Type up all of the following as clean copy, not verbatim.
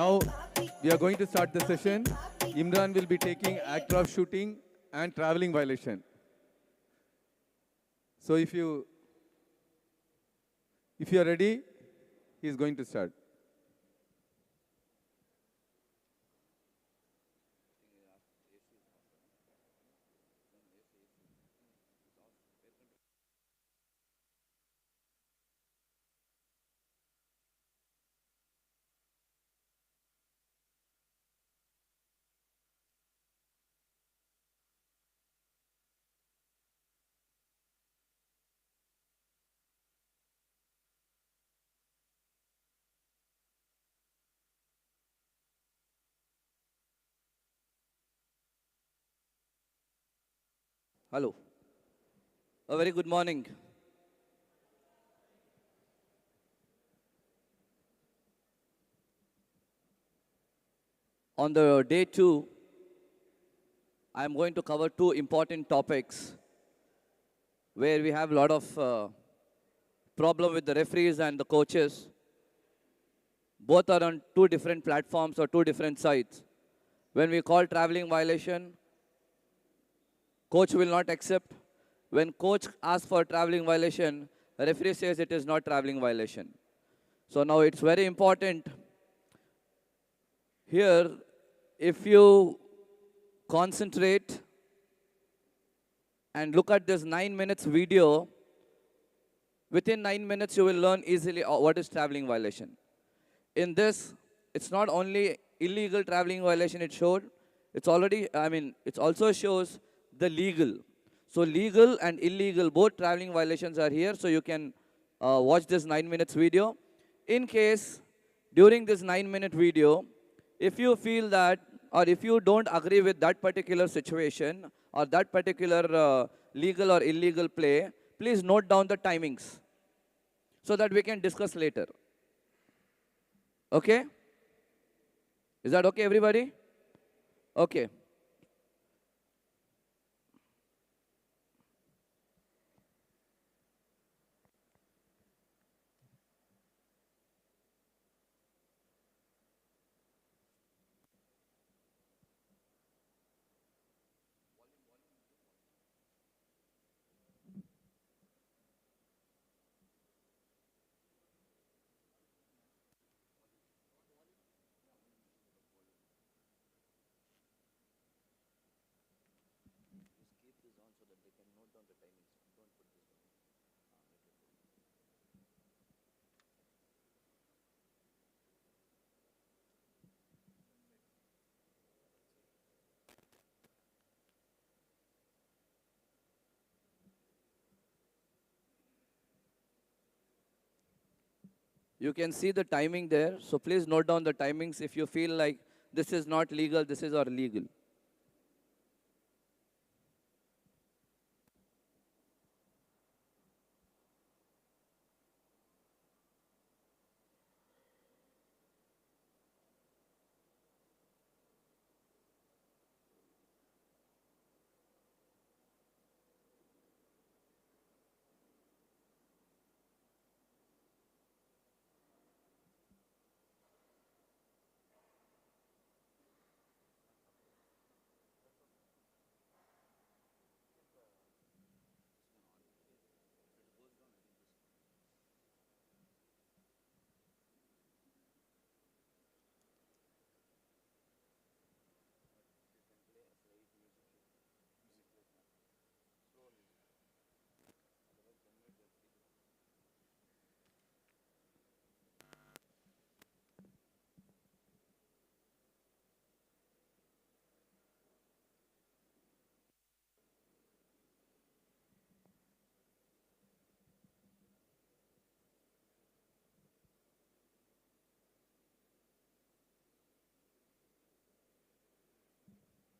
Now we are going to start the session. Imran will be taking act of shooting and traveling violation. So if you are ready, he is going to start. Hello. A very good morning. On the day 2, I am going to cover two important topics where we have a lot of problem with the referees and the coaches. Both are on two different platforms or two different sites. When we call traveling violation, coach will not accept. When coach asks for traveling violation, referee says it is not traveling violation. So now it's very important here, if you concentrate and look at this 9 minutes video, within 9 minutes you will learn easily what is traveling violation. In this, it's not only illegal traveling violation it showed, it also shows the legal. So legal and illegal, both traveling violations are here, so you can watch this 9 minutes video. In case, during this 9-minute video, if you feel that, or if you don't agree with that particular situation, or that particular legal or illegal play, please note down the timings, so that we can discuss later. Okay? Is that okay, everybody? Okay. You can see the timing there, so please note down the timings if you feel like this is not legal, this is or legal.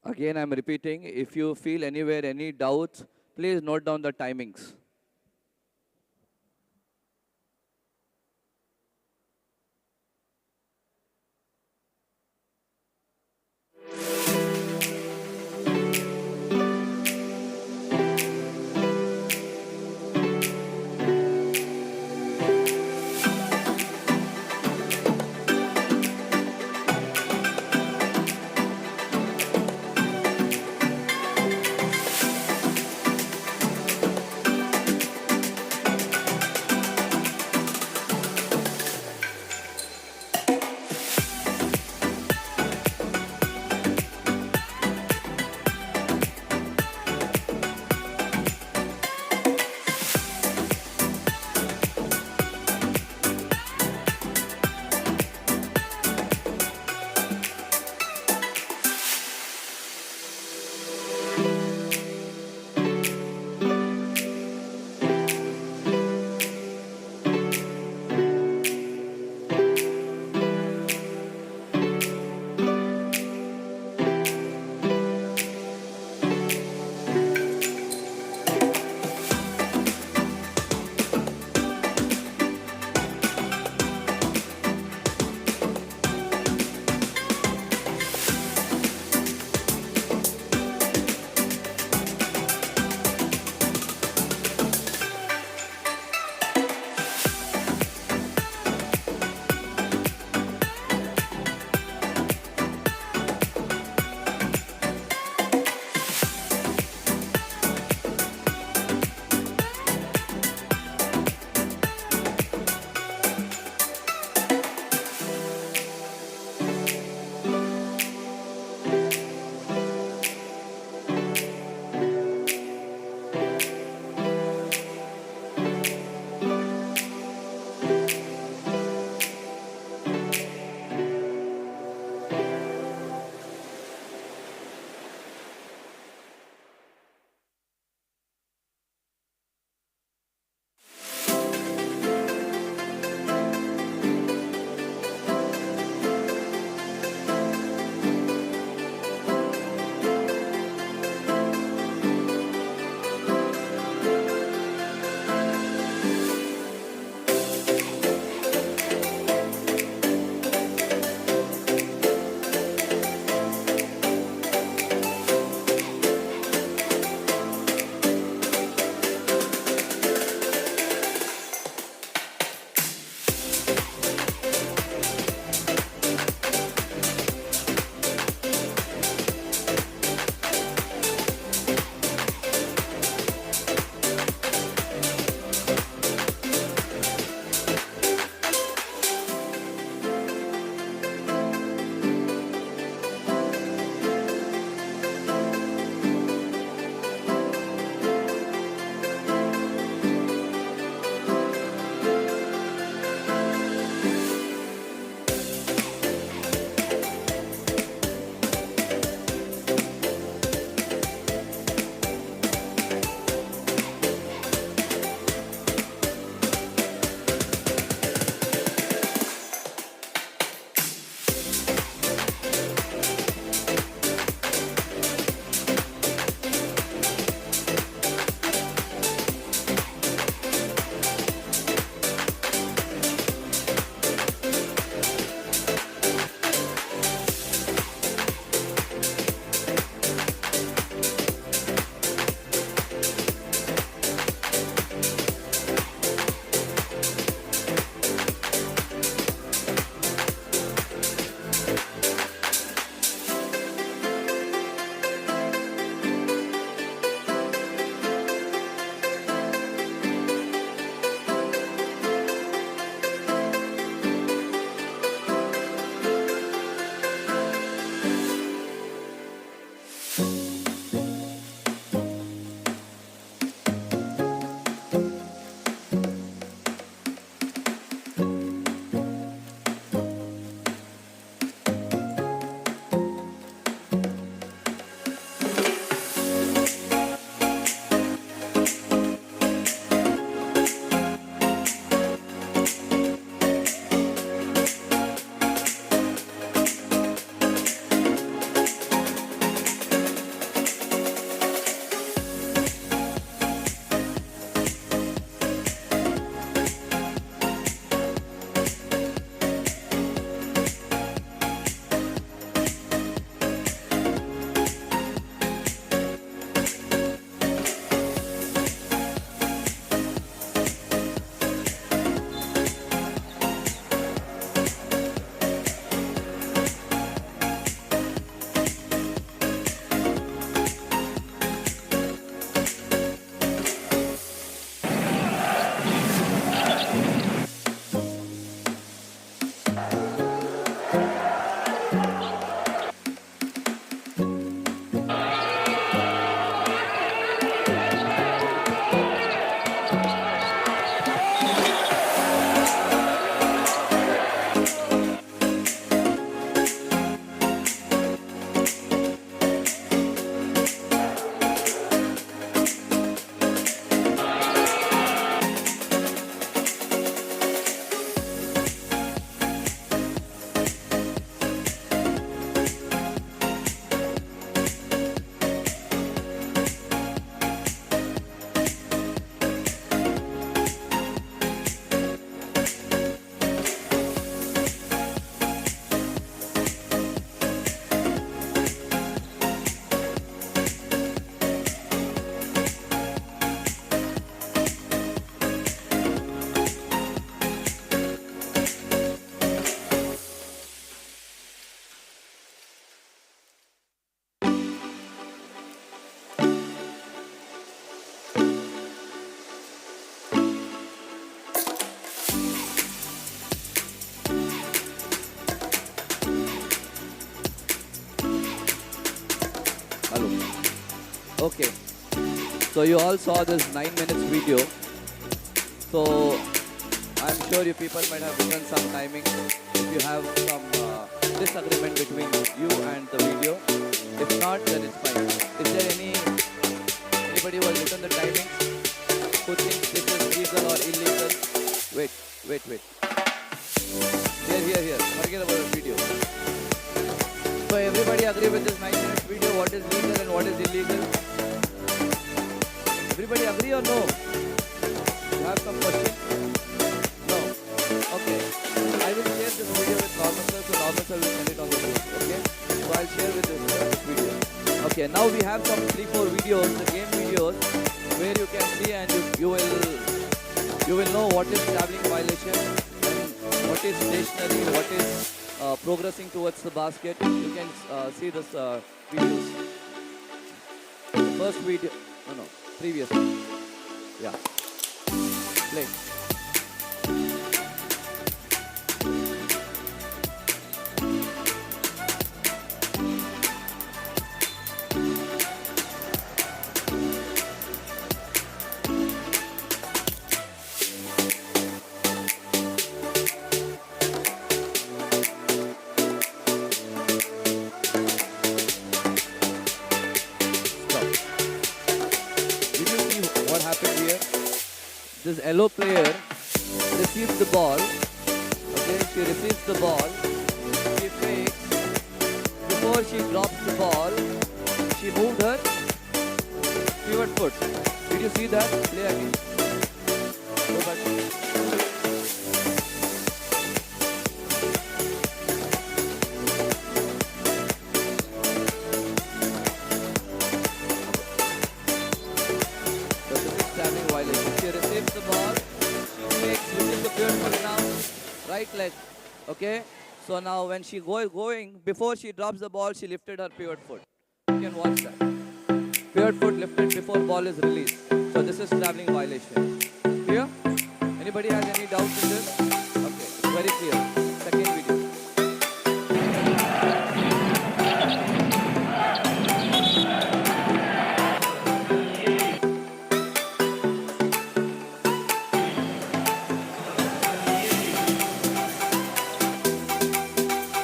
Again, I'm repeating, if you feel anywhere any doubts, please note down the timings. Okay. So you all saw this 9 minutes video. So I'm sure you people might have written some timing if you have some disagreement between you and the video. If not, then it's fine. Is there anybody who has written the timings who thinks this is legal or illegal? Wait. Here. Forget about the video. So everybody agree with this 9 minutes video, what is legal and what is illegal? Everybody agree or no? You have some questions? No? Okay. I will share this video with normal sir, so normal sir will send it on the group. Okay? So I'll share with this video. Okay, now we have some 3-4 videos, the game videos, where you can see and you will know what is traveling violation and what is stationary, what is progressing towards the basket. You can see this videos. First video, no, previous one. Yeah. Play. What happened here? This yellow player receives the ball. Okay, she receives the ball. She fakes. Before she drops the ball, she moved her pivot foot. Did you see that? Play again. Go back. Violation. She receives the ball, she makes, which is the pivot foot now, right leg. Okay? So now when she going, before she drops the ball, she lifted her pivot foot. You can watch that. Pivot foot lifted before ball is released. So this is traveling violation. Clear? Anybody has any doubts in this? Okay, very clear. Second video.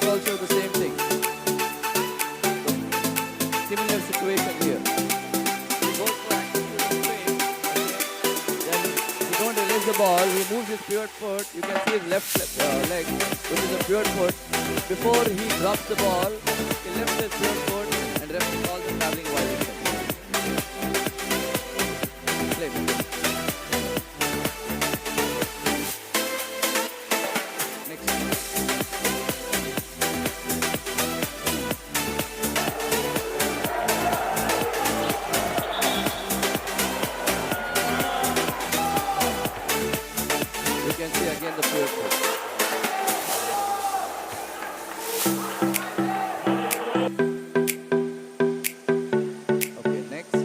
Also the same thing. Similar situation here. He goes back to the frame, then he don't release the ball, he moves his pivot foot. You can see his left leg, which is a pivot foot. Before he drops the ball, he lifts his pivot foot and referee calls the traveling violation. Play. Next. You can see again the pivot foot. Okay, next.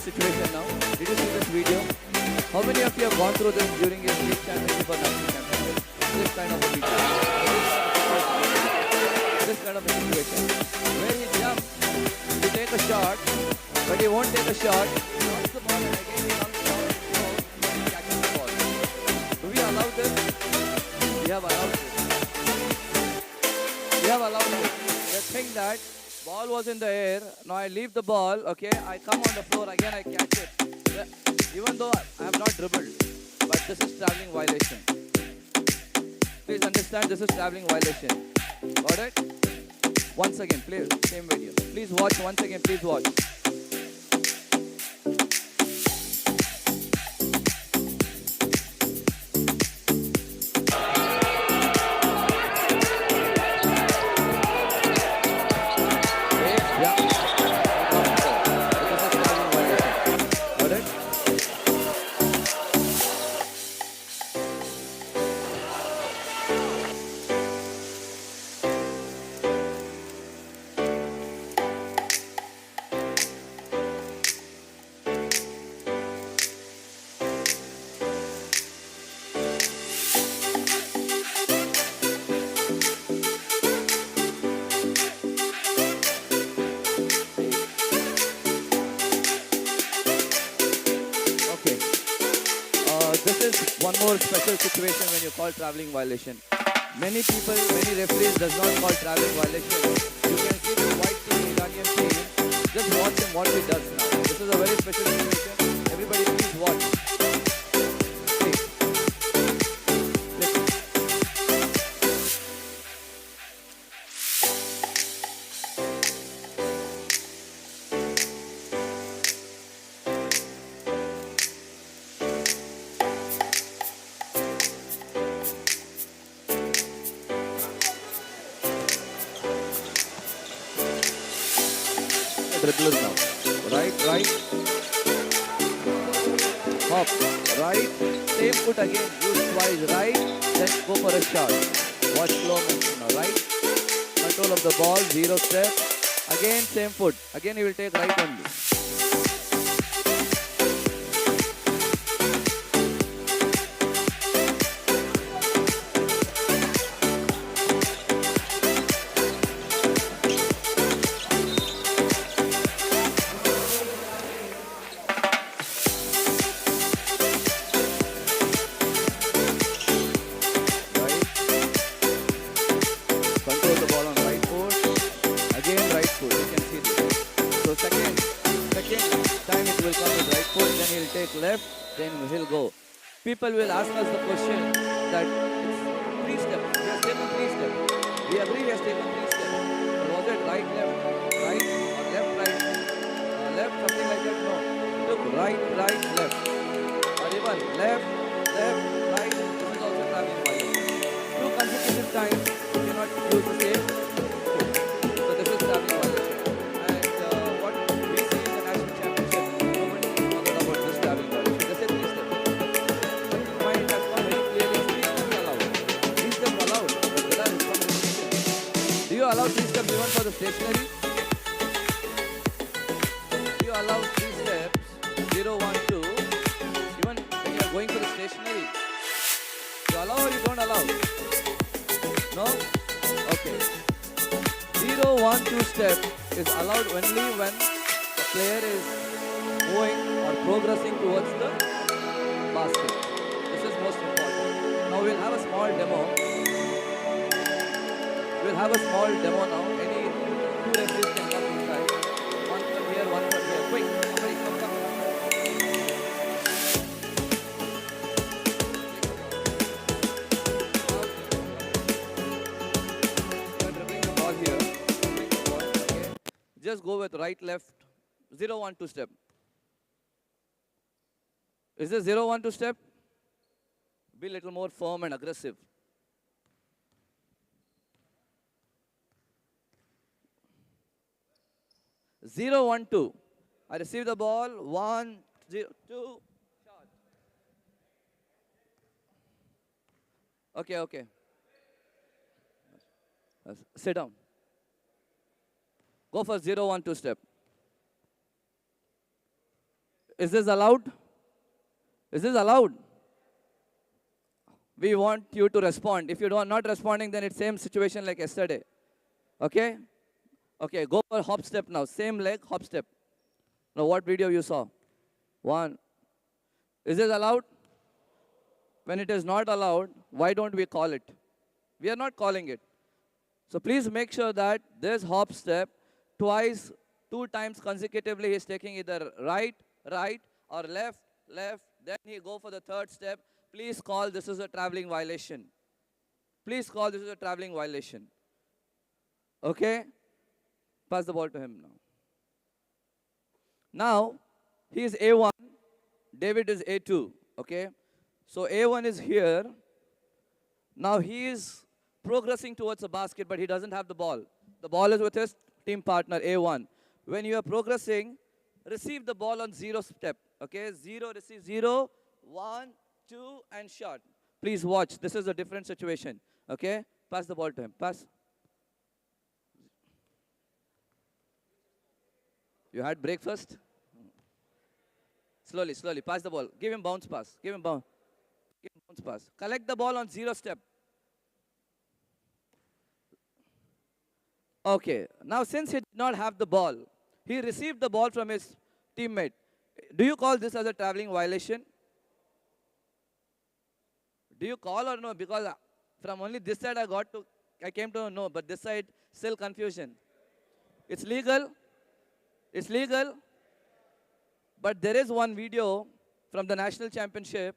Situation now. Did you see this video? How many of you have gone through this during your state championship or national championship? This kind of a video. This kind of a situation. Where he jumps to take a shot, but he won't take a shot. He drops the ball and again he comes down and catches the ball. Do we allow this? We have allowed this. We have allowed this. The thing that ball was in the air. Now I leave the ball, okay? I come on the floor, again I catch it. Even though I have not dribbled, but this is traveling violation. Please understand, this is traveling violation. Got it? Once again, play same video. Please watch once again, please watch. Okay, yeah. This is traveling violation. Got it? Okay. This is one more special situation when you call traveling violation. Many people, many referees does not call traveling violation. You can see the white team, Iranian team. Just watch him what he does now. This is a very special situation. Everybody please watch. See. Listen. Dribblers now. Right, hop, right, same foot again, use twice, right, then go for a shot. Watch slow motion now, right, control of the ball, 0 step, again same foot, again he will take right only. Control the ball on right foot. Again right foot. You can see this. So second time it will come with right foot. Then he'll take left. Then he'll go. People will ask us the question that it's 3 steps. He has taken 3 steps. We agree he has taken 3 steps. But was it right, left, right, or left, right, left, something like that? No. Look, right, left. Or even left, right. This is also traveling violation. 2 consecutive times. Cannot use the same foot. So this is traveling violation. And what we see in the national championship, nobody forgot about this traveling violation. They said 3 steps. But mind has come very clearly, 3 steps allowed. 3 steps allowed, but there are responsibilities. Do you allow 3 steps even for the stationary? Do you allow 3 steps, 0, 1, 2, even when you are going for the stationary? You allow or you don't allow? No? Okay. 0, 1, 2 step is allowed only when the player is moving or progressing towards the basket. This is most important. Now we'll have a small demo. We'll have a small demo now. Any 2 referees can come inside. One from here, one from here. Quick, somebody come. Just go with right, left, 0, 1, 2 step. Is this 0, 1, 2 step? Be a little more firm and aggressive. Zero, 1, 2. I receive the ball, 1, 0, 2. Shot. Okay. Sit down. Go for 0, 1, 2 step. Is this allowed? Is this allowed? We want you to respond. If you are not responding, then it's same situation like yesterday. Okay? Okay, go for hop step now. Same leg, hop step. Now what video you saw? 1. Is this allowed? When it is not allowed, why don't we call it? We are not calling it. So please make sure that this hop step, twice, 2 times consecutively, he is taking either right, or left, then he go for the 3rd step. Please call this is a traveling violation. Please call this is a traveling violation. Okay? Pass the ball to him now. Now, he is A1, David is A2, okay? So A1 is here. Now he is progressing towards the basket, but he doesn't have the ball. The ball is with his team partner, A1. When you are progressing, receive the ball on 0 step, okay? 0, receive 0, 1, 2, and shot. Please watch. This is a different situation, okay? Pass the ball to him. Pass. You had breakfast? Slowly, slowly. Pass the ball. Give him bounce pass. Give him bounce. Give him bounce pass. Collect the ball on 0 step. Okay. Now, since he did not have the ball, he received the ball from his teammate. Do you call this as a traveling violation? Do you call or no? Because from only this side I came to know, but this side still confusion. It's legal. It's legal. But there is one video from the national championship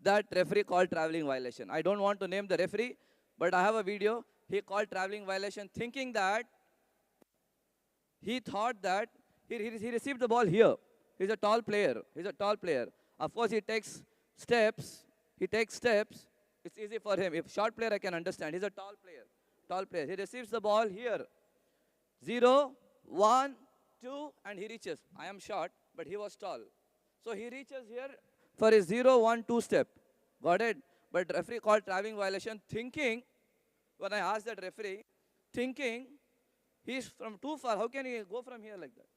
that referee called traveling violation. I don't want to name the referee, but I have a video. He called traveling violation thinking that he thought that he received the ball here. He's a tall player. He's a tall player. Of course, he takes steps. He takes steps. It's easy for him. If short player, I can understand. He's a tall player. Tall player. He receives the ball here. 0, 1, 2, and he reaches. I am short, but he was tall. So he reaches here for his 0, 1, 2 step. Got it? But referee called traveling violation thinking, when I asked that referee, thinking, he's from too far. How can he go from here like that?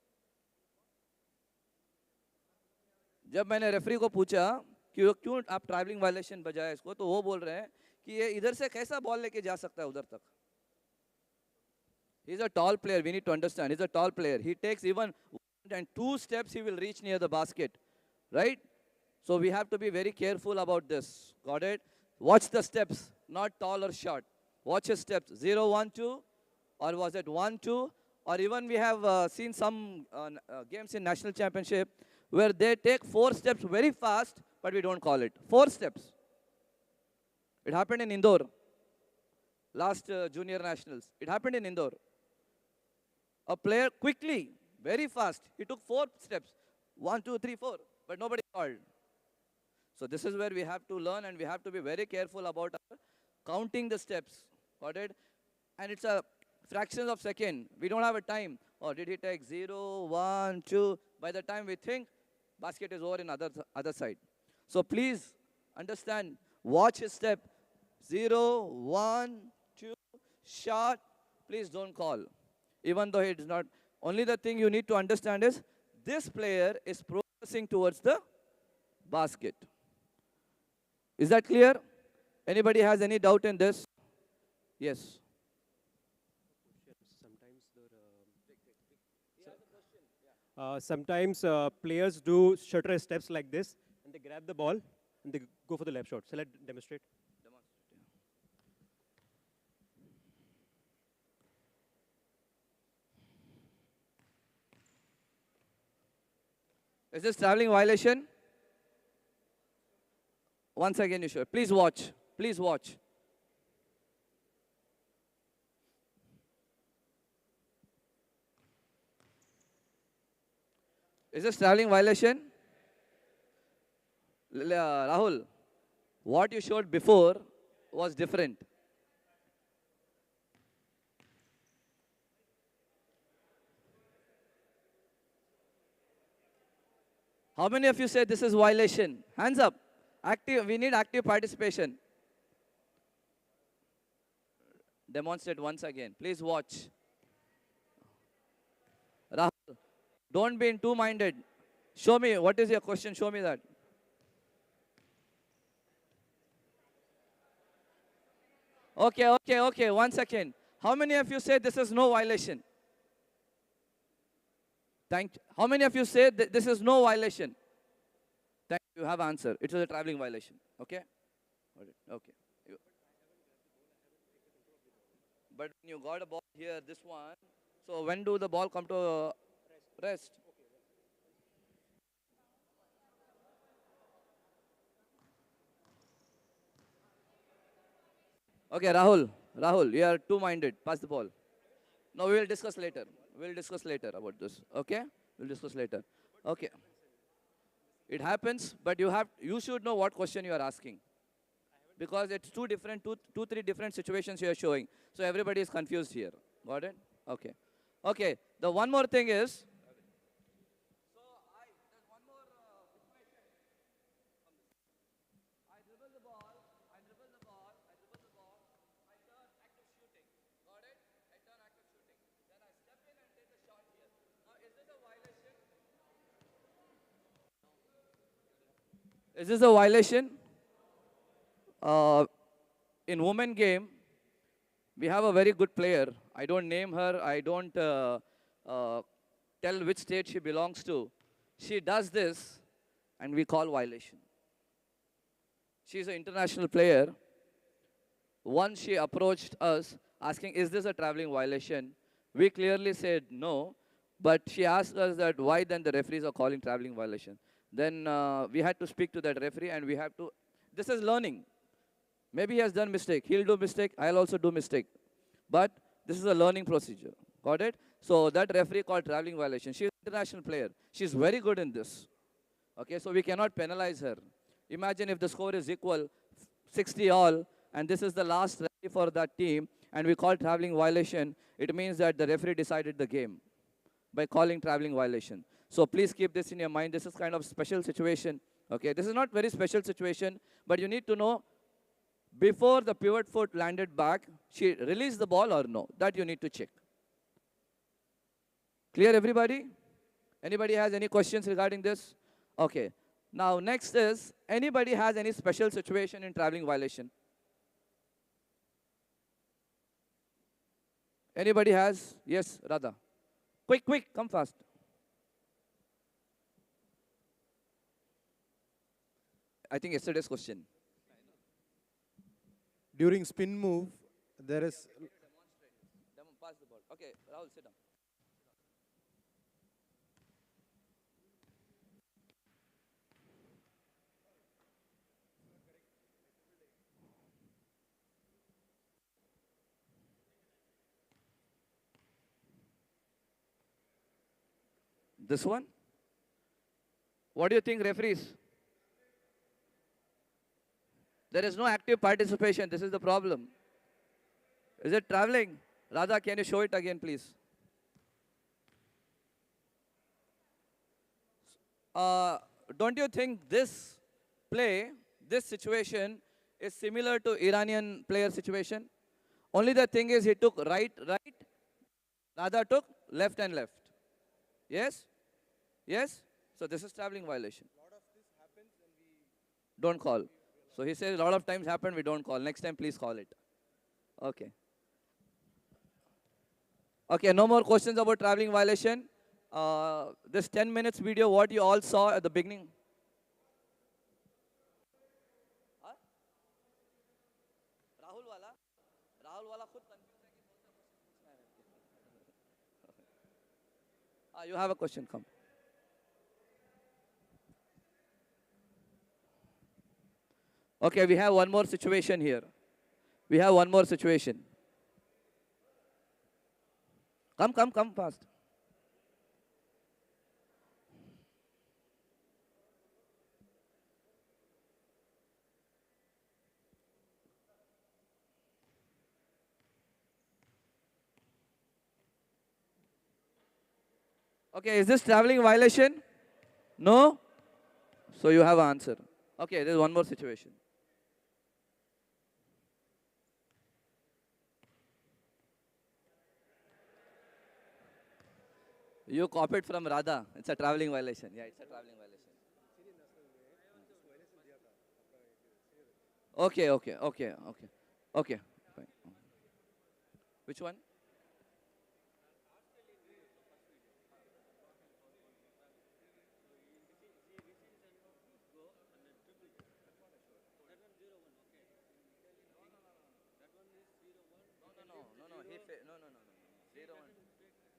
जब मैंने referee को पूछा कि वो क्यों आप travelling violation बजाया इसको, तो वो बोल रहे हैं कि ये इधर से कैसा बॉल लेके जा सकता है उधर तक. He's a tall player. We need to understand. He's a tall player. He takes even 1 and 2 steps, he will reach near the basket. Right? So we have to be very careful about this. Got it? Watch the steps, not tall or short. Watch his steps. 0, 1, 2, or was it 1, 2? Or even we have seen some games in national championship where they take 4 steps very fast, but we don't call it. 4 steps. It happened in Indore. Last junior nationals. It happened in Indore. A player quickly, very fast, he took 4 steps. 1, 2, 3, 4. But nobody called. So this is where we have to learn, and we have to be very careful about counting the steps. Got it? And it's a fraction of second. We don't have a time. Or did he take 0, 1, 2? By the time we think, basket is over in other side. So please understand, watch his step. 0, 1, 2, shot. Please don't call. Even though it is not. Only the thing you need to understand is, this player is progressing towards the basket. Is that clear? Anybody has any doubt in this? Yes. Sometimes players do shutter steps like this, and they grab the ball, and they go for the left shot. So let's demonstrate. Is this traveling violation? Once again, you should. Please watch. Please watch. Is this traveling violation? Rahul, what you showed before was different. How many of you say this is violation? Hands up. Active. We need active participation. Demonstrate once again. Please watch. Rahul, don't be in two-minded. Show me. What is your question? Show me that. Okay. 1 second. How many of you say this is no violation? How many of you say that this is no violation? Thank you. You have answer. It was a traveling violation. Okay? Okay. But when you got a ball here, this one, so when do the ball come to rest? Okay, Rahul, you are two-minded. Pass the ball. No, we will discuss later. We'll discuss later about this. Okay? We'll discuss later. Okay. It happens, but you should know what question you are asking. Because it's three different situations you are showing. So everybody is confused here. Got it? Okay. Okay. The one more thing is, there's one more situation. I dribble the ball, I dribble the ball, I dribble the ball, I turn active shooting. Got it? I turn active shooting. Then I step in and take a shot here. Now, is this a violation? Is this a violation? Uh, in women game, we have a very good player. I don't name her. I don't uh, tell which state she belongs to. She does this, and we call violation. She's an international player. Once she approached us asking, is this a traveling violation? We clearly said no, but she asked us that why then the referees are calling traveling violation. Then we had to speak to that referee and we have to, this is learning. Maybe he has done mistake. He'll do mistake. I'll also do mistake. But this is a learning procedure. Got it? So that referee called traveling violation. She's an international player. She's very good in this. Okay, so we cannot penalize her. Imagine if the score is equal, 60 all, and this is the last rally for that team, and we call traveling violation, it means that the referee decided the game by calling traveling violation. So please keep this in your mind. This is kind of special situation. Okay, this is not very special situation, but you need to know before the pivot foot landed back, she released the ball or no. That you need to check. Clear, everybody? Anybody has any questions regarding this? Okay. Now, next is, anybody has any special situation in traveling violation? Anybody has? Yes, Radha. Quick, quick, come fast. I think yesterday's question. During spin move, there is. Pass the ball. Okay, Rahul, sit down. This one? What do you think, referees? There is no active participation. This is the problem. Is it traveling? Radha, can you show it again, please? Don't you think this play, this situation, is similar to Iranian player situation? Only the thing is he took right, Radha took left and left. Yes? Yes? So this is traveling violation. Don't call. So he says a lot of times happen, we don't call. Next time, please call it. Okay. Okay, no more questions about traveling violation. This 10 minutes video, what you all saw at the beginning. Huh? Rahul wala khud confused hai ki kaun sa question पूछना है. You have a question, come. Okay, we have one more situation here. We have one more situation. Come fast. Okay, is this traveling violation? No? So you have an answer. Okay, there's one more situation. You copied from Radha. It's a traveling violation. Yeah, it's a traveling violation. Okay. Fine. Which one? No. No. 0-1.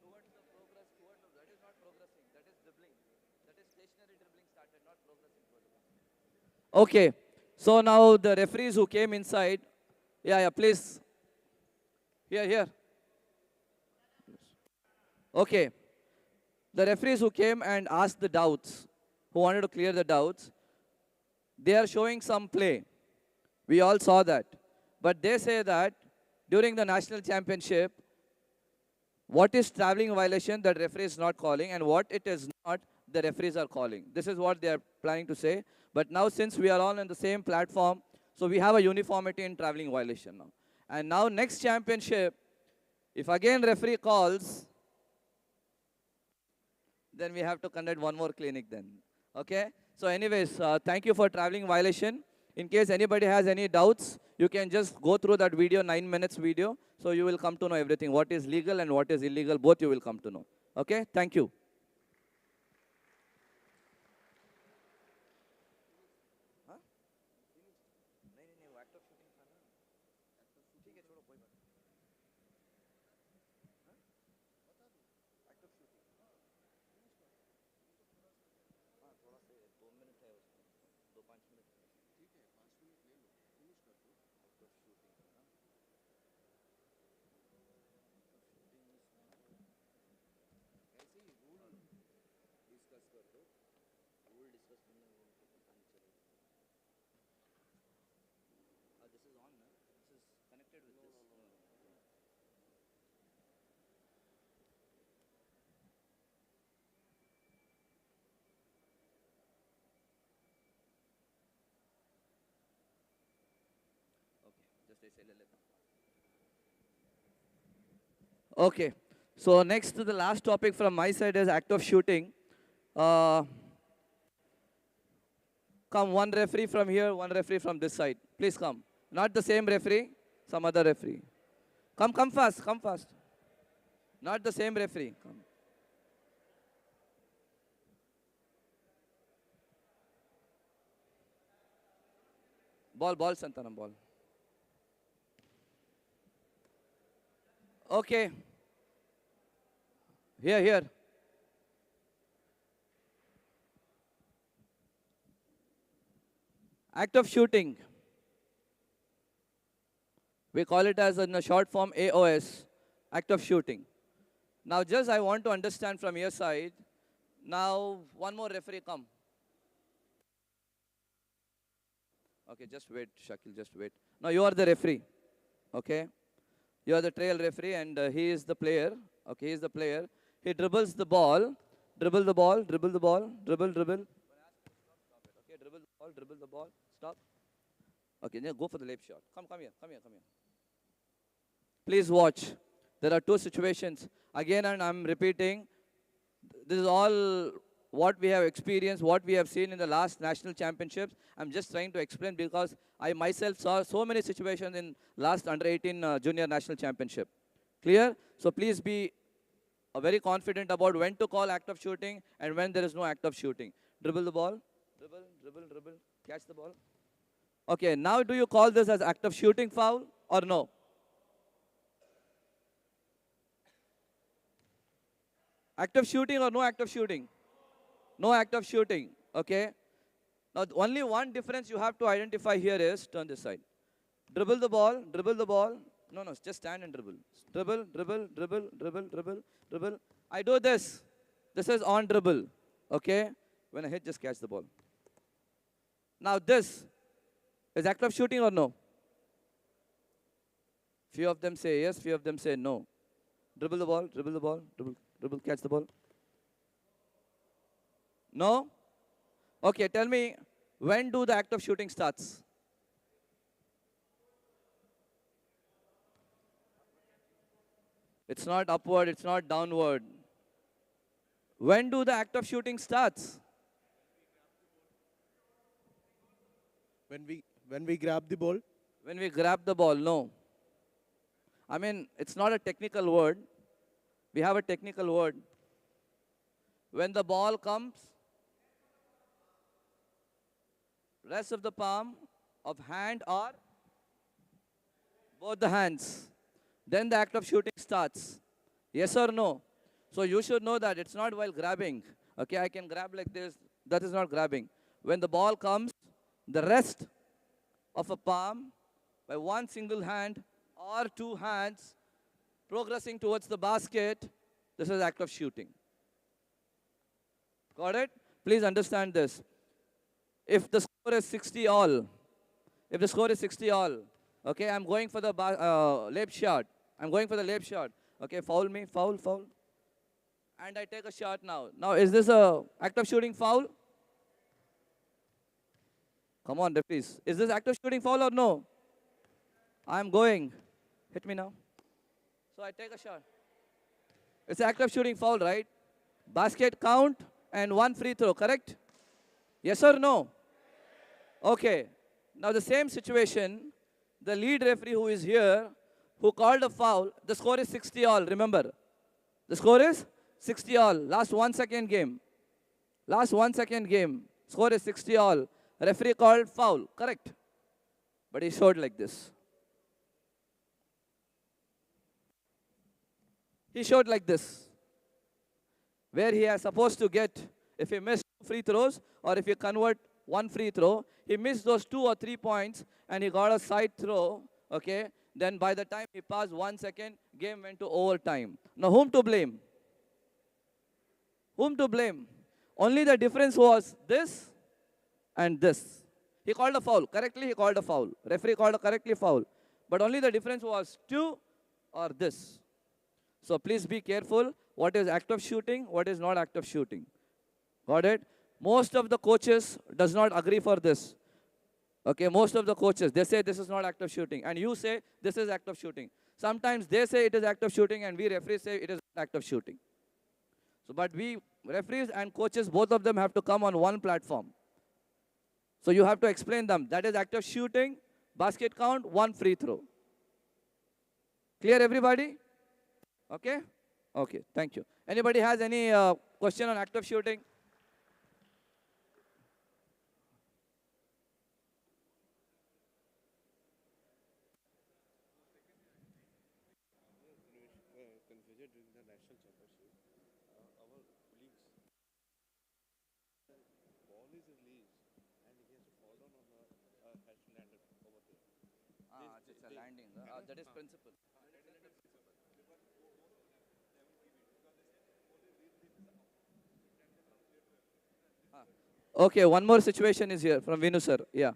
Towards the progress, that is not progressing. That is dribbling. That is stationary dribbling started, not progressing towards the basket. Okay. So now the referees who came inside, yeah, please. Here. Okay. The referees who came and asked the doubts, who wanted to clear the doubts, they are showing some play. We all saw that. But they say that during the national championship, what is traveling violation that referee is not calling, and what it is not, the referees are calling. This is what they are planning to say. But now since we are all on the same platform, so we have a uniformity in traveling violation now. And now next championship, if again referee calls, then we have to conduct one more clinic then. Okay? So anyways, thank you for traveling violation. In case anybody has any doubts, you can just go through that video, 9 minutes video. So you will come to know everything. What is legal and what is illegal, both you will come to know. Okay? Thank you. Okay. So next to the last topic from my side is act of shooting. Uh, Come one referee from here, one referee from this side. Please come. Not the same referee, some other referee. Come fast, come fast. Not the same referee. Come. Ball, Santanam, ball. Okay. Here. Act of shooting. We call it as in a short form AOS, act of shooting. Now just I want to understand from your side. Now one more referee come. Okay, just wait, Shakil, just wait. Now you are the referee. Okay. You are the trail referee and he is the player. Okay, he is the player. He dribbles the ball. Dribble the ball. Dribble. Okay, dribble the ball. Stop. Okay, now go for the left shot. Come here. Please watch. There are two situations. Again, and I'm repeating, this is all what we have experienced, what we have seen in the last national championships. I'm just trying to explain because I myself saw so many situations in last under 18 junior national championship. Clear? So please be very confident about when to call act of shooting and when there is no act of shooting. Dribble the ball. Dribble. Catch the ball. Okay, now do you call this as act of shooting foul or no? Act of shooting or no act of shooting? No act of shooting. Okay. Now only one difference you have to identify here is, turn this side. Dribble the ball. No, just stand and dribble. Dribble. I do this. This is on dribble. Okay. When I hit, just catch the ball. Now this is act of shooting or no? Few of them say yes, few of them say no. Dribble the ball, catch the ball. No? Okay, tell me, when do the act of shooting starts? It's not upward, it's not downward. When do the act of shooting starts? When we grab the ball. When we grab the ball, no. I mean, it's not a technical word. We have a technical word. When the ball comes, rest of the palm of hand or both the hands. Then the act of shooting starts. Yes or no? So you should know that it's not while grabbing. Okay, I can grab like this. That is not grabbing. When the ball comes, the rest of a palm by one single hand or two hands progressing towards the basket This is act of shooting. Got it? Please understand this. If the score is 60 all, if the score is 60 all, okay, I'm going for the lap shot. I'm going for the lap shot. Okay, foul me, foul, foul. And I take a shot now. Now, is this a act of shooting foul? Come on, referees. Is this act of shooting foul or no? I'm going. Hit me now. So I take a shot. It's act of shooting foul, right? Basket count and one free throw, correct? Yes or no? Okay. Now the same situation, the lead referee who is here, who called a foul, the score is 60 all, remember. The score is 60 all. Last 1 second game. Last 1 second game. Score is 60 all. Referee called foul, correct? But he showed like this. He showed like this. Where he is supposed to get, if he missed 2 free throws or if he convert 1 free throw, he missed those 2 or 3 points and he got a side throw, okay? Then by the time he passed 1 second, game went to overtime. Now whom to blame? Whom to blame? Only the difference was this and this. He called a foul. Correctly, he called a foul. Referee called a correctly foul. But only the difference was 2 or this. So please be careful. What is act of shooting? What is not act of shooting? Got it? Most of the coaches does not agree for this. Okay, most of the coaches, they say this is not act of shooting. And you say this is act of shooting. Sometimes they say it is act of shooting and we referees say it is act of shooting. So, but we referees and coaches, both of them have to come on one platform. So you have to explain them. That is act of shooting, basket count, 1 free throw. Clear everybody? Okay? Okay, thank you. Anybody has any question on act of shooting? It's a landing. That is principle. Okay, one more situation is here from Vinu sir. Yeah.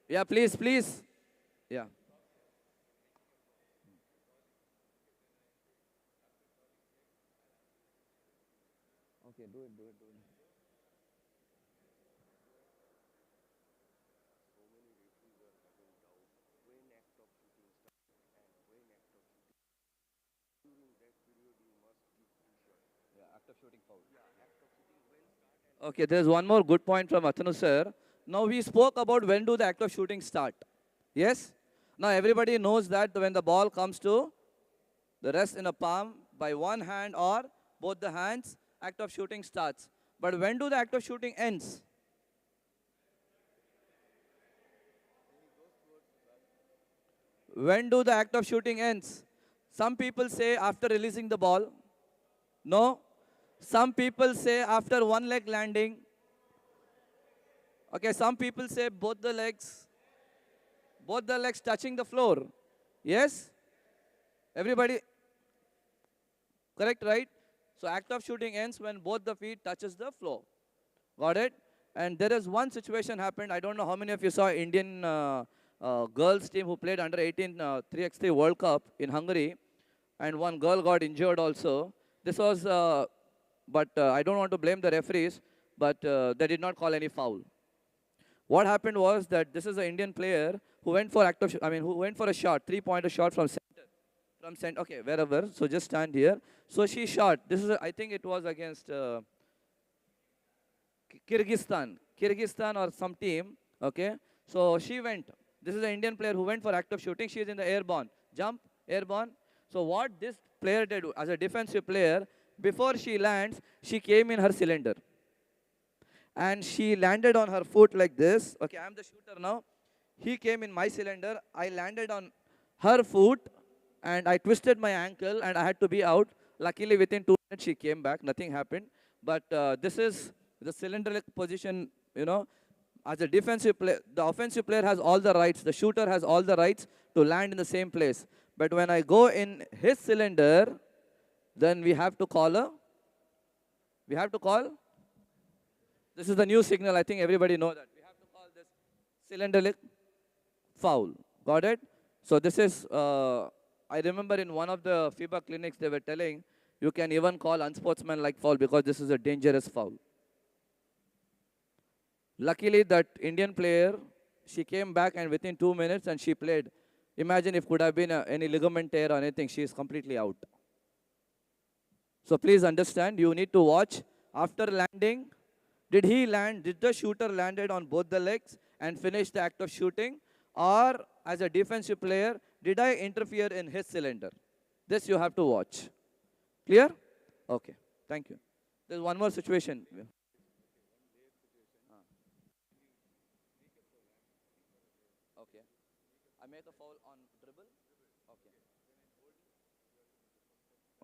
Yeah, please, please. Yeah. Okay, do it, do it, do it. Yeah, act of shooting foul. Okay, there's one more good point from Athanu sir. Now we spoke about when do the act of shooting start. Yes? Now everybody knows that when the ball comes to the rest in a palm by one hand or both the hands, act of shooting starts. But when do the act of shooting ends? When do the act of shooting ends? Some people say after releasing the ball. No. Some people say after one leg landing. Okay, some people say both the legs touching the floor. Yes? Everybody, correct, right? So act of shooting ends when both the feet touches the floor. Got it? And there is one situation happened. I don't know how many of you saw Indian girls team who played under 18 3x3 World Cup in Hungary. And one girl got injured also. This was, I don't want to blame the referees, but they did not call any foul. What happened was that this is an Indian player who went for who went for a shot, 3-pointer shot from center. From center, okay, wherever. So just stand here. So she shot. This is, I think it was against Kyrgyzstan or some team. Okay. So she went. This is an Indian player who went for act of shooting. She is in the airborne. Jump, airborne. So what this player did as a defensive player, before she lands, she came in her cylinder. And she landed on her foot like this. Okay, I'm the shooter now. He came in my cylinder. I landed on her foot and I twisted my ankle and I had to be out. Luckily, within 2 minutes, she came back. Nothing happened. But this is the cylinder position, you know. As a defensive player, the offensive player has all the rights. The shooter has all the rights to land in the same place. But when I go in his cylinder, then we have to call we have to call, this is the new signal, I think everybody know that. We have to call this cylindrical foul. Got it? So this is, I remember in one of the FIBA clinics they were telling, you can even call unsportsmanlike foul because this is a dangerous foul. Luckily that Indian player, she came back and within 2 minutes and she played. Imagine if could have been any ligament tear or anything, she is completely out. So please understand, you need to watch after landing. Did he land, did the shooter landed on both the legs and finish the act of shooting? Or as a defensive player, did I interfere in his cylinder? This you have to watch. Clear? Okay, thank you. There's one more situation. Okay. I made a foul on dribble? Okay.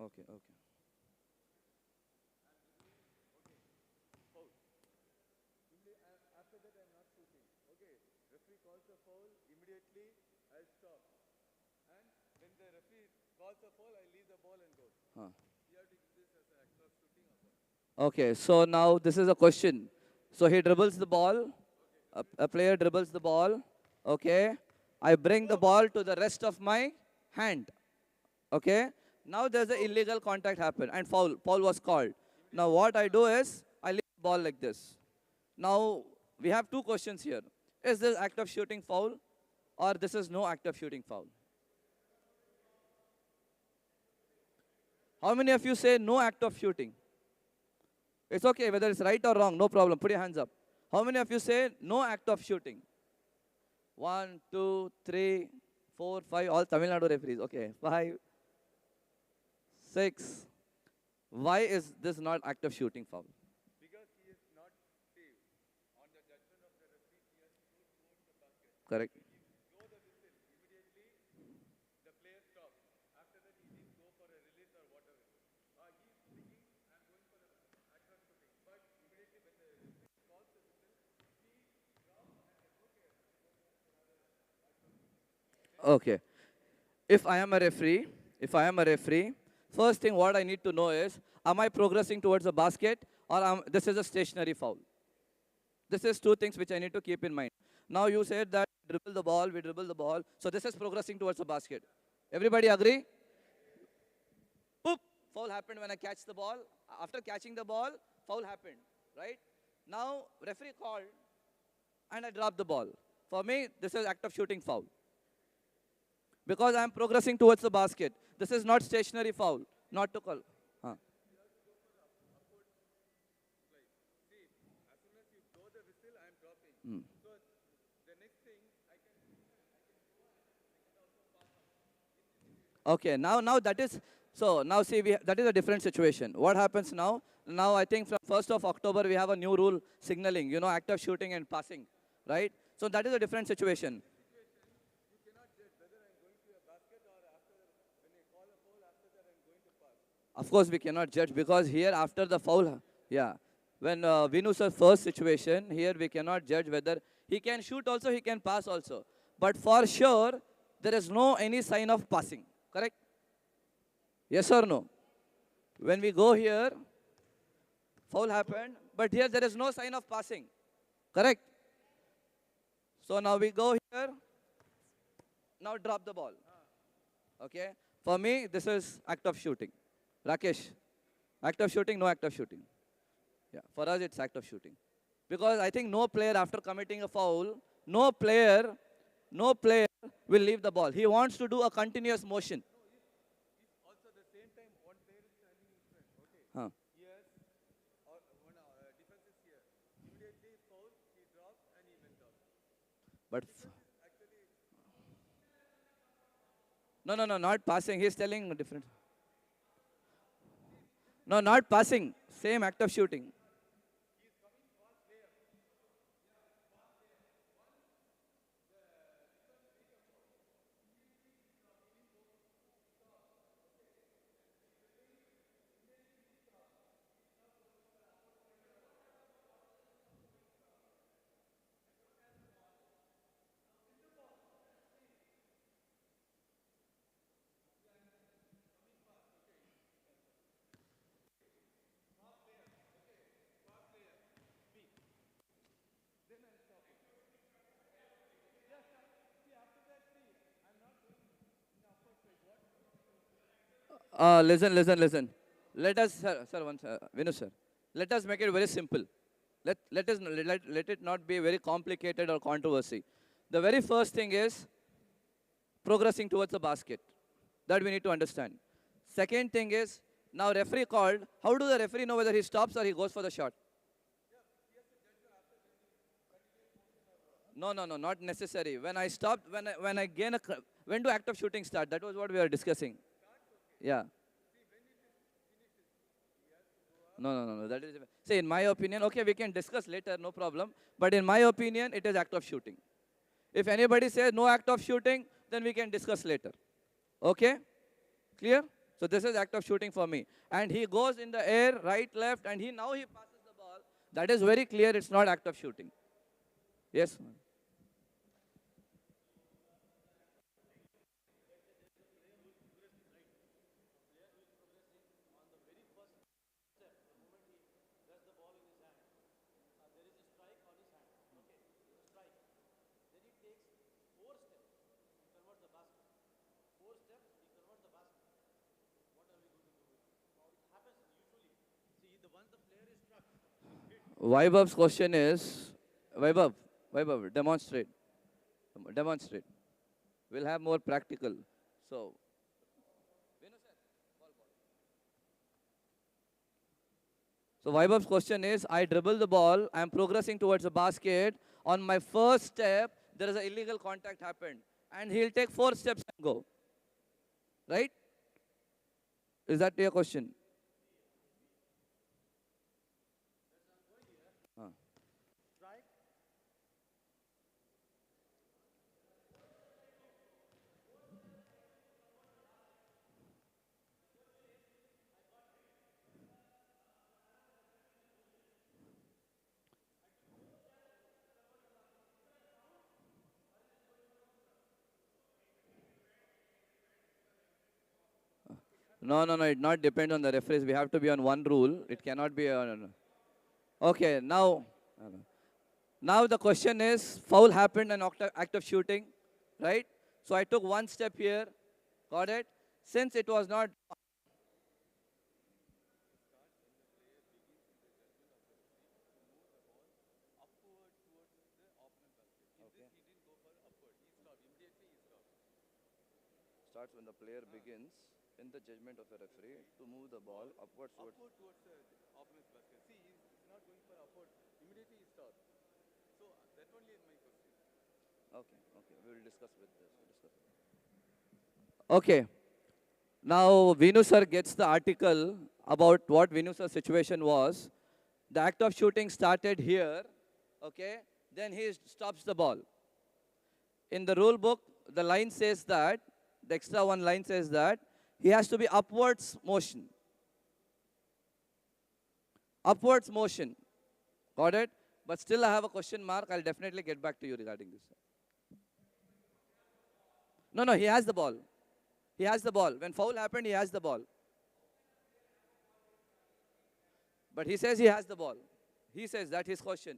Okay, okay. After that, I'm not shooting. Okay, referee calls a foul, immediately I'll stop. And when the referee calls a foul, I leave the ball and go. Huh. You have to do this as an act of shooting or what? Okay, so now this is a question. So he dribbles the ball. A player dribbles the ball. Okay. I bring the ball to the rest of my hand. Okay. Now there's an illegal contact happen and foul. Foul was called. Now what I do is I leave the ball like this. Now we have two questions here. Is this act of shooting foul or this is no act of shooting foul? How many of you say no act of shooting? It's okay, whether it's right or wrong, no problem. Put your hands up. How many of you say no act of shooting? 1, 2, 3, 4, 5, all Tamil Nadu referees. Okay, 5, 6. Why is this not act of shooting foul? Because he is not safe. On the judgment of the referee, he has to go towards the basket. Correct. If you blow the whistle, immediately the player stops. After that, he didn't go for a release or whatever. He's thinking, I'm going for the act of shooting. But immediately when the referee calls the whistle, he drops and says, okay, Okay. If I am a referee, first thing what I need to know is, am I progressing towards the basket or this is a stationary foul? This is two things which I need to keep in mind. Now you said that we dribble the ball. So this is progressing towards the basket. Everybody agree? Boop, foul happened when I catch the ball. After catching the ball, foul happened, right? Now referee called and I dropped the ball. For me, this is act of shooting foul. Because I am progressing towards the basket. This is not stationary foul, not to call. Huh. see, as soon as you blow the whistle, I'm dropping. So the next thing, I can Okay, now that is, so now see, that is a different situation. What happens now? Now I think from 1st of October, we have a new rule signaling, you know, active shooting and passing, right? So that is a different situation. you cannot judge whether I'm going to a basket or after, when I call a foul, after that I'm going to pass. Of course, we cannot judge because here after the foul, yeah. When Venus' first situation, here we cannot judge whether he can shoot also, he can pass also. But for sure, there is no any sign of passing, correct? Yes or no? When we go here, foul happened, but here there is no sign of passing, correct? So now we go here, now drop the ball, okay? For me, this is act of shooting. Rakesh, act of shooting, no act of shooting. Yeah, for us it's act of shooting. Because I think no player after committing a foul, no player will leave the ball. He wants to do a continuous motion. Also, the same time, one player is standing in front. Okay. Huh. Yes. Or one defense is here. Immediately foul, he dropped and he went off. But Actually, no, not passing. He's telling different. No, not passing. Same act of shooting. Listen. Let us, sir, Vinu sir. Let us make it very simple. Let it not be very complicated or controversy. The very first thing is progressing towards the basket. That we need to understand. Second thing is, now referee called. How do the referee know whether he stops or he goes for the shot? No, not necessary. When I stopped, when I gain a, when do act of shooting start? That was what we were discussing. Yeah. No. That is, see, in my opinion, okay, we can discuss later, no problem. But in my opinion, it is act of shooting. If anybody says no act of shooting, then we can discuss later. Okay? Clear? So this is act of shooting for me. And he goes in the air, right, left, and now he passes the ball. That is very clear. It's not act of shooting. Yes. Vaibhav's question is, Vaibhav, demonstrate. Demonstrate. We'll have more practical. So, Vaibhav's question is, I dribble the ball, I am progressing towards the basket. On my first step, there is an illegal contact happened. And he'll take 4 steps and go. Right? Is that your question? Huh. No. It not depend on the referees. We have to be on one rule. It cannot be on. Okay, now. Now the question is, foul happened and act of shooting, right? So I took 1 step here, got it? Since it was not, starts when the player begins, in the judgment of the referee, to move the ball upwards towards. Upward towards the opponent's basket. See, he's not going for upward. Immediately he stops. So that only is my question. Okay, we will discuss with this. Okay, now Vinu sir gets the article about what Vinu sir's situation was. The act of shooting started here, okay? Then he stops the ball. In the rule book, the line says that, the extra one line says that, he has to be upwards motion. Upwards motion. Got it? But still I have a question mark. I'll definitely get back to you regarding this. No, he has the ball. He has the ball. When foul happened, he has the ball. But he says he has the ball. He says that his question.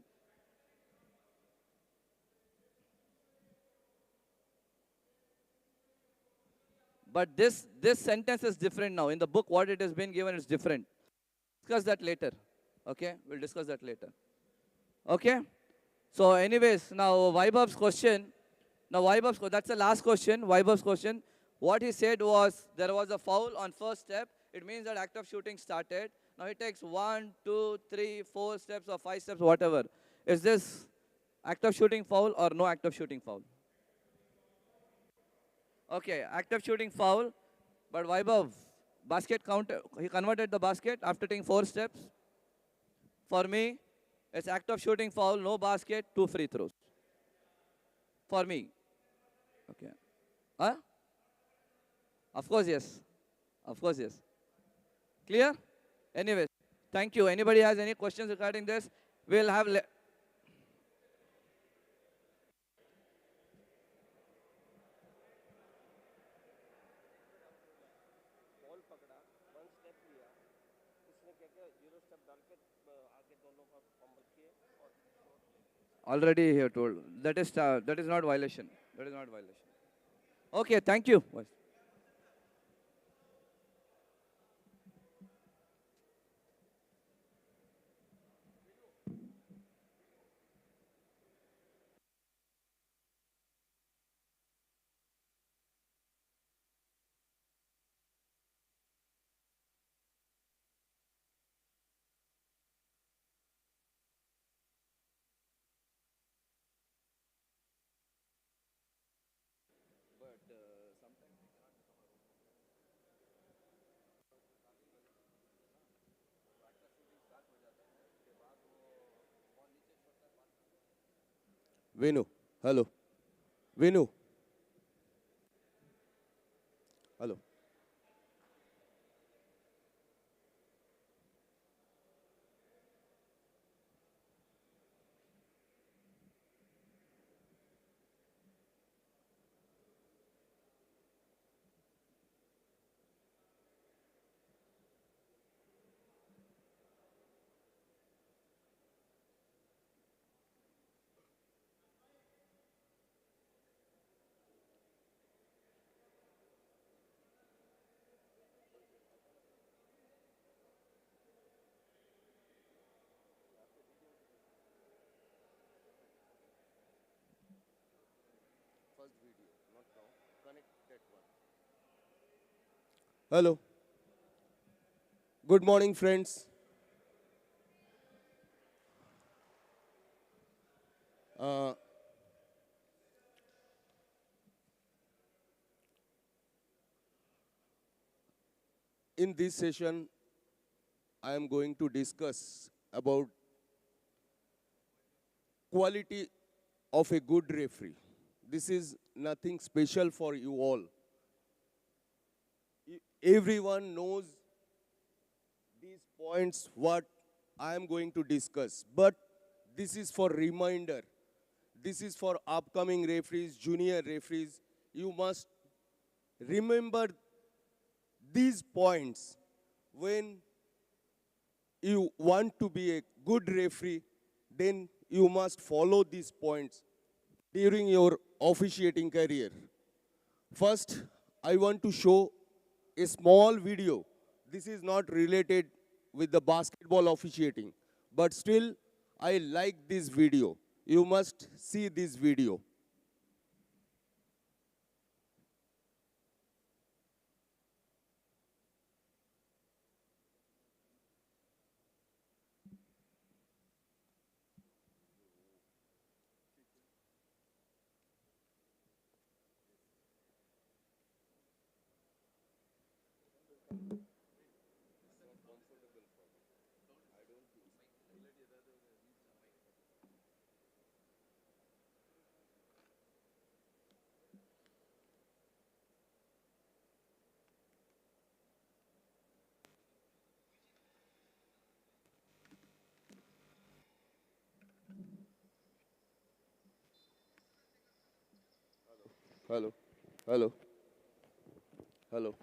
But this sentence is different now. In the book, what it has been given is different. Discuss that later. Okay? We'll discuss that later. Okay? So anyways, now Vaibhav's question. That's the last question, Vaibhav's question. What he said was, there was a foul on first step. It means that act of shooting started. Now he takes 1, 2, 3, 4 steps or 5 steps, whatever. Is this act of shooting foul or no act of shooting foul? Okay, act of shooting foul. But Vaibhav, basket counter, he converted the basket after taking 4 steps. For me, it's act of shooting foul, no basket, 2 free throws. For me. Okay. Huh? Of course, yes. Clear? Anyways, thank you. Anybody has any questions regarding this? We'll have... Already here told. That is not violation. Okay, thank you. Venu, hello. Venu, hello. Hello. Good morning, friends. Uh, in this session, I am going to discuss about quality of a good referee. This is nothing special for you all. Everyone knows these points what I am going to discuss. But this is for reminder. This is for upcoming referees, junior referees. You must remember these points when you want to be a good referee, then you must follow these points during your officiating career. First, I want to show a small video. This is not related with the basketball officiating, but still, I like this video. You must see this video. Hello, hello, hello.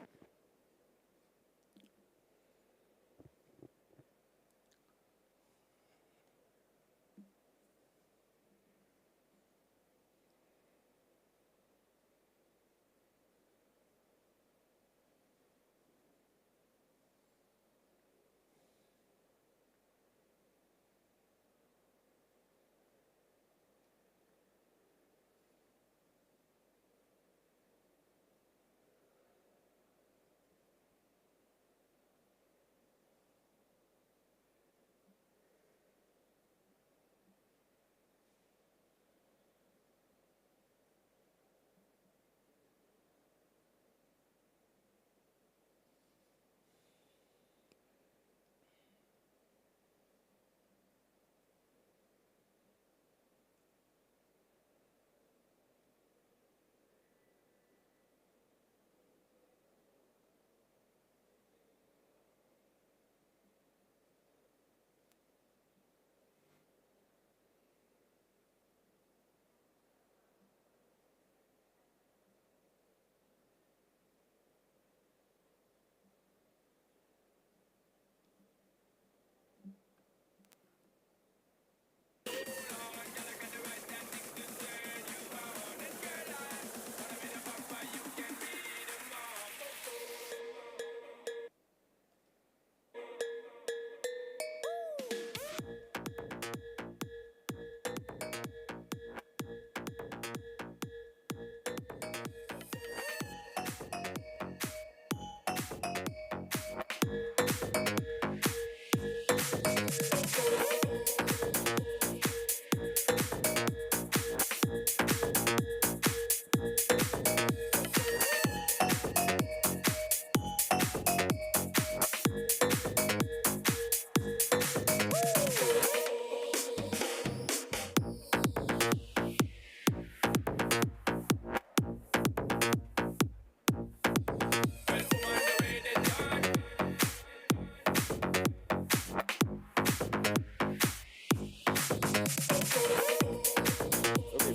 Okay,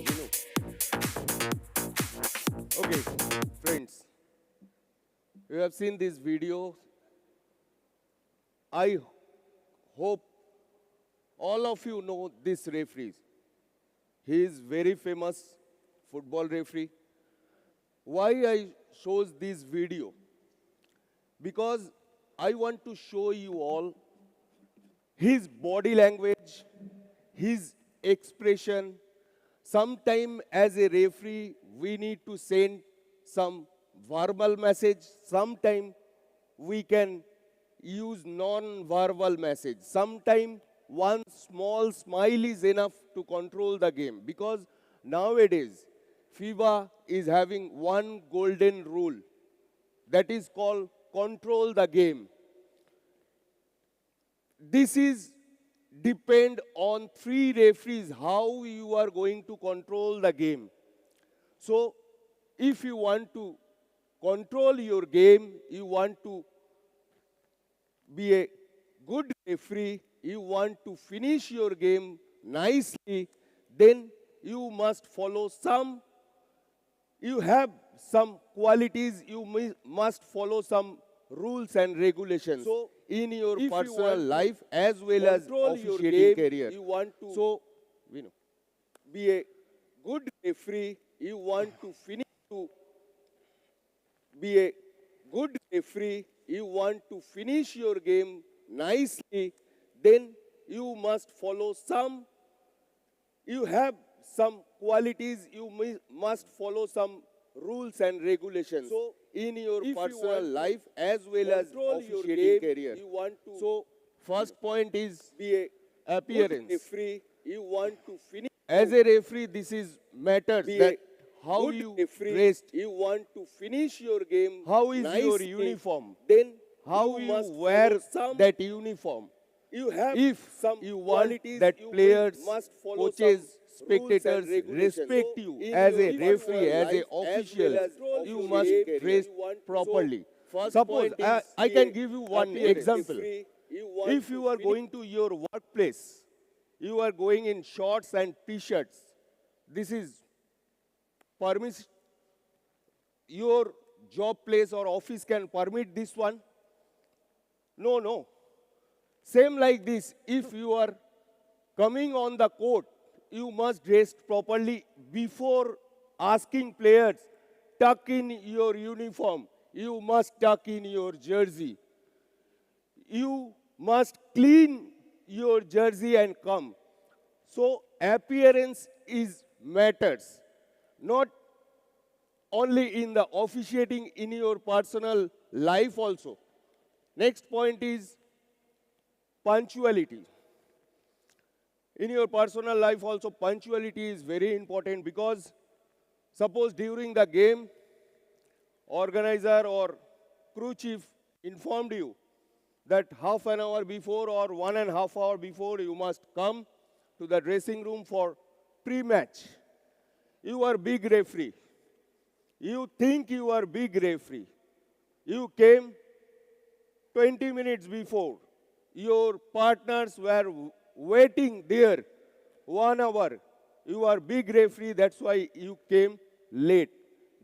Vinu. Okay, friends, you have seen this video. I hope all of you know this referee. He is very famous football referee. Why I shows this video? Because I want to show you all his body language, his expression. Sometime as a referee, we need to send some verbal message. Sometime we can use non-verbal message. Sometime one small smile is enough to control the game. Because nowadays, FIBA is having one golden rule that is called control the game. This is depend on three referees how you are going to control the game. So if you want to control your game, you want to be a good referee, you want to finish your game nicely, then you must follow some, you have some qualities, you must follow some rules and regulations. So in your personal life as well as officiating career. You want to, so, you know, be a good referee, you want to finish to be a good referee, you want to finish your game nicely, then you must follow some, you have some qualities, you must follow some rules and regulations. So in your personal life as well as officiating career. You want to, so first point is be a appearance. Referee, you want to finish. As a referee, this is matters that how you dressed. You want to finish your game. How is your uniform? Then how you wear that uniform. You have if some you want that players, coaches, spectators respect you as a referee, as an official, you must dress properly. Suppose I can give you one example. If you are going to your workplace, you are going in shorts and t-shirts. This is permission. Your job place or office can permit this one? No, no. Same like this, if you are coming on the court, you must dress properly before asking players, tuck in your uniform. You must tuck in your jersey. You must clean your jersey and come. So appearance is matters. Not only in the officiating, in your personal life also. Next point is punctuality. In your personal life also, punctuality is very important because suppose during the game, organizer or crew chief informed you that half an hour before or 1.5 hours before you must come to the dressing room for pre-match. You are big referee. You think you are big referee. You came 20 minutes before. Your partners were waiting there 1 hour. You are big referee, that's why you came late.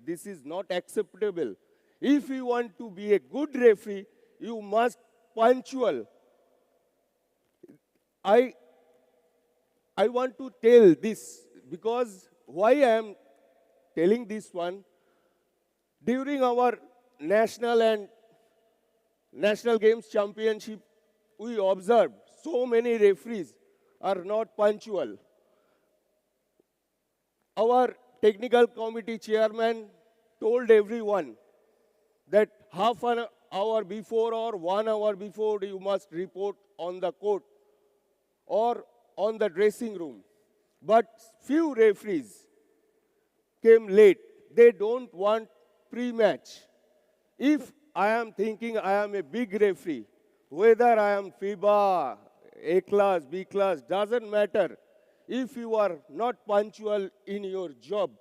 This is not acceptable. If you want to be a good referee, you must punctual. I want to tell this because why I am telling this one. During our national and national games championship, we observed so many referees are not punctual. Our technical committee chairman told everyone that half an hour before or 1 hour before you must report on the court or on the dressing room. But few referees came late. They don't want pre-match. If I am thinking I am a big referee, whether I am FIBA, A class, B class, doesn't matter. If you are not punctual in your job,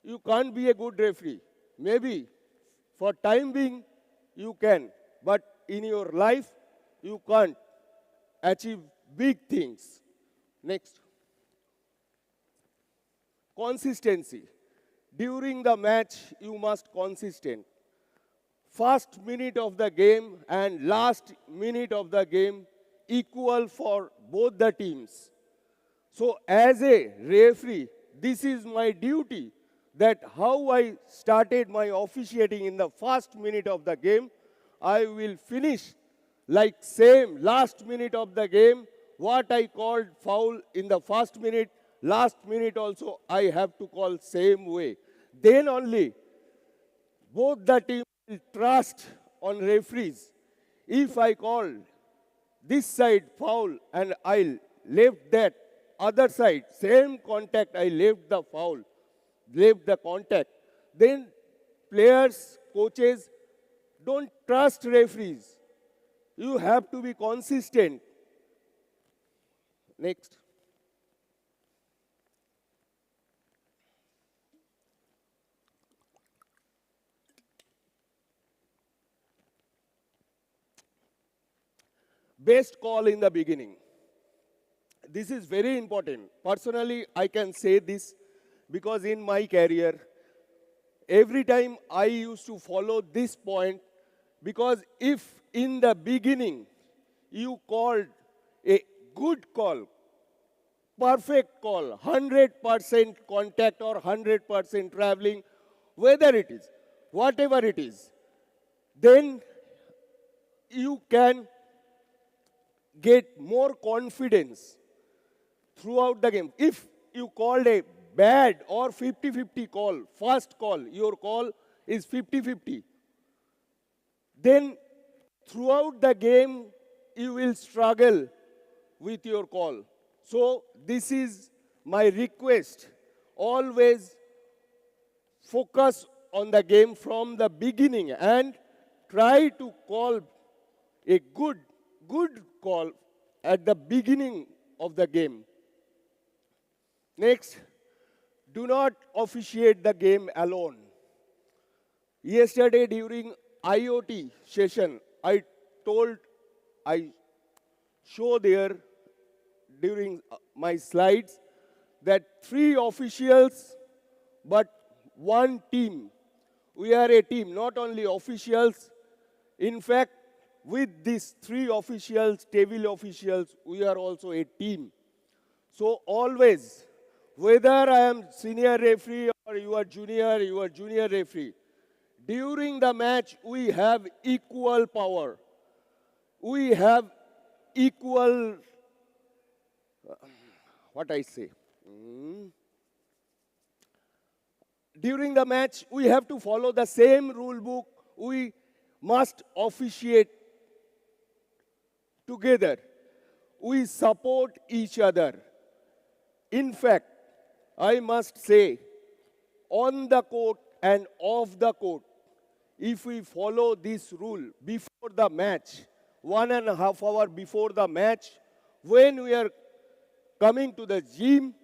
you can't be a good referee. Maybe for time being, you can. But in your life, you can't achieve big things. Next. consistency. During the match, you must consistent. First minute of the game and last minute of the game equal for both the teams. So as a referee, this is my duty that how I started my officiating in the first minute of the game, I will finish like same last minute of the game. What I called foul in the first minute, last minute also I have to call same way. Then only both the team will trust on referees. If I call this side foul and I left that other side, same contact, I left the foul, left the contact, then players, coaches don't trust referees. You have to be consistent. Next. Best call in the beginning. This is very important. Personally, I can say this because in my career, every time I used to follow this point, because if in the beginning you called a good call, perfect call, 100% contact or 100% traveling, whether it is, whatever it is, then you can get more confidence throughout the game. If you called a bad or 50-50 call, first call, your call is 50-50, then throughout the game you will struggle with your call. So this is my request. Always focus on the game from the beginning and try to call a good call at the beginning of the game. Next, do not officiate the game alone. Yesterday during IoT session, I show there during my slides that 3 officials but 1 team. We are a team, not only officials. In fact, with these 3 officials, table officials, we are also a team. So always, whether I am senior referee or you are junior referee, during the match we have equal power. We have equal, what I say? During the match, we have to follow the same rule book. We must officiate together. We support each other. In fact, I must say, on the court and off the court, if we follow this rule before the match, 1.5 hours before the match, when we are coming to the gym,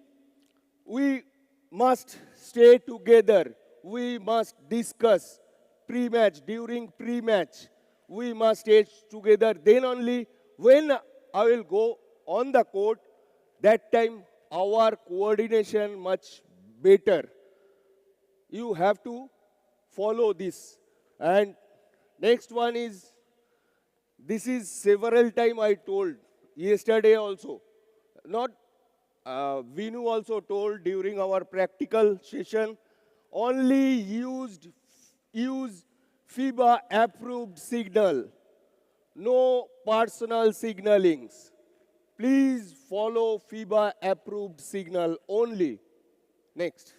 we must stay together. We must discuss pre-match, during pre-match. We must stay together. Then only when I will go on the court, that time our coordination much better. You have to follow this. And next one is, this is several times I told, yesterday also. Not, Vinu also told during our practical session, only use FIBA approved signal. No personal signalings. Please follow FIBA approved signal only. Next.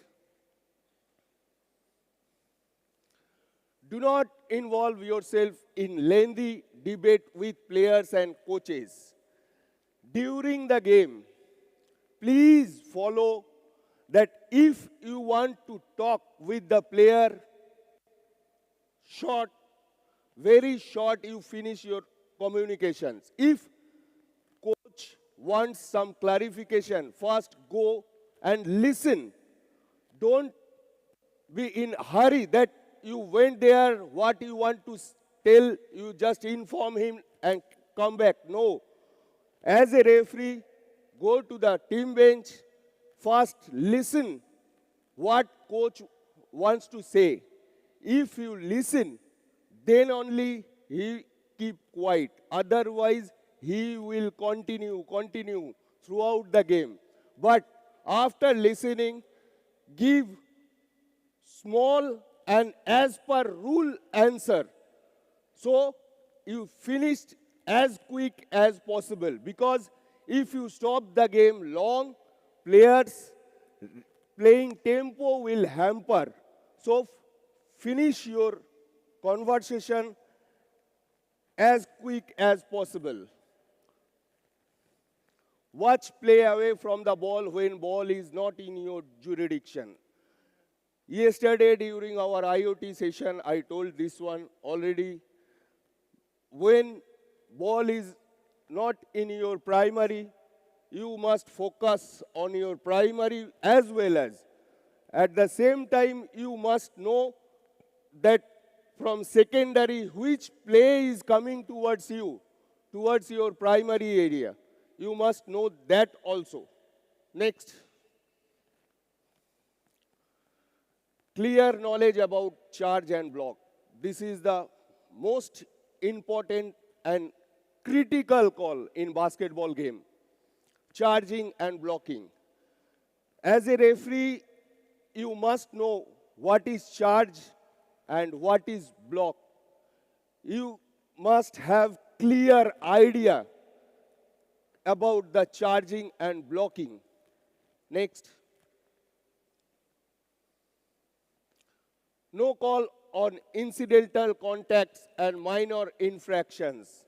Do not involve yourself in lengthy debate with players and coaches. During the game, please follow that if you want to talk with the player, short, very short, you finish your communications. If coach wants some clarification, first go and listen. Don't be in a hurry that you went there, what you want to tell, you just inform him and come back. No. As a referee, go to the team bench, first listen what coach wants to say. If you listen, then only he keep quiet. Otherwise, he will continue throughout the game. But after listening, give small and as per rule answer. So you finished as quick as possible, because if you stop the game long, players playing tempo will hamper. So finish your conversation as quick as possible. Watch play away from the ball when ball is not in your jurisdiction. Yesterday during our IoT session, I told this one already. When ball is not in your primary, you must focus on your primary as well as. At the same time, you must know that from secondary, which play is coming towards you, towards your primary area. You must know that also. Next. Clear knowledge about charge and block. This is the most important and critical call in basketball game. Charging and blocking. As a referee, you must know what is charge and what is block. You must have clear idea about the charging and blocking. Next. No call on incidental contacts and minor infractions.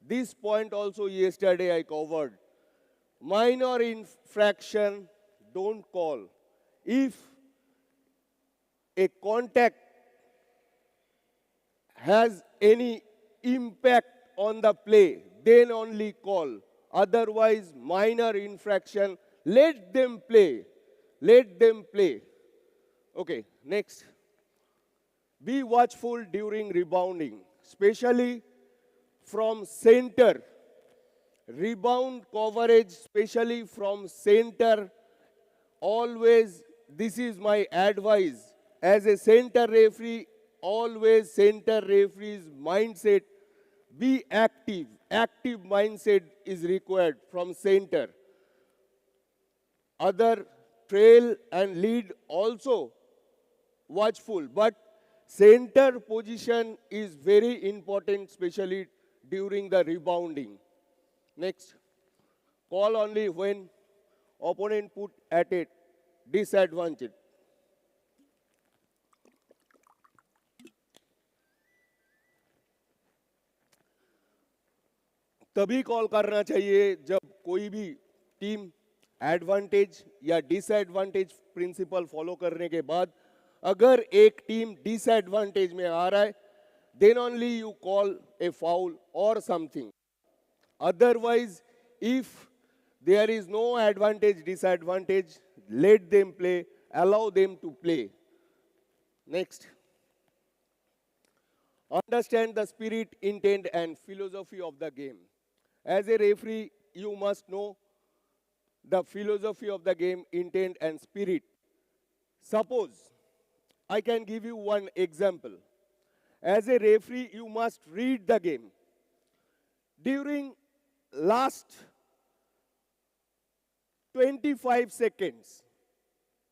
This point also yesterday I covered. Minor infraction, don't call. If a contact has any impact on the play, then only call. Otherwise, minor infraction, let them play. Let them play. Okay, next. Be watchful during rebounding, especially from center. Rebound coverage, especially from center. Always, this is my advice. As a center referee, always center referee's mindset, be active. Active mindset is required from center. Other trail and lead also watchful, but center position is very important, especially during the rebounding. Next, call only when opponent put at a disadvantage. तभी call करना चाहिए जब कोई भी team advantage या disadvantage principle follow करने के बाद अगर एक टीम डिसएडवांटेज में आ रहा है, then only you call a foul or something. Otherwise, if there is no advantage, disadvantage, let them play, allow them to play. Next. Understand the spirit, intent, and philosophy of the game. As a referee, you must know the philosophy of the game, intent, and spirit. Suppose, I can give you one example. As a referee, you must read the game. During last 25 seconds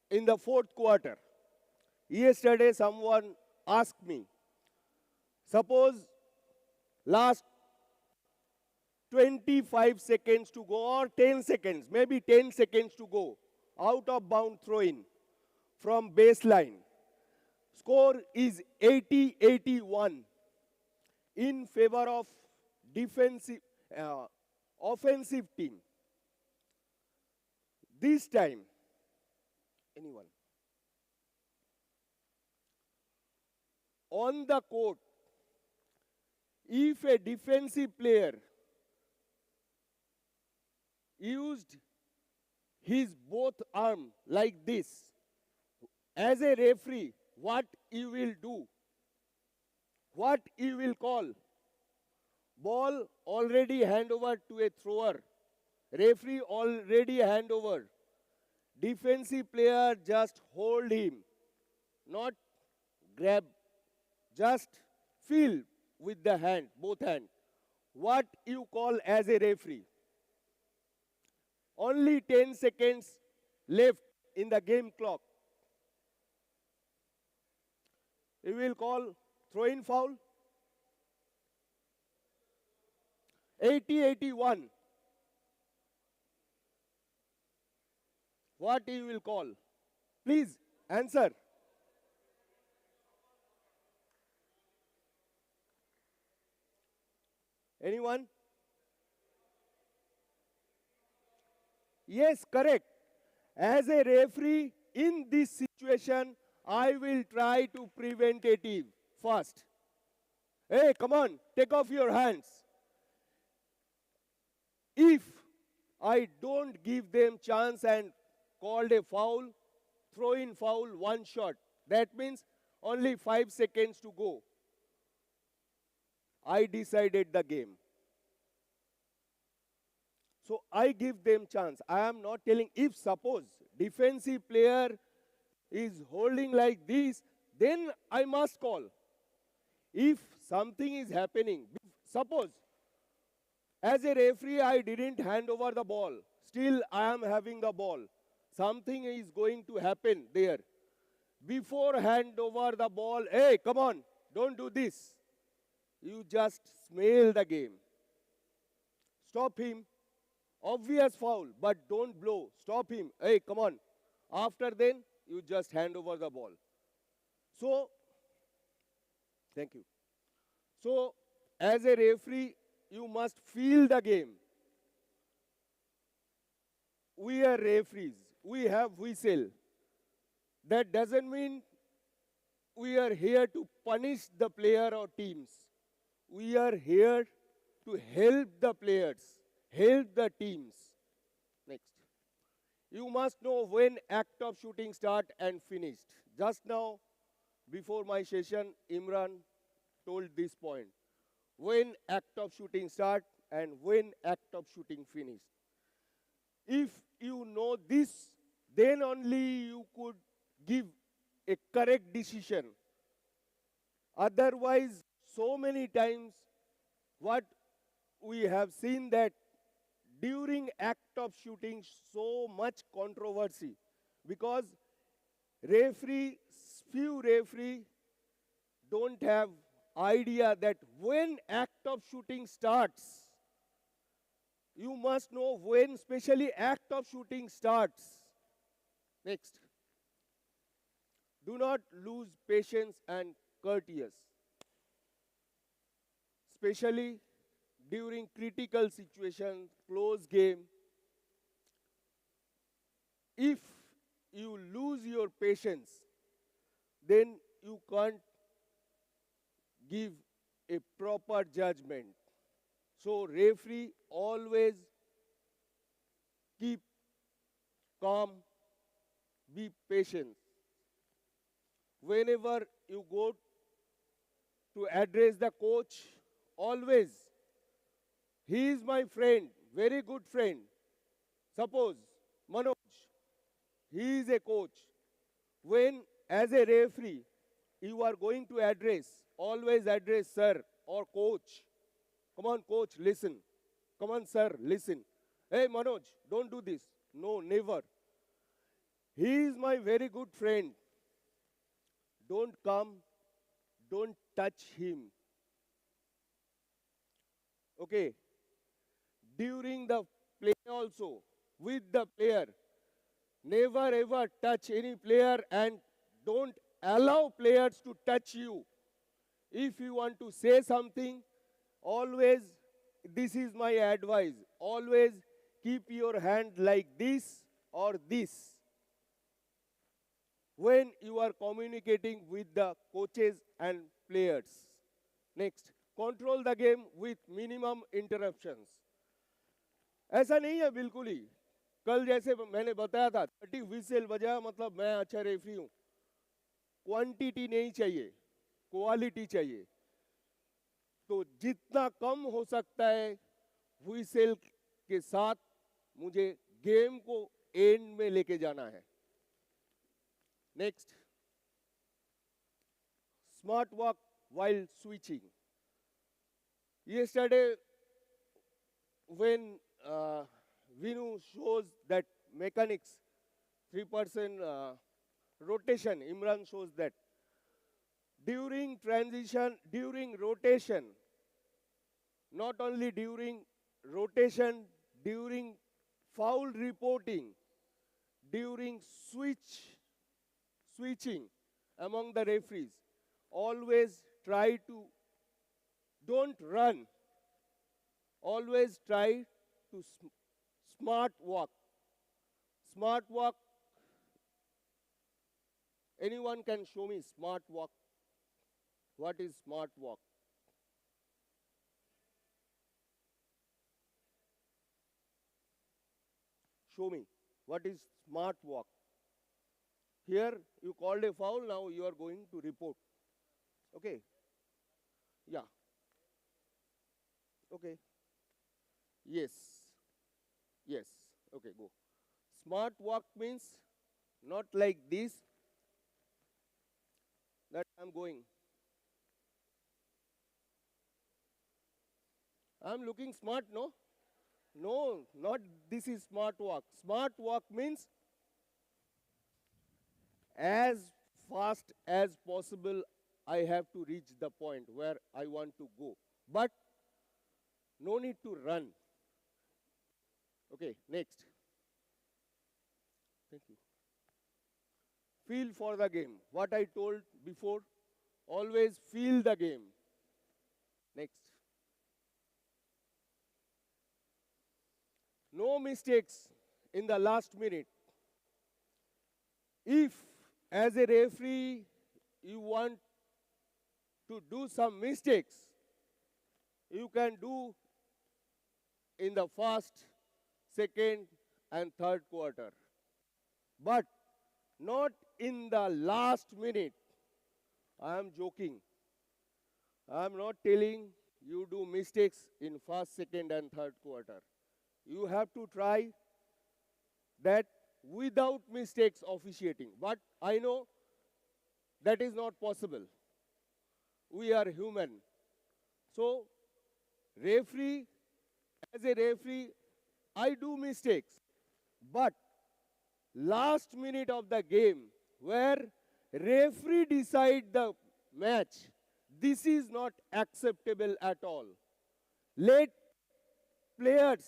in the fourth quarter, yesterday someone asked me, suppose last 25 seconds to go or 10 seconds, maybe 10 seconds to go, out of bound throw in from baseline. Score is 80-81 in favor of offensive team. This time, anyone? On the court, if a defensive player used his both arm like this, as a referee, what you will do? What you will call? Ball already hand over to a thrower. Referee already hand over. Defensive player just hold him, not grab, just feel with the hand, both hand. What you call as a referee. Only 10 seconds left in the game clock. You will call throw-in foul. 80-81. What you will call? Please answer. Anyone? Yes, correct. As a referee in this situation, I will try to preventative first. Hey, come on, take off your hands. If I don't give them chance and called a foul, throw in foul, one shot. That means only 5 seconds to go. I decided the game. So I give them chance. I am not telling, if suppose defensive player is holding like this, then I must call. If something is happening, suppose as a referee I didn't hand over the ball, still I am having the ball. Something is going to happen there. Before hand over the ball, hey, come on, don't do this. You just smell the game. Stop him. Obvious foul, but don't blow. Stop him. Hey, come on. After then, you just hand over the ball. So, thank you. So, as a referee, you must feel the game. We are referees. We have whistle. That doesn't mean we are here to punish the player or teams. We are here to help the players, help the teams. Next. You must know when act of shooting start and finished. Just now, before my session, Imran told this point. When act of shooting start and when act of shooting finished. If you know this, then only you could give a correct decision. Otherwise, so many times, what we have seen that during act of shooting, so much controversy, because few referee don't have idea that when act of shooting starts, you must know when especially act of shooting starts. Next. Do not lose patience and courteous, especially during critical situations, close game. If you lose your patience, then you can't give a proper judgment. So referee always keep calm, be patient. Whenever you go to address the coach, always, he is my friend, very good friend. Suppose, Manoj, he is a coach. When, as a referee, you are going to address, always address sir or coach. Come on, coach, listen. Come on, sir, listen. Hey, Manoj, don't do this. No, never. He is my very good friend. Don't come, don't touch him. Okay. During the play also, with the player, never ever touch any player and don't allow players to touch you. If you want to say something, always, this is my advice, always keep your hand like this or this when you are communicating with the coaches and players. Next, control the game with minimum interruptions. ऐसा नहीं है बिल्कुल ही. कल जैसे मैंने बताया था 30 whistle बजा मतलब मैं अच्छा रेफरी हूँ. क्वांटिटी नहीं चाहिए, क्वालिटी चाहिए. तो जितना कम हो सकता है व्हिसल के साथ मुझे गेम को एंड में लेके जाना है. Next, smart walk while switching. Yesterday, when Vinu shows that mechanics 3% rotation, Imran shows that during transition, during rotation, not only during rotation, during foul reporting, during switching among the referees, always try to, don't run, always try to smart walk. Smart walk, anyone can show me smart walk? What is smart walk? Show me, what is smart walk? Here you called a foul, now you are going to report. Okay. Yeah. Okay. Yes. Yes. Okay, go. Smart walk means not like this, that I'm going. I'm looking smart, no? No, not this is smart walk. Smart walk means as fast as possible I have to reach the point where I want to go. But no need to run. Okay, next. Thank you. Feel for the game. What I told before, always feel the game. Next. No mistakes in the last minute. If, as a referee, you want to do some mistakes, you can do in the first, second, and third quarter. But not in the last minute. I am joking. I am not telling you do mistakes in first, second, and third quarter. You have to try that without mistakes officiating. But I know that is not possible. We are human. So, referee, as a referee, I do mistakes. But last minute of the game, where referee decide the match, this is not acceptable at all. Let players,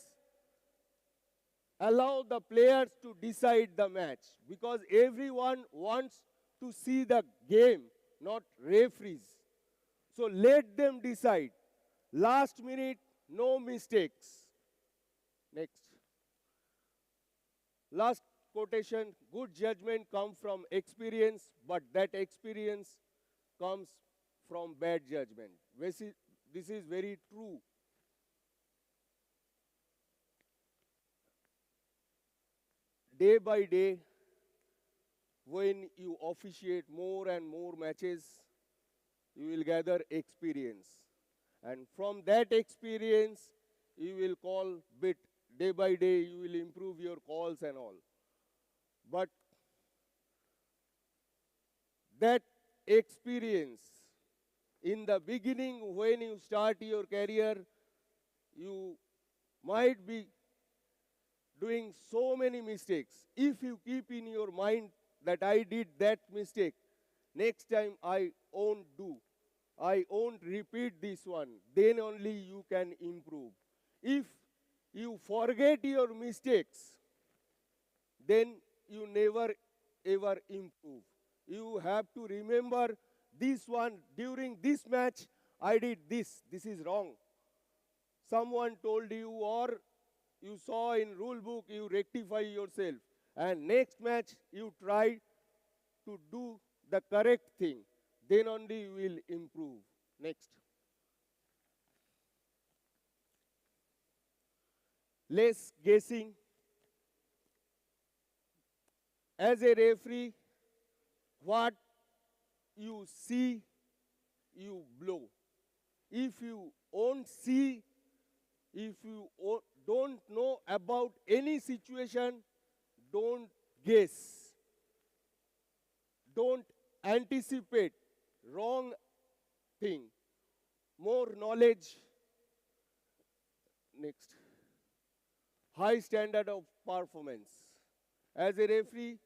allow the players to decide the match, because everyone wants to see the game, not referees. So let them decide. Last minute, no mistakes. Next. Last quotation, good judgment comes from experience, but that experience comes from bad judgment. This is very true. Day by day, when you officiate more and more matches, you will gather experience. And from that experience, you will call bit. Day by day, you will improve your calls and all. But that experience, in the beginning, when you start your career, you might be doing so many mistakes. If you keep in your mind that I did that mistake, next time I won't do, I won't repeat this one, then only you can improve. If you forget your mistakes, then you never ever improve. You have to remember this one, during this match, I did this. This is wrong. Someone told you, or you saw in rule book, you rectify yourself. And next match, you try to do the correct thing. Then only you will improve. Next. Less guessing. As a referee, what you see, you blow. If you won't see, if you don't know about any situation, don't guess, don't anticipate wrong thing. More knowledge. Next. High standard of performance. As a referee,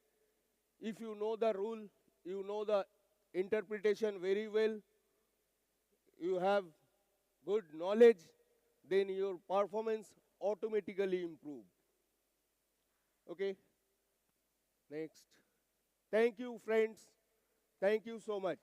if you know the rule, you know the interpretation very well, you have good knowledge, then your performance automatically improve. Okay? Next. Thank you, friends. Thank you so much.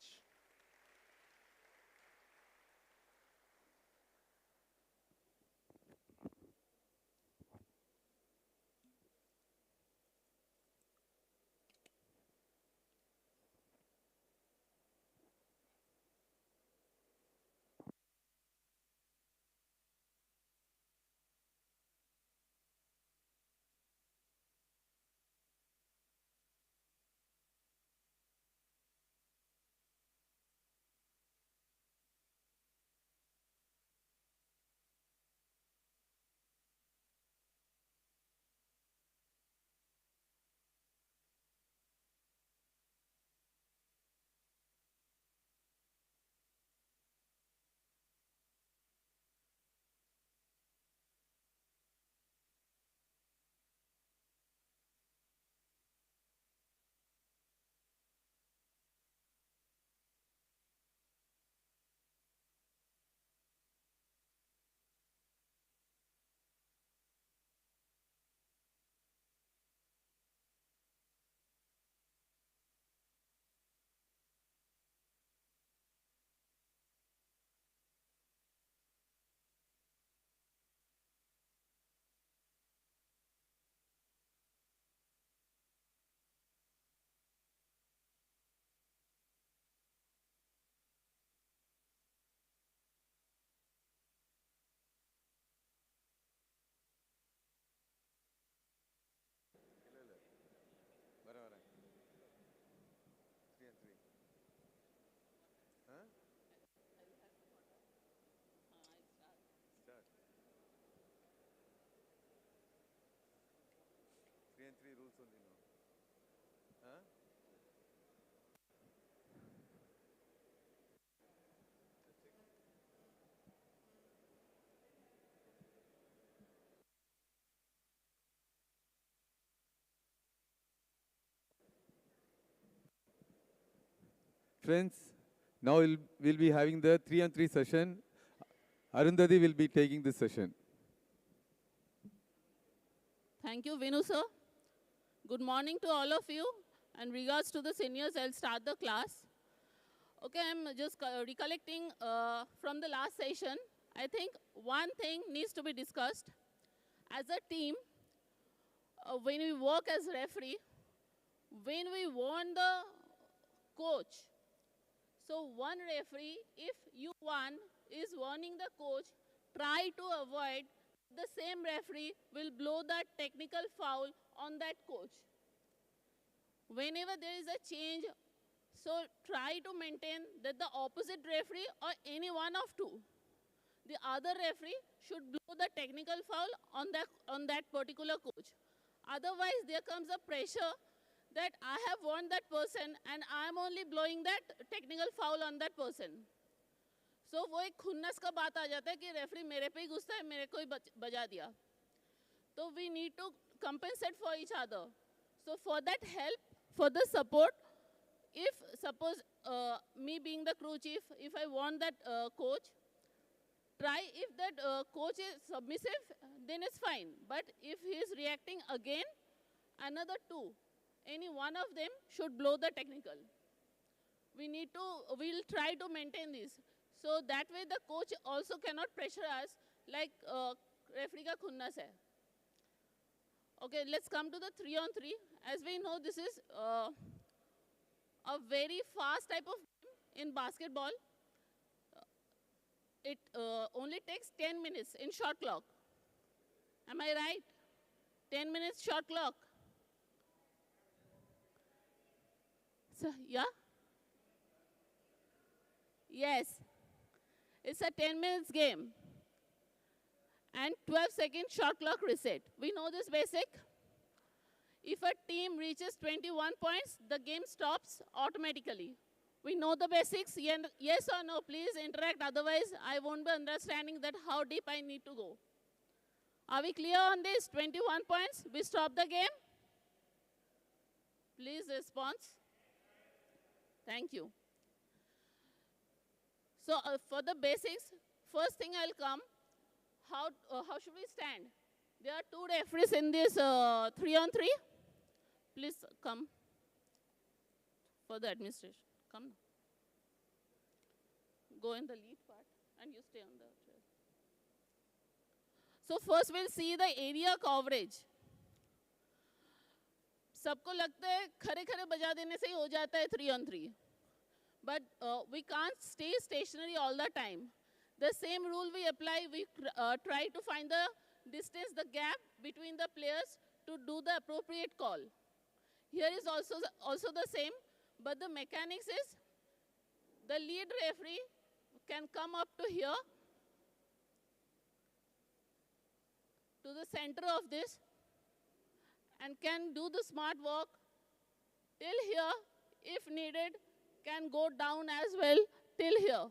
ಬರೋವರೆ 3 and 3. Huh? Start. 3 and 3 rules only now. Huh? Friends, now we'll be having the 3 and 3 session. Arundhati will be taking this session. Thank you, Vinu sir. Good morning to all of you. And regards to the seniors, I'll start the class. Okay, I'm just recollecting from the last session. I think one thing needs to be discussed. As a team, when we work as referee, when we warn the coach, so one referee, if you one is warning the coach, try to avoid the same referee will blow that technical foul on that coach. Whenever there is a change, so try to maintain that the opposite referee or any one of two, the other referee should blow the technical foul on that particular coach. Otherwise, there comes a pressure that I have warned that person and I am only blowing that technical foul on that person. So वो एक खुन्नस का बात आ जाता है कि referee मेरे पे ही गुस्सा है, मेरे को ही बजा दिया. So we need to compensate for each other. So for that help, for the support, if suppose me being the crew chief, if I want that coach, try if that coach is submissive, then it's fine. But if he is reacting again, another two, any one of them should blow the technical. We'll try to maintain this. So that way the coach also cannot pressure us like referee ka khunnas hai. Okay, let's come to the 3 on 3. As we know, this is a very fast type of game in basketball. It only takes 10 minutes in shot clock. Am I right? 10 minutes shot clock. So, yeah? Yes. It's a 10 minutes game. And 12-second shot clock reset. We know this basic. If a team reaches 21 points, the game stops automatically. We know the basics. Yes or no, please interact. Otherwise, I won't be understanding that how deep I need to go. Are we clear on this? 21 points, we stop the game? Please response. Thank you. So for the basics, first thing I'll come, how should we stand? There are 2 referees in this 3-on-3. Please come for the administration. Come now. Go in the lead part and you stay on the chair. So first we'll see the area coverage. सबको लगता है खरे खरे बजा देने से ही हो जाता है 3-on-3. But we can't stay stationary all the time. The same rule we apply, we try to find the distance, the gap between the players to do the appropriate call. Here is also the same, but the mechanics is the lead referee can come up to here, to the center of this, and can do the smart walk till here. If needed, can go down as well till here.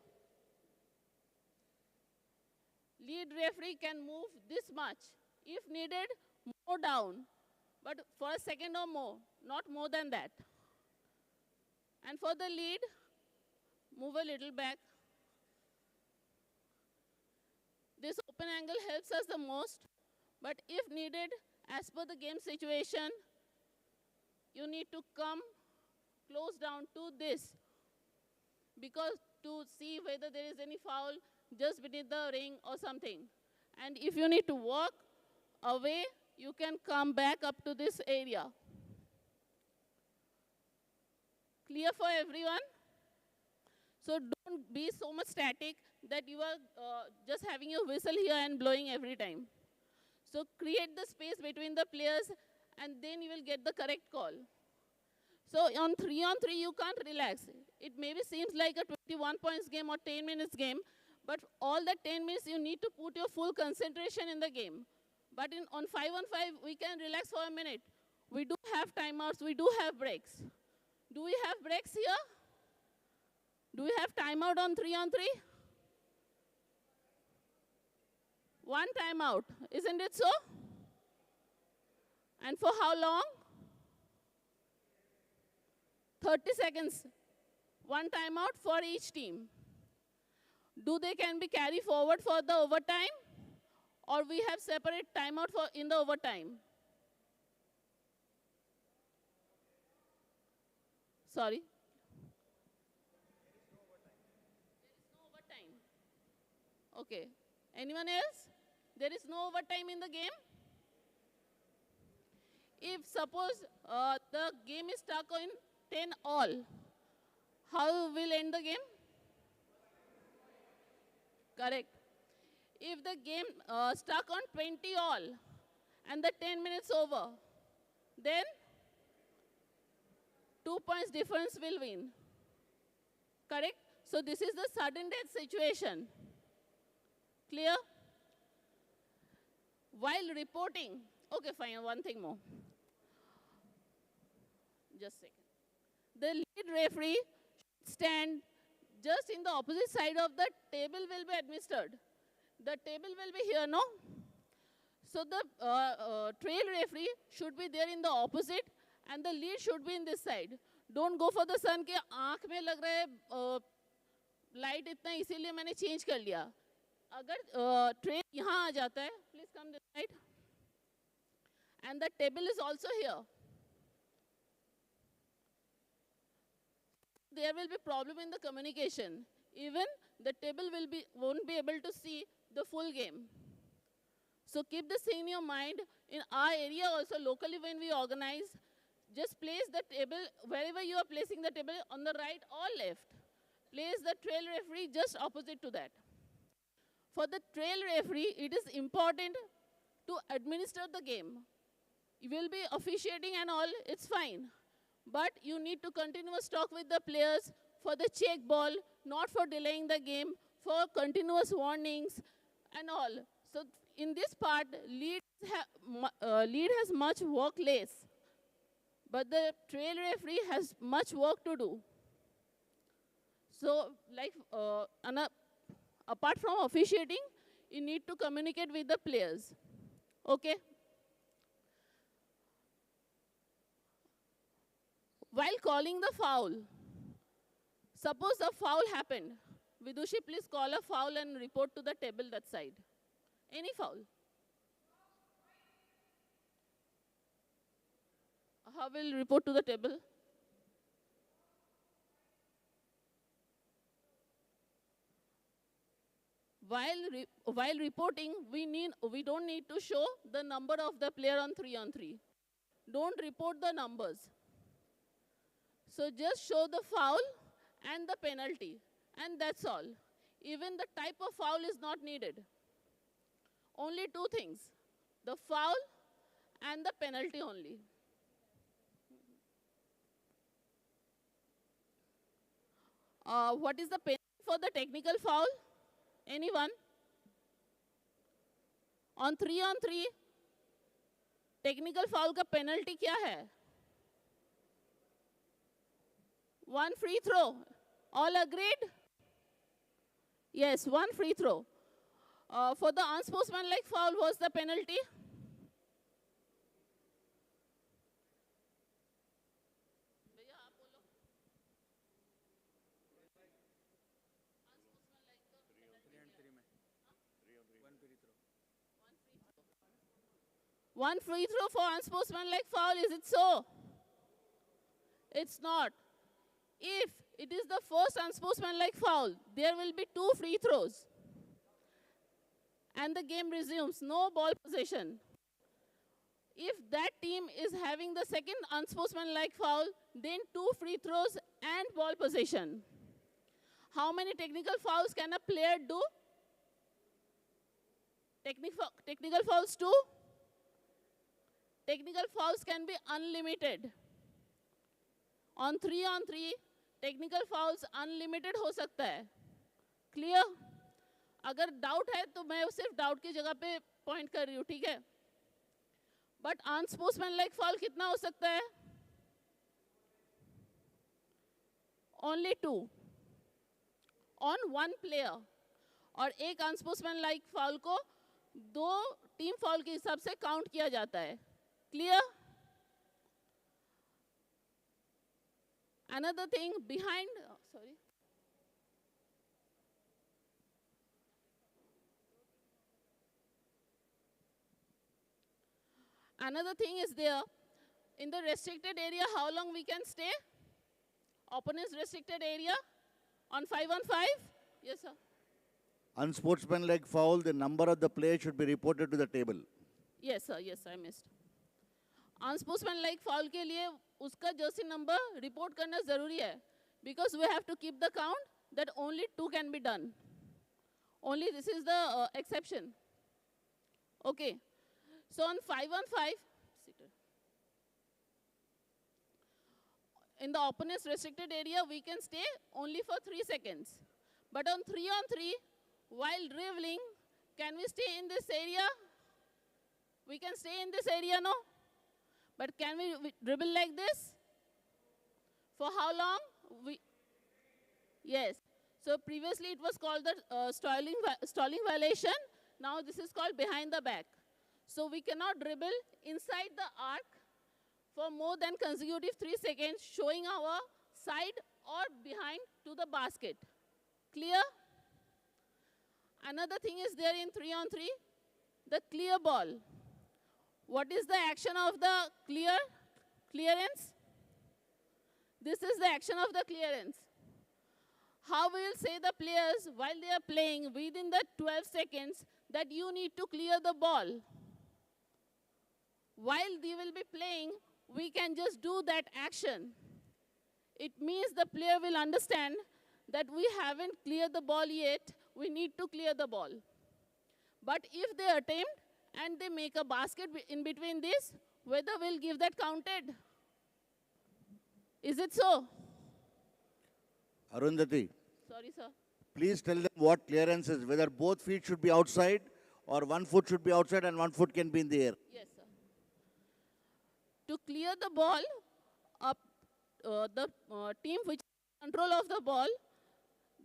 Lead referee can move this much. If needed, more down, but for a second or more, not more than that. And for the lead, move a little back. This open angle helps us the most, but if needed, as per the game situation, you need to come close down to this, because to see whether there is any foul just beneath the ring or something. And if you need to walk away, you can come back up to this area. Clear for everyone? So don't be so much static that you are just having your whistle here and blowing every time. So create the space between the players, and then you will get the correct call. So on 3-on-3, you can't relax. It maybe seems like a 21 points game or 10 minutes game, but all the 10 minutes you need to put your full concentration in the game. But on 5-on-5, we can relax for a minute. We do have timeouts, we do have breaks. Do we have breaks here? Do we have timeout on 3-on-3? One timeout, isn't it so? And for how long? 30 seconds. One timeout for each team. Do they can be carried forward for the overtime? Or we have separate timeout for in the overtime? Sorry? There is no overtime. Okay. Anyone else? There is no overtime in the game? If suppose the game is stuck in 10 all, how will end the game? Correct. If the game stuck on 20 all and the 10 minutes over, then 2 points difference will win. Correct? So this is the sudden death situation. Clear? While reporting, okay, fine, one thing more. Just a second. The lead referee should stand just in the opposite side of the table will be administered. The table will be here, no? So the trail referee should be there in the opposite, and the lead should be in this side. Don't go for the sun के आँख में लग रहा है light इतना इसीलिए मैंने change कर लिया. अगर ट्रेन यहाँ आ जाता है, please come this side. And the table is also here. There will be problem in the communication. Even the table won't be able to see the full game. So keep this in your mind. In our area also, locally when we organize, just place the table, wherever you are placing the table, on the right or left. Place the trail referee just opposite to that. For the trail referee, it is important to administer the game. You will be officiating and all, it's fine. But you need to continuous talk with the players for the check ball, not for delaying the game, for continuous warnings and all. So in this part, lead has much work less. But the trail referee has much work to do. So, like, apart from officiating, you need to communicate with the players. Okay? While calling the foul, suppose a foul happened. Vidushi, please call a foul and report to the table that side. Any foul. How will report to the table? While reporting, we don't need to show the number of the player on 3-on-3. Don't report the numbers. So just show the foul and the penalty, and that's all. Even the type of foul is not needed. Only two things, the foul and the penalty only. What is the penalty for the technical foul? Anyone? On 3-on-3, technical foul का penalty क्या है? One free throw. All agreed? Yes, one free throw. For the unsportsmanlike foul, what's the penalty? One free throw for unsportsmanlike foul, is it so? It's not. If it is the first unsportsmanlike foul, there will be 2 free throws. And the game resumes, no ball possession. If that team is having the second unsportsmanlike foul, then 2 free throws and ball possession. How many technical fouls can a player do? Technical fouls 2? Technical fouls can be unlimited. On 3-on-3, technical fouls unlimited हो सकता है. Clear? अगर doubt है तो मैं सिर्फ doubt की जगह पे point कर रही हूँ, ठीक है? But unsportsmanlike foul कितना हो सकता है? Only 2. On one player. और एक unsportsmanlike foul को 2 team foul के हिसाब से count किया जाता है. Clear? Another thing behind, sorry. Another thing is there, in the restricted area, how long we can stay? Opponent's restricted area on 5-on-5? Yes, sir. Unsportsmanlike foul, the number of the player should be reported to the table. Yes, sir. Yes, I missed. Unsportsmanlike foul के लिए उसका jersey number report करना जरूरी है, because we have to keep the count that only 2 can be done. Only this is the exception. Okay. So on 5-on-5, in the opponent's restricted area, we can stay only for 3 seconds. But on 3-on-3, while dribbling, can we stay in this area? We can stay in this area, no? But can we dribble like this? For how long? Yes. So previously it was called the stalling violation. Now this is called behind the back. So we cannot dribble inside the arc for more than consecutive 3 seconds, showing our side or behind to the basket. Clear? Another thing is there in 3-on-3, the clear ball. What is the action of the clearance? This is the action of the clearance. How we will say the players while they are playing within the 12 seconds that you need to clear the ball. While they will be playing, we can just do that action. It means the player will understand that we haven't cleared the ball yet, we need to clear the ball. But if they attempt and they make a basket in between this, whether we'll give that counted? Is it so? Arundhati, Sorry, sir. please tell them what clearance is, whether both feet should be outside or 1 foot should be outside and 1 foot can be in the air. Yes, sir. To clear the ball, the team which control of the ball,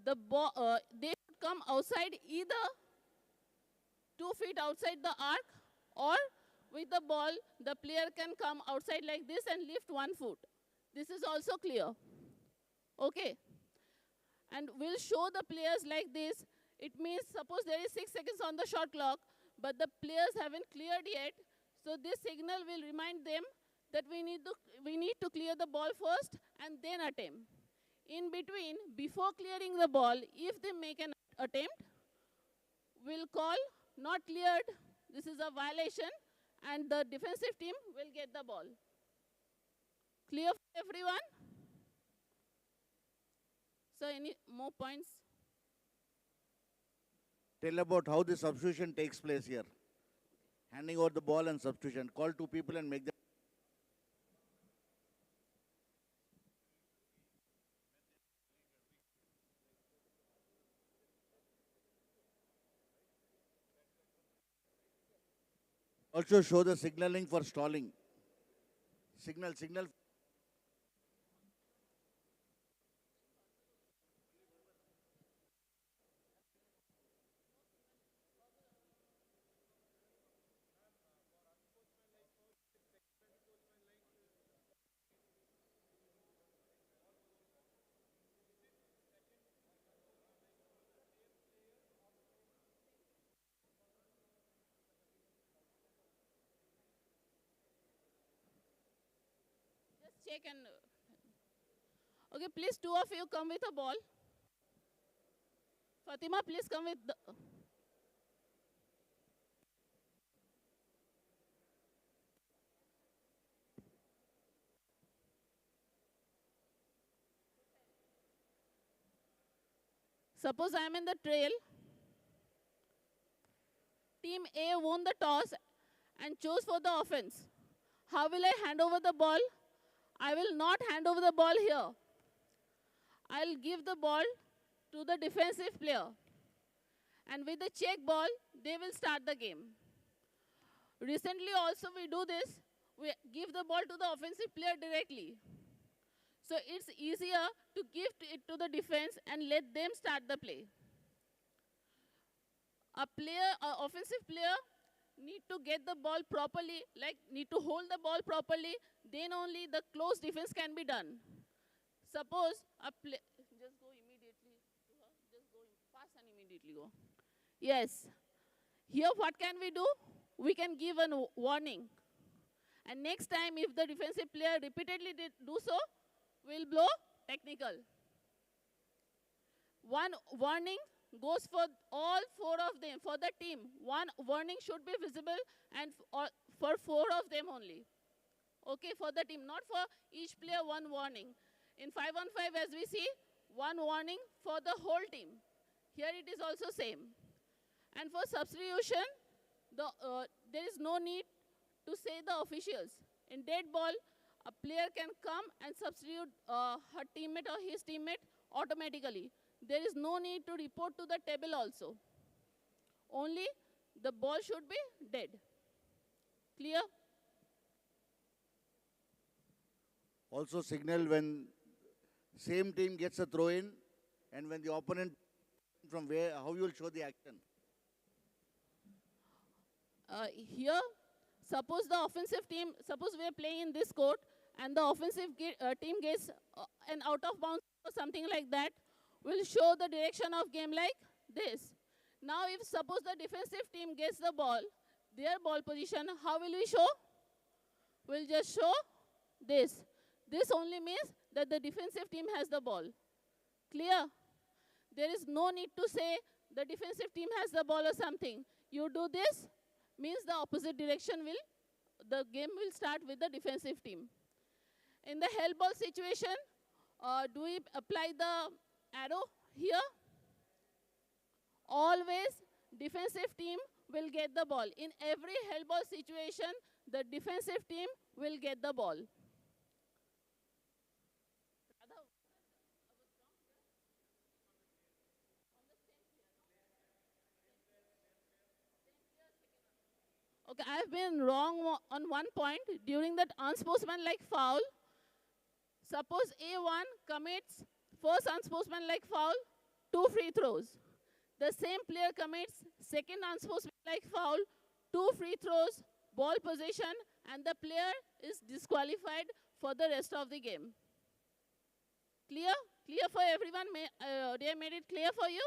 they should come outside either 2 feet outside the arc, or with the ball, the player can come outside like this and lift 1 foot. This is also clear. Okay. And we'll show the players like this. It means suppose there is 6 seconds on the shot clock, but the players haven't cleared yet. So this signal will remind them that we need to clear the ball first and then attempt. In between, before clearing the ball, if they make an attempt, we'll call not cleared. This is a violation, and the defensive team will get the ball. Clear for everyone? So any more points? Tell about how the substitution takes place here. Handing over the ball and substitution. Call 2 people and make them. Also show the signaling for stalling. Signal. Just check and... Okay, please, 2 of you come with a ball. Fatima, please come with the... Suppose I am in the trail. Team A won the toss and chose for the offense. How will I hand over the ball? I will not hand over the ball here. I'll give the ball to the defensive player. And with the check ball, they will start the game. Recently also we do this. We give the ball to the offensive player directly. So it's easier to give it to the defense and let them start the play. An offensive player need to get the ball properly, like need to hold the ball properly, then only the close defense can be done. Suppose just go immediately to her, just go fast and immediately go. Yes. Here what can we do? We can give a warning. And next time if the defensive player repeatedly do so, we'll blow technical. One warning goes for all 4 of them, for the team. One warning should be visible and for 4 of them only. Okay, for the team, not for each player 1 warning. In 5-on-5, as we see, 1 warning for the whole team. Here it is also same. And for substitution, there is no need to say the officials. In dead ball, a player can come and substitute her teammate or his teammate automatically. There is no need to report to the table also. Only the ball should be dead. Clear? Also signal when same team gets a throw in and when the opponent from where, how you will show the action. Here, suppose the offensive team, suppose we are playing in this court and the offensive team gets an out of bounds or something like that, we'll show the direction of game like this. Now if suppose the defensive team gets the ball, their ball position, how will we show? We'll just show this. This only means that the defensive team has the ball. Clear? There is no need to say the defensive team has the ball or something. You do this, means the opposite direction the game will start with the defensive team. In the hell ball situation, do we apply the arrow here? Always defensive team will get the ball. In every hell ball situation, the defensive team will get the ball. Okay, I've been wrong on one point. During that unsportsmanlike foul, Suppose A1 commits first unsportsmanlike foul, 2 free throws. The same player commits second unsportsmanlike foul, 2 free throws, ball possession, and the player is disqualified for the rest of the game. Clear? Clear for everyone? They made it clear for you?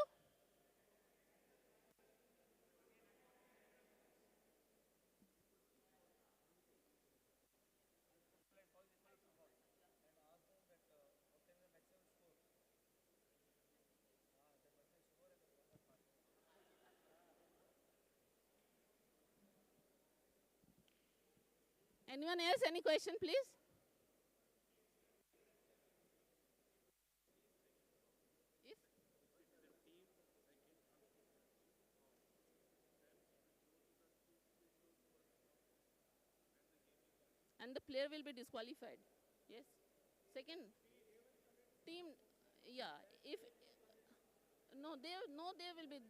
Anyone else? Any question, please? If and the player will be disqualified. Yes. Second, team, yeah. If there will be.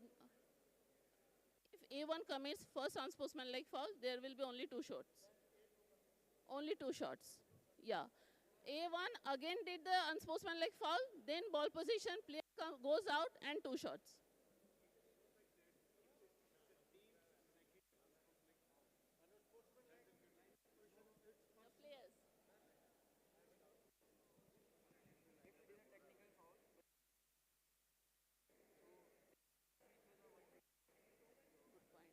If A1 commits first unsportsmanlike foul, there will be only 2 shots. Only 2 shots. Yeah. A1 again did the unsportsmanlike foul, then ball position, player goes out and 2 shots. The players. Good point.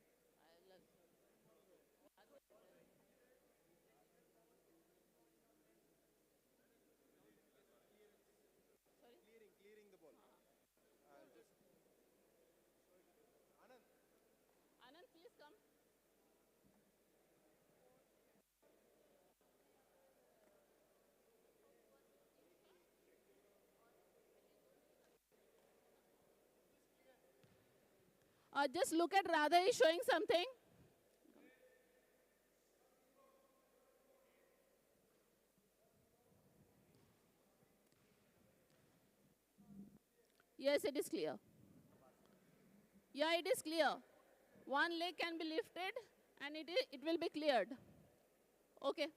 Sorry? Clearing the ball. Anand, please come. Just look at Radha is showing something. Yes, it is clear. Yeah, it is clear. One leg can be lifted and it will be cleared. Okay.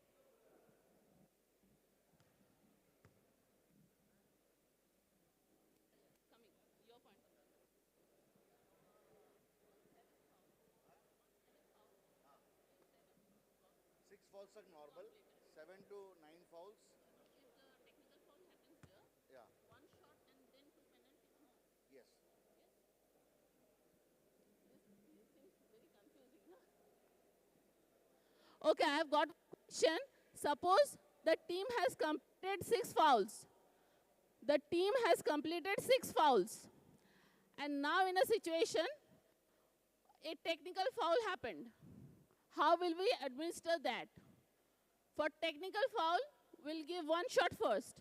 Coming. Your point. 6 fouls are normal, 7 to 9 fouls. If the technical foul happens here, Yeah. 1 shot and then 2 penalties, no. Yes. This seems very confusing, no? Okay, I have got a question. Suppose the team has completed 6 fouls. The team has completed 6 fouls. And now in a situation, a technical foul happened. How will we administer that? For technical foul, we'll give 1 shot first.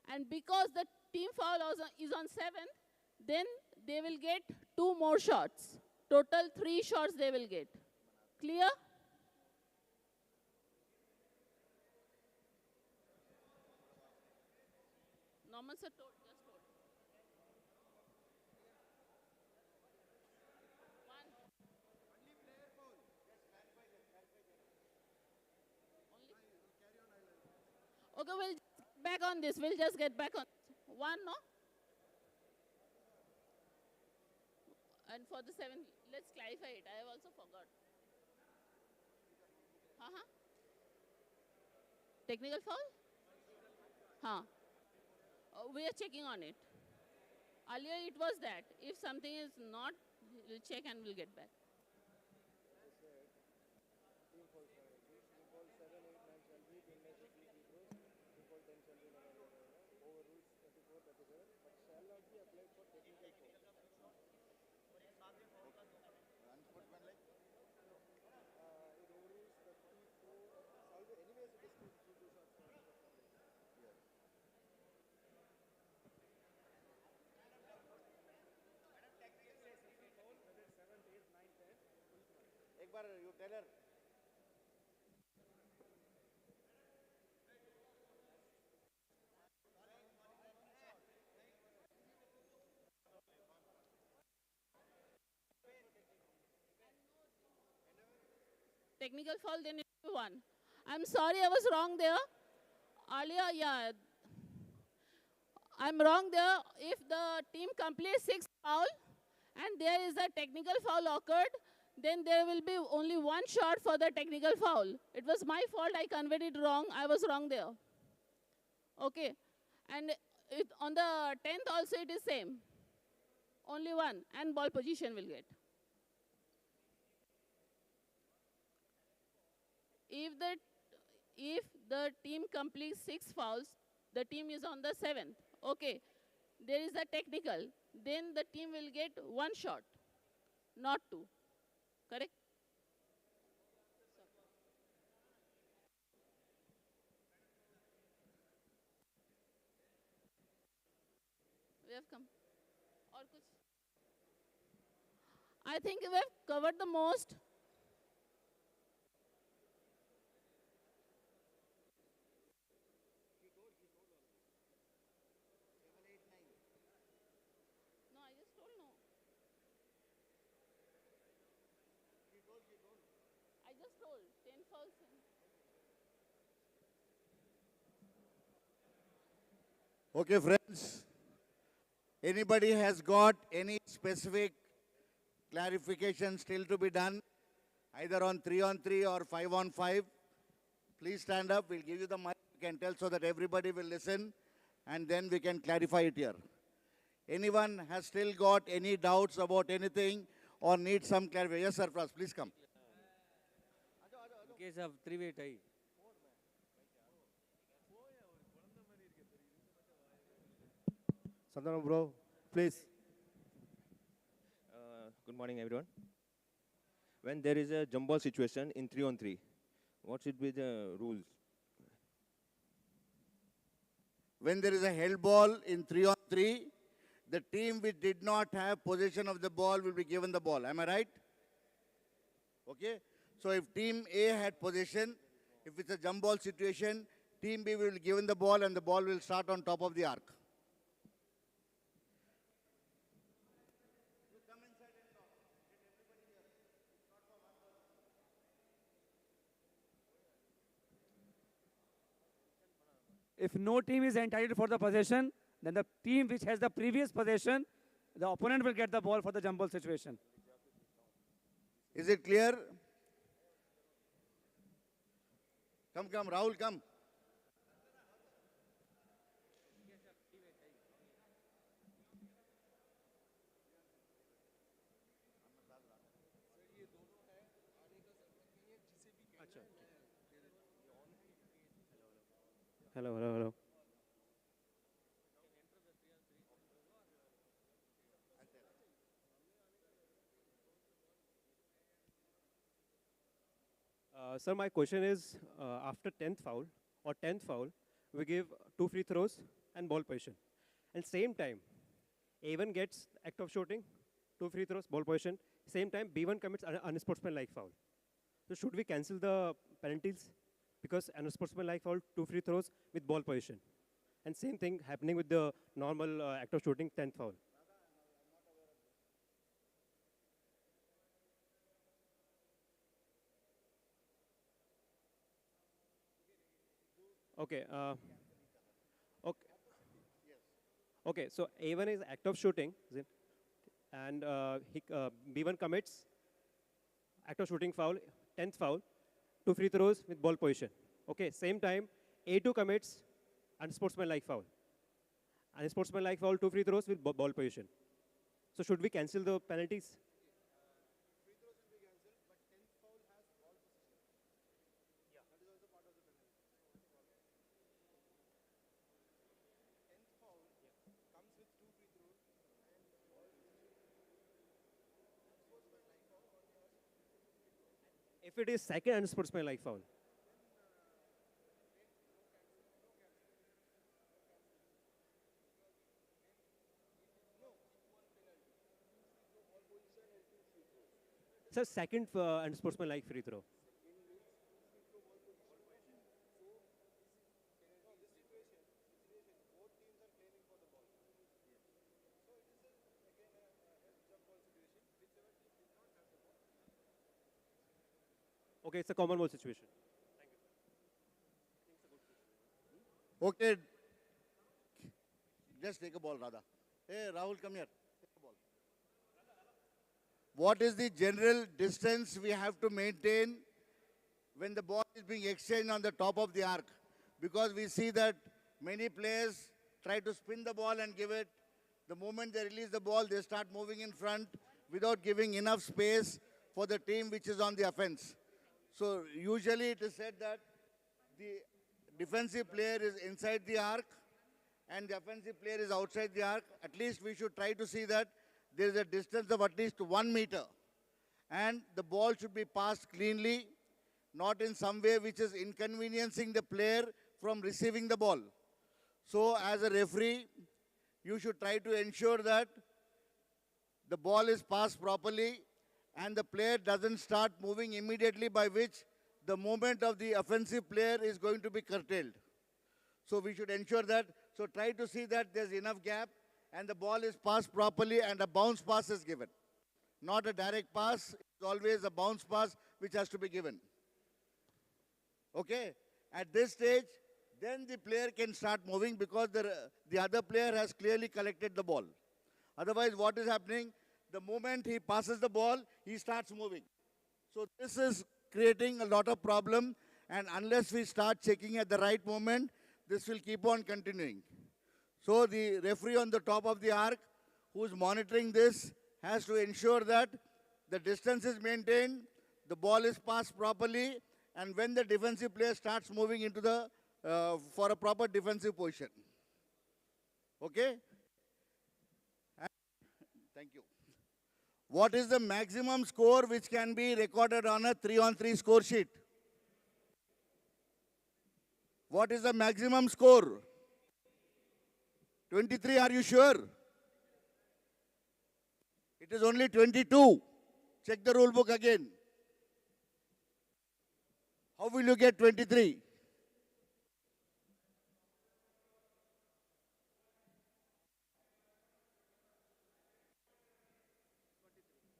And because the team foul is on 7, then they will get 2 more shots. Total 3 shots they will get. Clear? Normal sir told, just told. 1. Okay, we'll just get back on this. We'll just get back on 1, no? And for the 7, let's clarify it. I have also forgot. Uh-huh. Technical foul? Huh. We are checking on it. Earlier it was that. If something is not, we'll check and we'll get back. Unsportsmanlike. Yes. एक बार you tell her. Technical foul, then it will be 1. I'm sorry, I was wrong there. Earlier, yeah, I'm wrong there. If the team completes 6 foul and there is a technical foul occurred, then there will be only one shot for the technical foul. It was my fault. I conveyed it wrong. I was wrong there. Okay. And on the 10th also it is same. Only one. And ball position will get. If the team completes 6 fouls, the team is on the 7th. Okay. There is a technical. Then the team will get one shot, not two. Correct? We have come. Or kuch? I think we have covered the most. No, I just told no. I just told 10 fouls. Okay, friends. Anybody has got any specific clarification still to be done, either on 3-on-3 or 5-on-5? Please stand up. We'll give you the mic. You can tell so that everybody will listen, and then we can clarify it here. Anyone has still got any doubts about anything or needs some clarification? Yes, Sarfraz, please come. In case of three-way tie. Santana bro, please. Good morning, everyone. When there is a jump ball situation in 3-on-3, what should be the rules? When there is a held ball in 3-on-3, the team which did not have possession of the ball will be given the ball. Am I right? Okay? So if team A had possession, if it's a jump ball situation, team B will be given the ball and the ball will start on top of the arc. If no team is entitled for the possession, then the team which has the previous possession, the opponent will get the ball for the jump ball situation. Is it clear? Come, Rahul, come. Hello, hello, hello. Sir, my question is, after 10th foul or 10th foul, we give 2 free throws and ball position. And same time, A1 gets act of shooting, 2 free throws, ball position. Same time, B1 commits an unsportsmanlike foul. So should we cancel the penalties? Because unsportsmanlike foul, 2 free throws with ball position. And same thing happening with the normal act of shooting, 10th foul. Okay. Okay. Okay. So A1 is act of shooting, and B1 commits act of shooting foul, 10th foul, 2 free throws with ball position. Okay. Same time, A2 commits unsportsmanlike foul. Unsportsmanlike foul, 2 free throws with ball position. So should we cancel the penalties? If it is second unsportsmanlike foul. Sir, second unsportsmanlike free throw. Okay, it's a common ball situation. Okay, just take a ball, Radha. Hey, Rahul, come here. Take a ball. What is the general distance we have to maintain when the ball is being exchanged on the top of the arc? Because we see that many players try to spin the ball and give it. The moment they release the ball, they start moving in front without giving enough space for the team which is on the offense. So usually it is said that the defensive player is inside the arc and the offensive player is outside the arc. At least we should try to see that there is a distance of at least 1 meter. And the ball should be passed cleanly, not in some way which is inconveniencing the player from receiving the ball. So as a referee, you should try to ensure that the ball is passed properly and the player doesn't start moving immediately, by which the movement of the offensive player is going to be curtailed. So we should ensure that. So try to see that there's enough gap and the ball is passed properly and a bounce pass is given. Not a direct pass, it's always a bounce pass which has to be given. Okay? At this stage, then the player can start moving because the other player has clearly collected the ball. Otherwise, what is happening? The moment he passes the ball, he starts moving. So this is creating a lot of problem, and unless we start checking at the right moment, this will keep on continuing. So the referee on the top of the arc who is monitoring this has to ensure that the distance is maintained, the ball is passed properly, and when the defensive player starts moving into the for a proper defensive position. Okay? And thank you. What is the maximum score which can be recorded on a 3-on-3 score sheet? What is the maximum score? 23, are you sure? It is only 22. Check the rule book again. How will you get 23?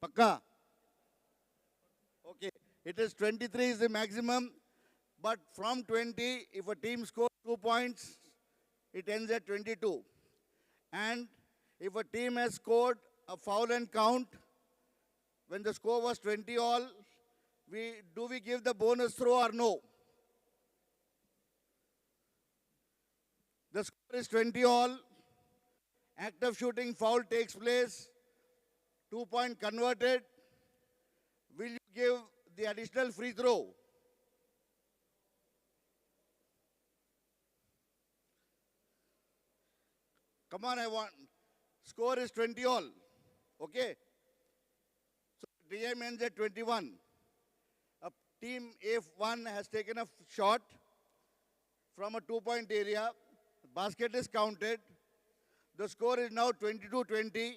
Pakka? Okay. It is 23 is the maximum. But from 20, if a team scores 2 points, it ends at 22. And if a team has scored a foul and count, when the score was 20 all, do we give the bonus throw or no? The score is 20 all. Act of shooting foul takes place. 2 point converted. Will you give the additional free throw? Come on, I want. Score is 20 all. Okay? So DM ends at 21. A team F1 has taken a shot from a 2-point area. Basket is counted. The score is now 22-20.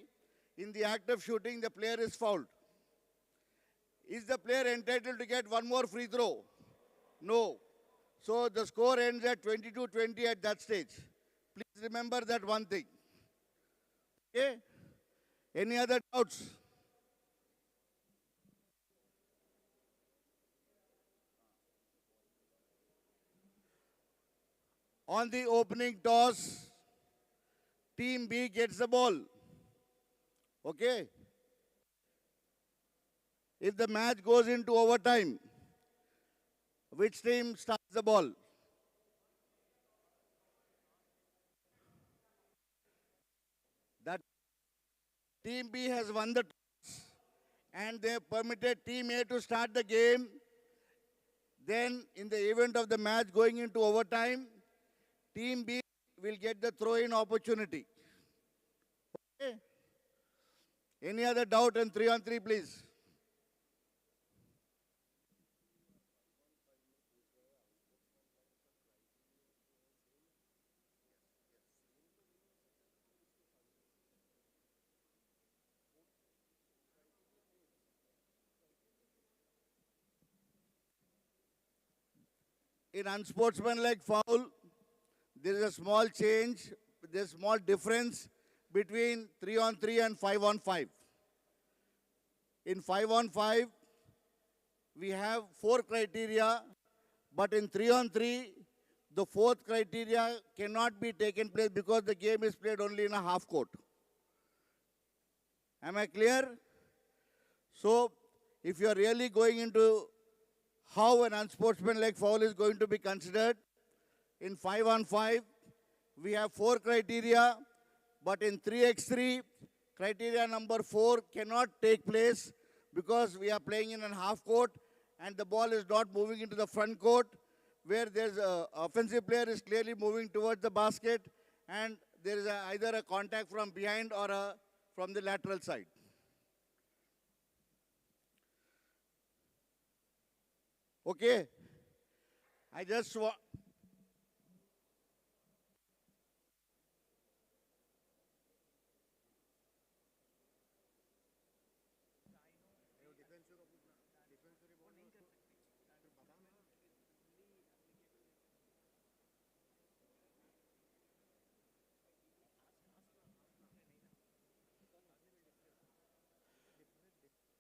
In the act of shooting, the player is fouled. Is the player entitled to get one more free throw? No. So the score ends at 22-20 at that stage. Please remember that one thing. Okay? Any other doubts? On the opening toss, Team B gets the ball. Okay? If the match goes into overtime, which team starts the ball? That Team B has won the toss and they have permitted Team A to start the game. Then, in the event of the match going into overtime, Team B will get the throw-in opportunity. Okay? Any other doubt in 3-on-3, please? In unsportsmanlike foul, there is a small change, there is a small difference between 3-on-3 and 5-on-5. In 5-on-5, we have 4 criteria, but in 3-on-3, the fourth criteria cannot be taken place because the game is played only in a half court. Am I clear? So, if you are really going into how an unsportsmanlike foul is going to be considered, in 5-on-5, we have 4 criteria, but in 3x3, criteria number 4 cannot take place because we are playing in a half court and the ball is not moving into the front court where there's a offensive player is clearly moving towards the basket and there is either a contact from behind or from the lateral side. Okay? I just want...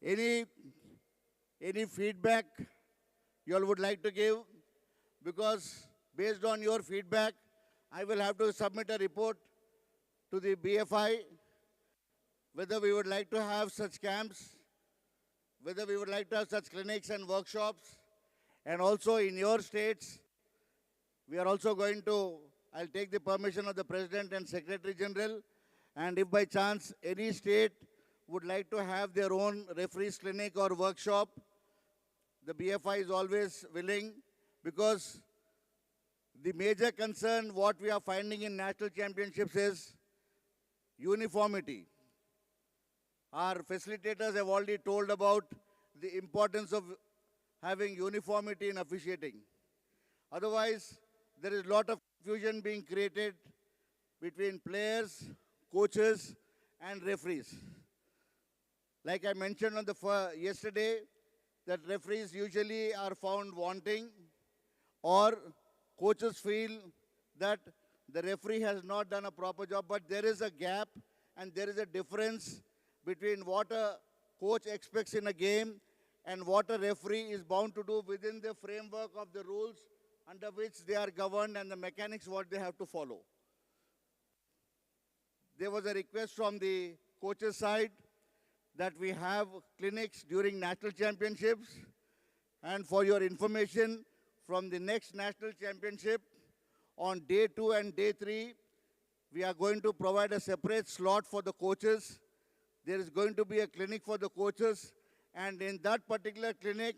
Any feedback you all would like to give? Because based on your feedback, I will have to submit a report to the BFI whether we would like to have such camps, whether we would like to have such clinics and workshops, and also in your states, we are also going to, I'll take the permission of the President and Secretary General, and if by chance any state would like to have their own referees clinic or workshop, the BFI is always willing, because the major concern what we are finding in national championships is uniformity. Our facilitators have already told about the importance of having uniformity in officiating. Otherwise, there is a lot of confusion being created between players, coaches, and referees. Like I mentioned on the yesterday, that referees usually are found wanting, or coaches feel that the referee has not done a proper job, but there is a gap and there is a difference between what a coach expects in a game and what a referee is bound to do within the framework of the rules under which they are governed and the mechanics what they have to follow. There was a request from the coaches' side that we have clinics during national championships, and for your information, from the next national championship on day 2 and day 3, we are going to provide a separate slot for the coaches. There is going to be a clinic for the coaches, and in that particular clinic,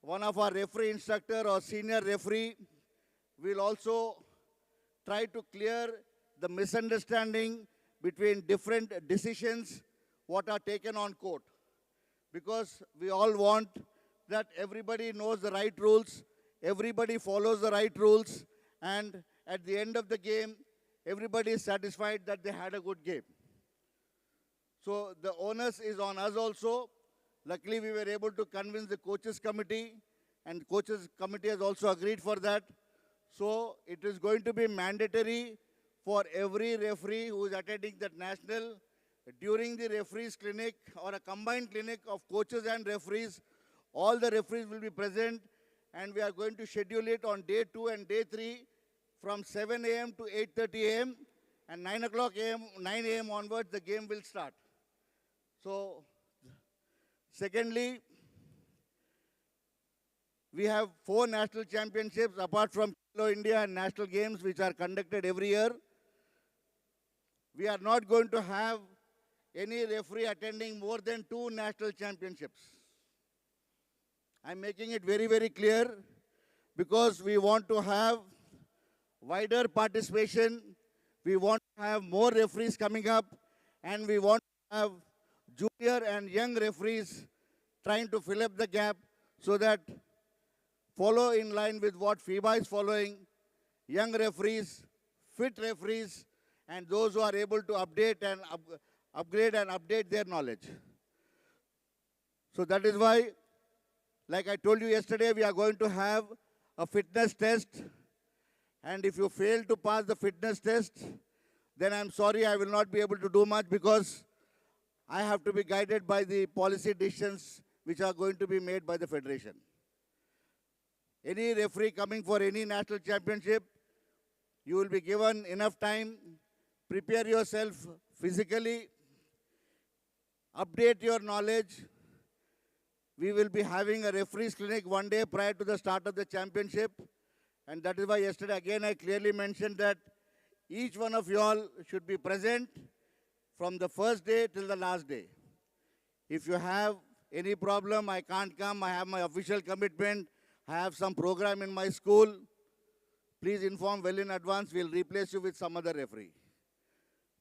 one of our referee instructor or senior referee will also try to clear the misunderstanding between different decisions what are taken on court. Because we all want that everybody knows the right rules, everybody follows the right rules, and at the end of the game, everybody is satisfied that they had a good game. So the onus is on us also. Luckily, we were able to convince the coaches committee, and coaches committee has also agreed for that. So it is going to be mandatory for every referee who is attending that national, during the referees clinic or a combined clinic of coaches and referees, all the referees will be present, and we are going to schedule it on day 2 and day 3 from 7 a.m. to 8:30 a.m. and 9 a.m. onwards the game will start. So, secondly, we have 4 national championships apart from Khelo India and national games which are conducted every year. We are not going to have any referee attending more than 2 national championships. I'm making it very, very clear because we want to have wider participation, we want to have more referees coming up, and we want to have junior and young referees trying to fill up the gap so that follow in line with what FIBA is following, young referees, fit referees, and those who are able to update and upgrade and update their knowledge. So that is why, like I told you yesterday, we are going to have a fitness test, and if you fail to pass the fitness test, then I'm sorry, I will not be able to do much because I have to be guided by the policy decisions which are going to be made by the federation. Any referee coming for any national championship You will be given enough time. Prepare yourself physically. Update your knowledge. We will be having a referees clinic one day prior to the start of the championship. And that is why yesterday again I clearly mentioned that each one of you all should be present from the first day till the last day. If you have any problem, I can't come, I have my official commitment, I have some program in my school, please inform well in advance, we'll replace you with some other referee.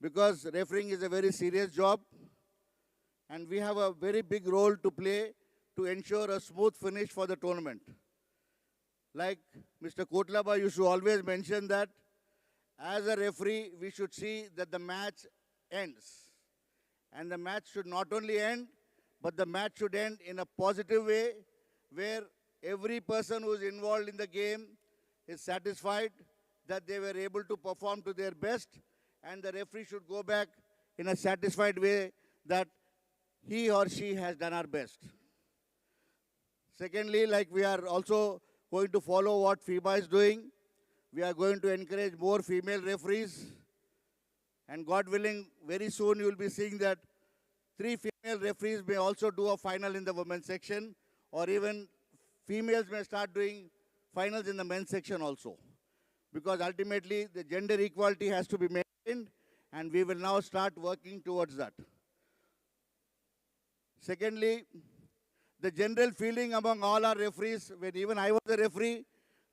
Because refereeing is a very serious job and we have a very big role to play to ensure a smooth finish for the tournament. Like Mr. Kotlaba used to always mention that as a referee, we should see that the match ends. And the match should not only end, but the match should end in a positive way where every person who is involved in the game is satisfied that they were able to perform to their best, and the referee should go back in a satisfied way that he or she has done our best. Secondly, like we are also going to follow what FIBA is doing. We are going to encourage more female referees. And God willing, very soon you will be seeing that 3 female referees may also do a final in the women's section, or even females may start doing finals in the men's section also. Because ultimately, the gender equality has to be maintained, and we will now start working towards that. Secondly, the general feeling among all our referees, when even I was a referee,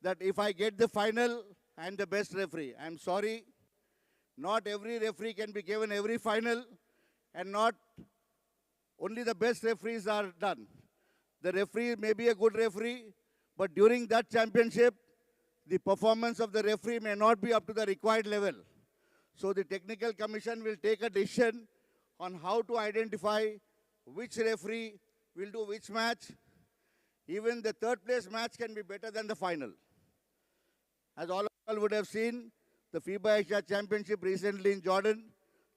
that if I get the final, I'm the best referee. I'm sorry, not every referee can be given every final, and not only the best referees are done. The referee may be a good referee, but during that championship, the performance of the referee may not be up to the required level. So the technical commission will take a decision on how to identify which referee will do which match. Even the third place match can be better than the final. As all of you would have seen, the FIBA Asia Championship recently in Jordan,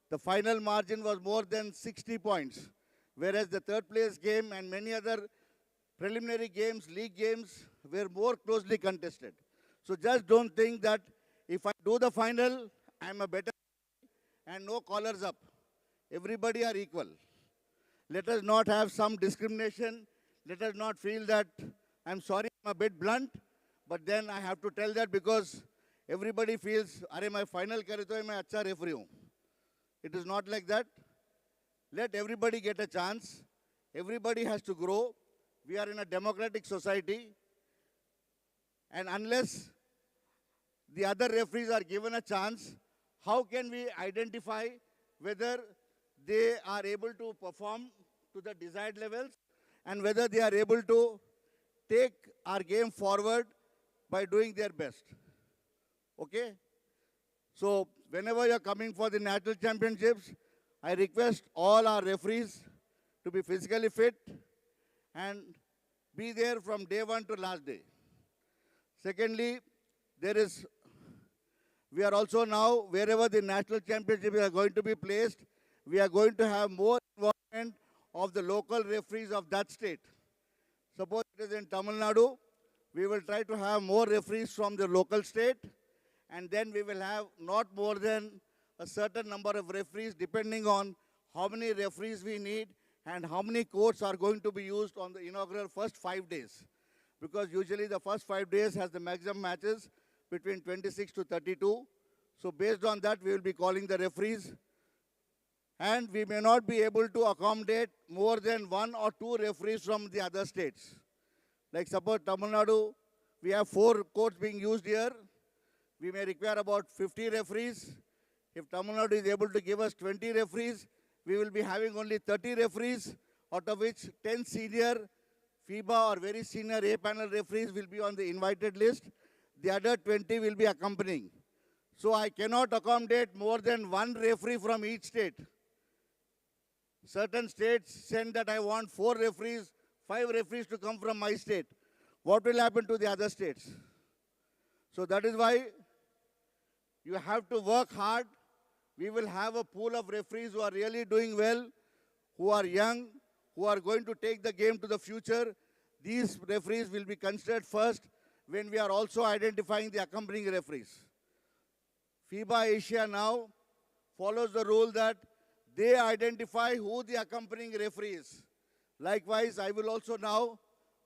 the final margin was more than 60 points, whereas the third place game and many other preliminary games, league games, were more closely contested. So just don't think that if I do the final, I'm a better and no collars up. Everybody are equal. Let us not have some discrimination. Let us not feel that, I'm sorry, I'm a bit blunt, but then I have to tell that because everybody feels, "Arey, my final kare to main acha referee hu." It is not like that. Let everybody get a chance. Everybody has to grow. We are in a democratic society. And unless the other referees are given a chance, how can we identify whether they are able to perform to the desired levels and whether they are able to take our game forward by doing their best? Okay? So whenever you're coming for the national championships, I request all our referees to be physically fit and be there from day one to last day. Secondly, we are also now, wherever the national championships are going to be placed, we are going to have more involvement of the local referees of that state. Suppose it is in Tamil Nadu, we will try to have more referees from the local state, and then we will have not more than a certain number of referees depending on how many referees we need and how many courts are going to be used on the inaugural first 5 days. Because usually the first 5 days has the maximum matches between 26 to 32. So based on that, we will be calling the referees. And we may not be able to accommodate more than 1 or 2 referees from the other states. Like suppose Tamil Nadu, we have 4 courts being used here. We may require about 50 referees. If Tamil Nadu is able to give us 20 referees, we will be having only 30 referees, out of which 10 senior FIBA or very senior A-panel referees will be on the invited list. The other 20 will be accompanying. So I cannot accommodate more than 1 referee from each state. Certain states send that I want 4 referees, 5 referees to come from my state. What will happen to the other states? So that is why you have to work hard. We will have a pool of referees who are really doing well, who are young, who are going to take the game to the future. These referees will be considered first when we are also identifying the accompanying referees. FIBA Asia now follows the rule that they identify who the accompanying referee is. Likewise, I will also now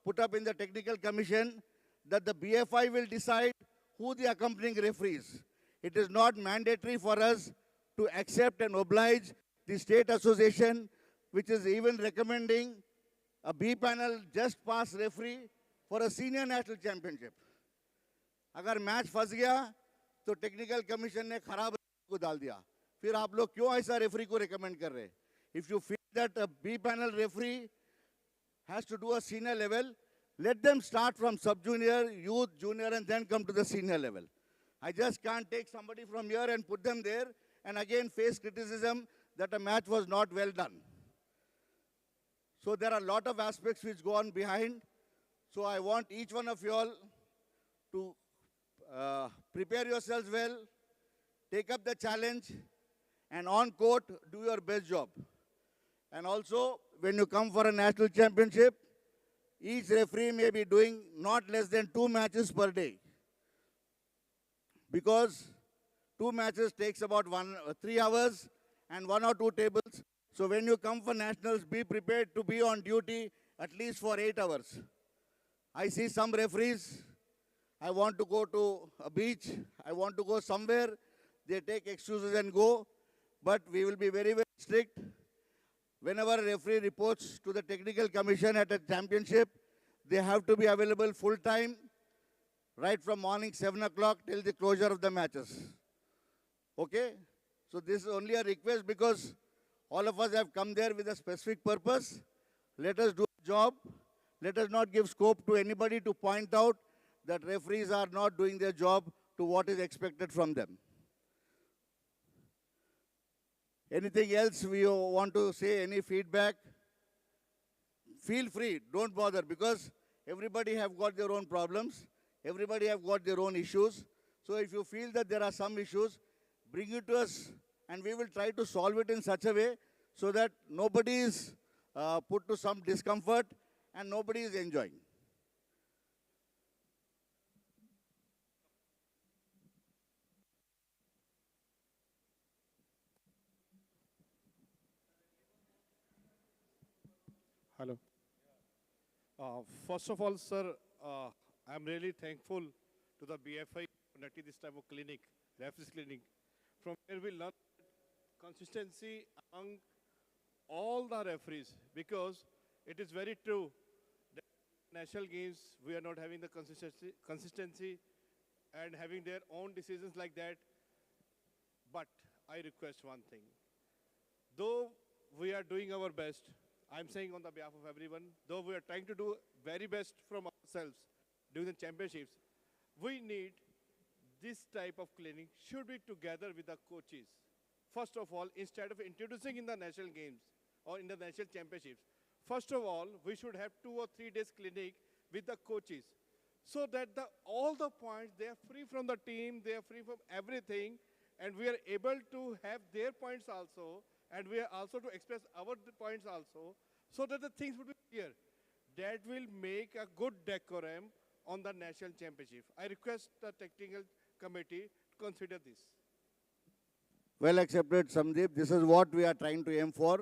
put up in the technical commission that the BFI will decide who the accompanying referee is. It is not mandatory for us to accept and oblige the state association, which is even recommending a B panel just pass referee for a senior national championship. अगर match फंस गया तो technical commission ने खराब को डाल दिया, फिर आप लोग क्यों ऐसा रेफरी को रिकमेंड कर रहे? If you feel that a B panel referee has to do a senior level, let them start from sub-junior, youth, junior, and then come to the senior level. I just can't take somebody from here and put them there and again face criticism that a match was not well done. So there are a lot of aspects which go on behind. So I want each one of you all to prepare yourselves well, take up the challenge, and on court, do your best job. And also, when you come for a national championship, each referee may be doing not less than 2 matches per day. Because 2 matches takes about 3 hours and 1 or 2 tables. So when you come for nationals, be prepared to be on duty at least for 8 hours. I see some referees, I want to go to a beach, I want to go somewhere, they take excuses and go. But we will be very, very strict. Whenever a referee reports to the technical commission at a championship, they have to be available full time, right from morning 7 o'clock till the closure of the matches. Okay? So this is only a request because all of us have come there with a specific purpose. Let us do a job. Let us not give scope to anybody to point out that referees are not doing their job to what is expected from them. Anything else we want to say, any feedback? Feel free, don't bother, because everybody have got their own problems. Everybody have got their own issues. So if you feel that there are some issues, bring it to us and we will try to solve it in such a way so that nobody is put to some discomfort and nobody is enjoying. Hello. First of all, sir, I'm really thankful to the BFI for conducting this type of clinic, referees clinic, from where we learn consistency among all the referees, because it is very true that national games we are not having the consistency and having their own decisions like that. But I request one thing. Though we are doing our best, I'm saying on the behalf of everyone, though we are trying to do very best from ourselves during the championships, we need this type of clinic should be together with the coaches. First of all, instead of introducing in the national games or in the national championships, first of all, we should have 2 or 3 days clinic with the coaches so that all the points, they are free from the team, they are free from everything, and we are able to have their points also, and we are also to express our points also, so that the things would be clear. That will make a good decorum on the national championship. I request the technical committee to consider this. Well accepted, Samdeep. This is what we are trying to aim for.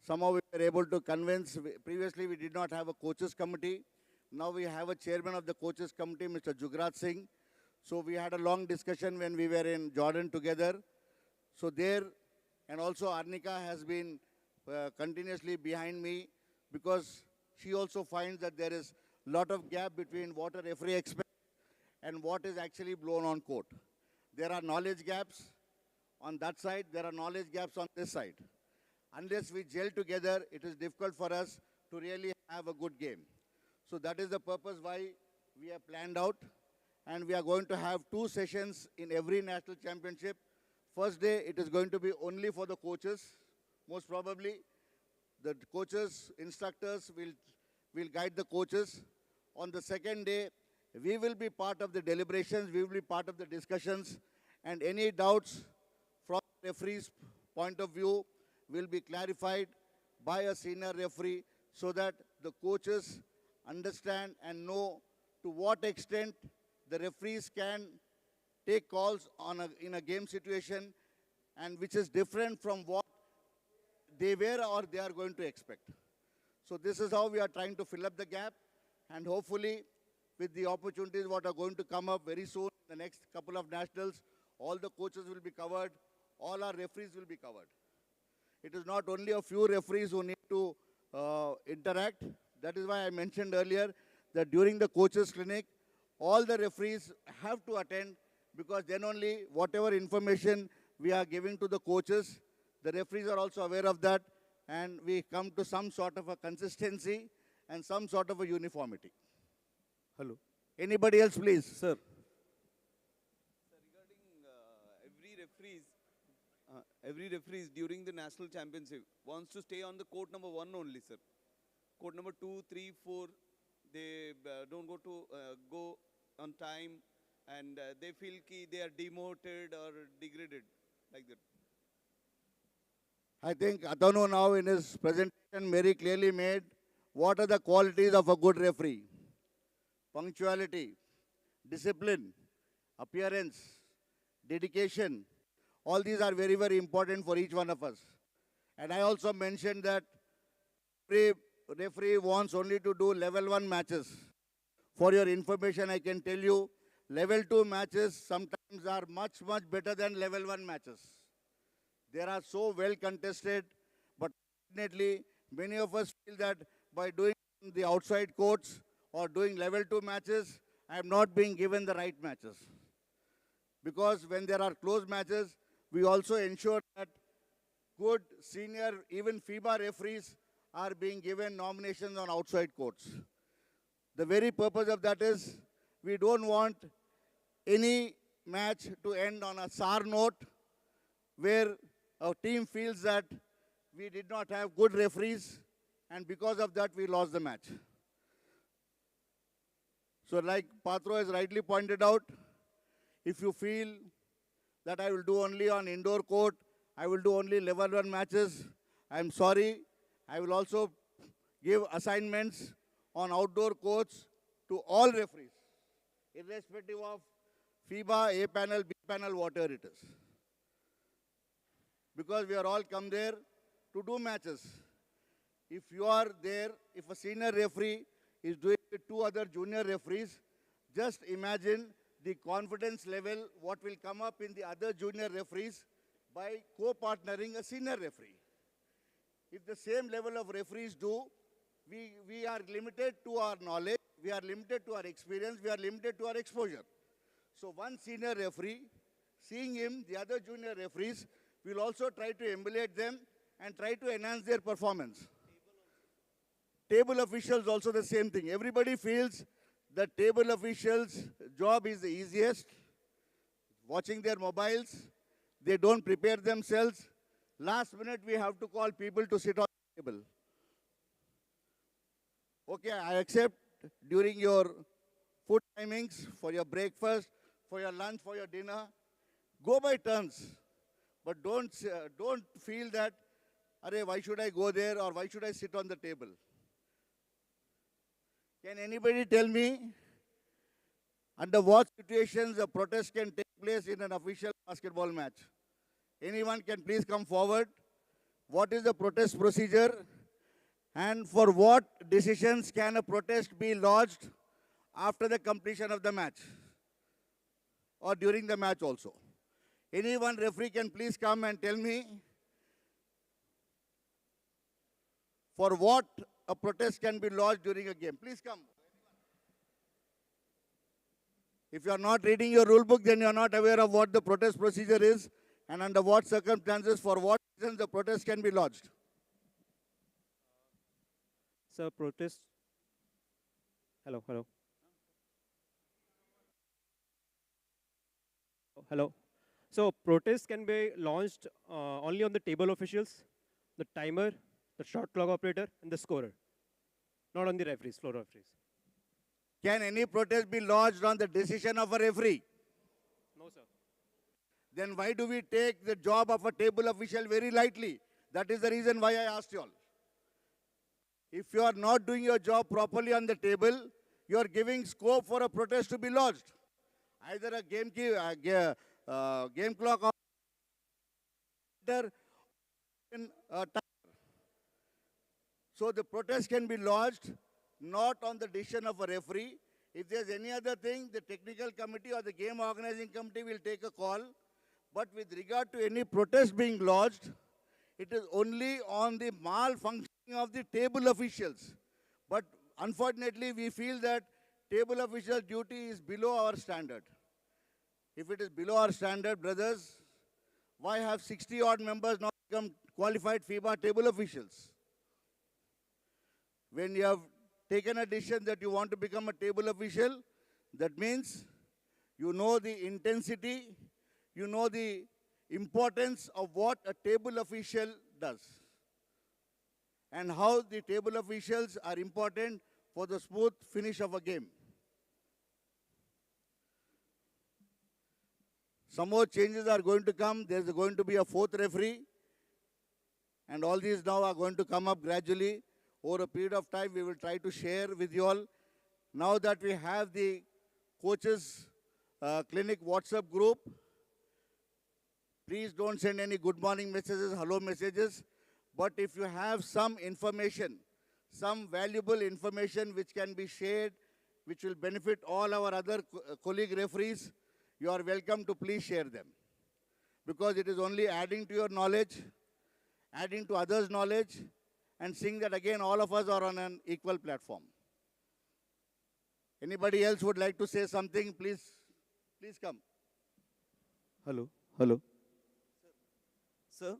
Somehow we were able to convince, previously we did not have a coaches committee. Now we have a chairman of the coaches committee, Mr. Jugraj Singh. So we had a long discussion when we were in Jordan together. So there, and also Arnika has been continuously behind me because she also finds that there is a lot of gap between what a referee expects and what is actually blown on court. There are knowledge gaps on that side, there are knowledge gaps on this side. Unless we gel together, it is difficult for us to really have a good game. So that is the purpose why we have planned out, and we are going to have 2 sessions in every national championship. First day, it is going to be only for the coaches. Most probably, the coaches, instructors will guide the coaches. On the second day, we will be part of the deliberations, we will be part of the discussions, and any doubts from the referee's point of view will be clarified by a senior referee so that the coaches understand and know to what extent the referees can take calls in a game situation and which is different from what they were or they are going to expect. So this is how we are trying to fill up the gap, and hopefully with the opportunities what are going to come up very soon, the next couple of nationals, all the coaches will be covered, all our referees will be covered. It is not only a few referees who need to interact. That is why I mentioned earlier that during the coaches clinic, all the referees have to attend, because then only whatever information we are giving to the coaches, the referees are also aware of that, and we come to some sort of a consistency and some sort of a uniformity. Hello. Anybody else, please? Sir. Every referees during the national championship wants to stay on the court number 1 only, sir. Court number 2, 3, 4, they don't go on time, and they feel ki they are demoted or degraded, like that. I think Atanu now in his presentation very clearly made what are the qualities of a good referee. Punctuality, discipline, appearance, dedication. All these are very, very important for each one of us. And I also mentioned that every referee wants only to do level 1 matches. For your information, I can tell you, level 2 matches sometimes are much, much better than level 1 matches. They are so well contested, but definitely many of us feel that by doing the outside courts or doing level 2 matches, I am not being given the right matches. Because when there are close matches, we also ensure that good senior, even FIBA referees are being given nominations on outside courts. The very purpose of that is we don't want any match to end on a sour note where our team feels that we did not have good referees and because of that we lost the match. So like Patro has rightly pointed out, if you feel that I will do only on indoor court, I will do only level 1 matches, I am sorry. I will also give assignments on outdoor courts to all referees, irrespective of FIBA, A panel, B panel, whatever it is. Because we are all come there to do matches. If you are there, if a senior referee is doing with 2 other junior referees, just imagine the confidence level, what will come up in the other junior referees by co-partnering a senior referee. If the same level of referees do, we are limited to our knowledge, we are limited to our experience, we are limited to our exposure. So one senior referee, seeing him, the other junior referees, will also try to emulate them and try to enhance their performance. Table officials also the same thing. Everybody feels the table officials' job is the easiest. Watching their mobiles, they don't prepare themselves. Last minute, we have to call people to sit on the table. Okay, I accept during your food timings, for your breakfast, for your lunch, for your dinner, go by turns. But don't feel that, why should I go there or why should I sit on the table? Can anybody tell me under what situations a protest can take place in an official basketball match? Anyone can please come forward. What is the protest procedure? And for what decisions can a protest be lodged after the completion of the match? Or during the match also? Anyone referee can please come and tell me for what a protest can be lodged during a game. Please come. If you are not reading your rule book, then you are not aware of what the protest procedure is and under what circumstances, for what reasons the protest can be lodged. Sir, protest. Hello. Hello. So protest can be launched only on the table officials, the timer, the shot clock operator, and the scorer. Not on the referees, floor referees. Can any protest be lodged on the decision of a referee? No, sir. Then why do we take the job of a table official very lightly? That is the reason why I asked you all. If you are not doing your job properly on the table, you are giving scope for a protest to be lodged. either a game clock or in a time. So the protest can be lodged not on the decision of a referee. If there's any other thing, the technical committee or the game organizing committee will take a call. But with regard to any protest being lodged, it is only on the malfunctioning of the table officials. But unfortunately, we feel that table official duty is below our standard. If it is below our standard, brothers, why have 60 odd members not become qualified FIBA table officials? When you have taken a decision that you want to become a table official, that means you know the intensity, you know the importance of what a table official does and how the table officials are important for the smooth finish of a game. Some more changes are going to come. There's going to be a fourth referee, and all these now are going to come up gradually. Over a period of time, we will try to share with you all. Now that we have the coaches clinic WhatsApp group, please don't send any good morning messages, hello messages. But if you have some information, some valuable information which can be shared, which will benefit all our other colleague referees, you are welcome to please share them. Because it is only adding to your knowledge, adding to others' knowledge, and seeing that again all of us are on an equal platform. Anybody else would like to say something, please come. Hello, hello. Sir,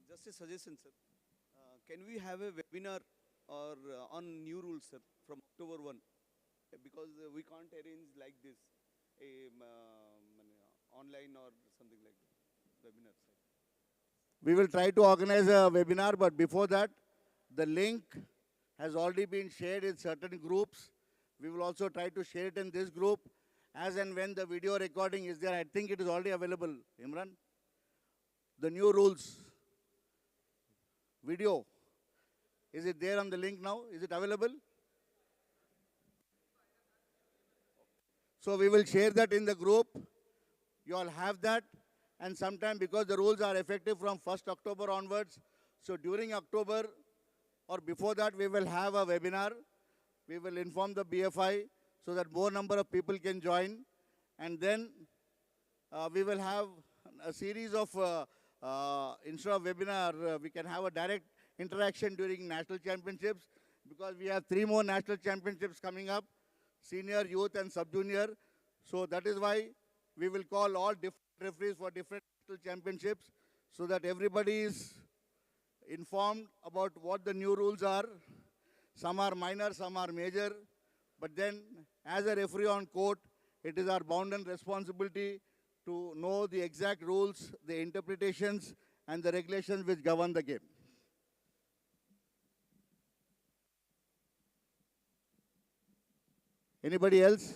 just a suggestion, sir. Can we have a webinar or on new rules, sir, from October 1? Because we can't arrange like this, online or something like that, webinar, sir. We will try to organize a webinar, but before that, the link has already been shared in certain groups. We will also try to share it in this group. As and when the video recording is there, I think it is already available, Imran. The new rules, video, is it there on the link now? Is it available? So we will share that in the group. You all have that. And sometime, because the rules are effective from 1st October onwards, so during October or before that, we will have a webinar. We will inform the BFI so that more number of people can join. And then we will have a series of, instead of webinar, we can have a direct interaction during national championships, because we have 3 more national championships coming up, senior, youth, and sub-junior. So that is why we will call all different referees for different national championships so that everybody is informed about what the new rules are. Some are minor, some are major. But then, as a referee on court, it is our bound and responsibility to know the exact rules, the interpretations, and the regulations which govern the game. Anybody else?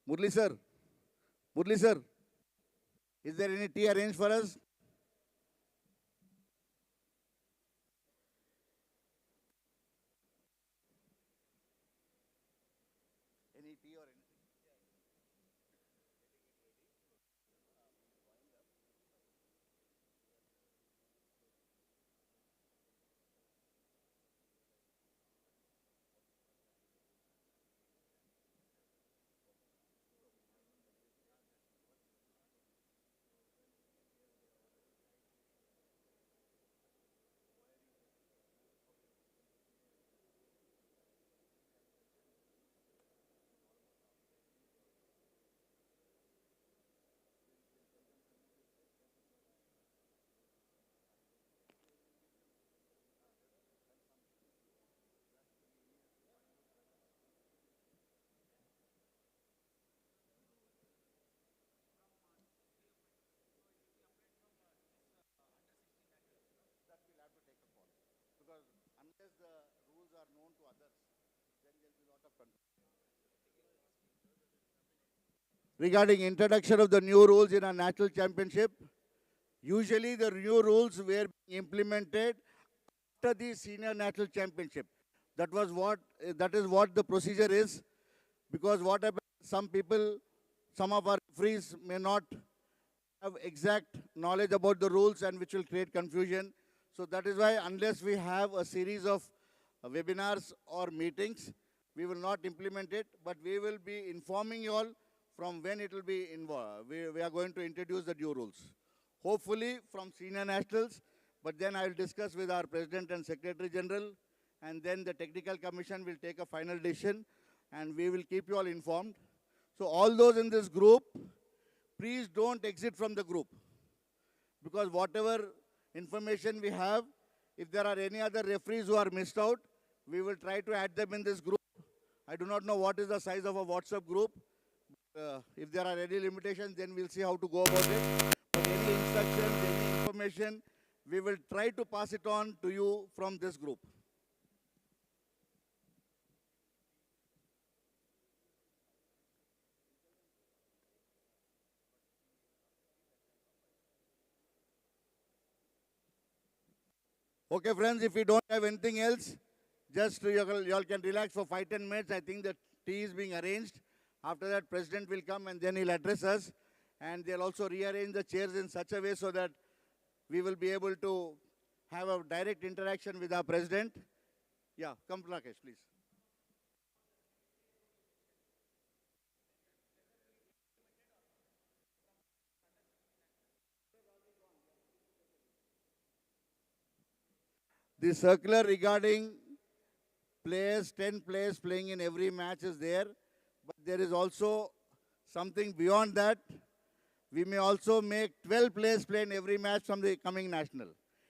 Murli sir. Murli sir, is there any tea arranged for us? Any tea or anything? Unless the rules are known to others, then there will be a lot of confusion. Regarding introduction of the new rules in a national championship, usually the new rules were implemented after the senior national championship. That is what the procedure is. Because what happens, some people, some of our referees may not have exact knowledge about the rules and which will create confusion. So that is why unless we have a series of webinars or meetings, we will not implement it, but we will be informing you all from when it will be involved. We are going to introduce the new rules. Hopefully from senior nationals, but then I will discuss with our President and Secretary General, and then the Technical Commission will take a final decision, and we will keep you all informed. So all those in this group, please don't exit from the group. Because whatever information we have, if there are any other referees who are missed out, we will try to add them in this group. I do not know what is the size of a WhatsApp group. If there are any limitations, then we'll see how to go about it. But any instructions, any information, we will try to pass it on to you from this group. Okay, friends, if we don't have anything else, just you all can relax for 5-10 minutes. I think the tea is being arranged. After that, President will come and then he'll address us. And they'll also rearrange the chairs in such a way so that we will be able to have a direct interaction with our President. Yeah, come Rakesh, please. The circular regarding players, 10 players playing in every match is there. But there is also something beyond that. We may also make 12 players play in every match from the coming national.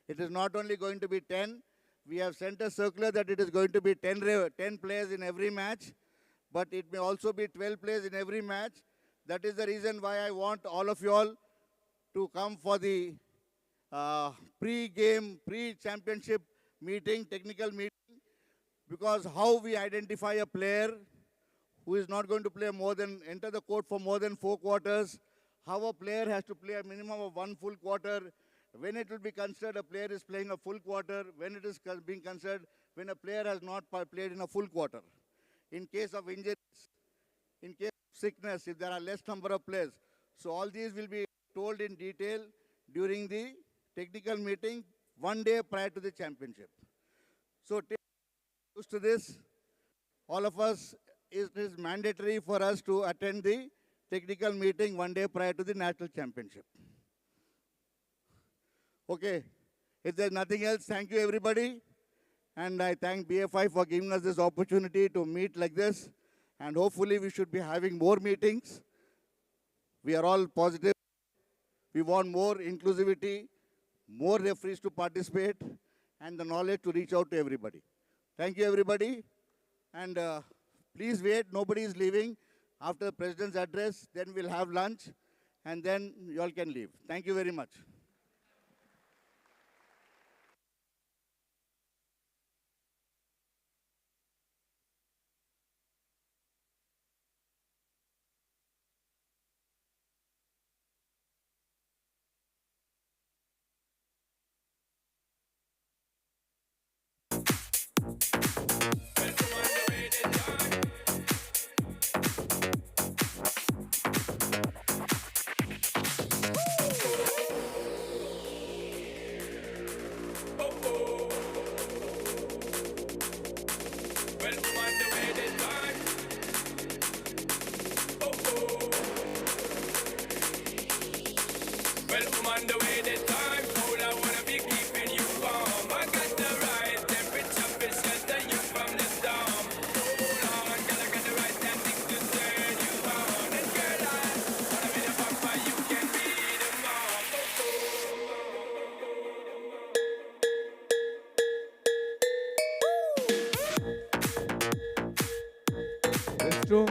It is not only going to be 10. We have sent a circular that it is going to be 10 players in every match. But it may also be 12 players in every match. That is the reason why I want all of you all to come for the pre-game, pre-championship meeting, technical meeting. Because how we identify a player who is not going to play enter the court for more than 4 quarters, how a player has to play a minimum of 1 full quarter, when it will be considered a player is playing a full quarter, when it is being considered when a player has not played in a full quarter. In case of injuries, in case of sickness, if there are less number of players. So all these will be told in detail during the technical meeting 1 day prior to the championship. So take used to this. All of us, it is mandatory for us to attend the technical meeting 1 day prior to the national championship. Okay, if there's nothing else, thank you everybody. And I thank BFI for giving us this opportunity to meet like this. And hopefully we should be having more meetings. We are all positive. We want more inclusivity, more referees to participate, and the knowledge to reach out to everybody. Thank you everybody. And please wait, nobody is leaving. After the President's address, then we'll have lunch, and then you all can leave. Thank you very much. Restroom,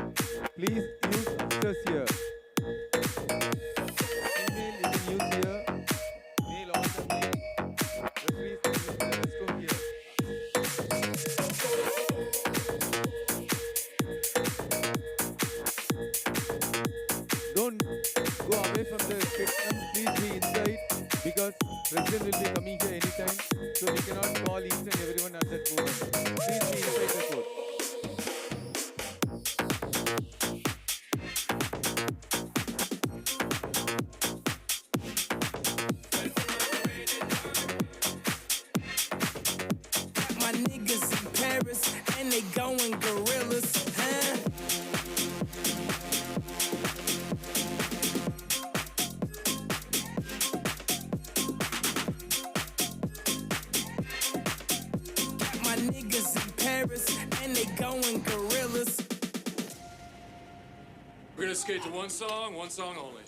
please use upstairs here. Female you can use here. Male also male. Referees can use the restroom here. Don't go away from the kitchen. Please be inside because President will be coming here anytime. So we cannot call each and everyone at that moment. Please be inside the court. they going gorillas, huh? Got my niggas in Paris and they going gorillas. We're gonna skate to one song only.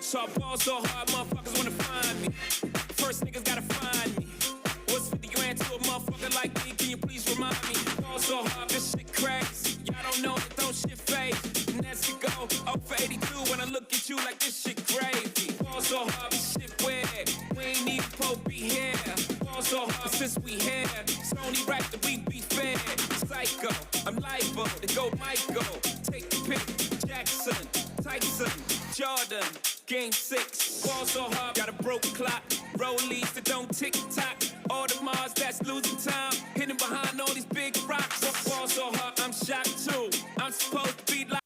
So I ball so hard, motherfuckers wanna find me. First niggas gotta find me. What's 50 grand to a motherfucker like me? Can you please remind me? Ball so hard, this shit crazy. Y'all don't know that don't shit fade. And that's to go 0 for 82 when I look at you like this shit gravy. Ball so hard, this shit weird. We ain't need Pope be here. Ball so hard since we here. It's only right that we be fair. Psycho, I'm liable to go Michael. Take the pick, Jackson, Tyson, Jordan. Game 6, ball so hard, got a broke clock. Rollies that don't tick tock. All the Mars that's losing time. Hidden behind all these big rocks. Ball so hard, I'm shocked too. I'm supposed to be like.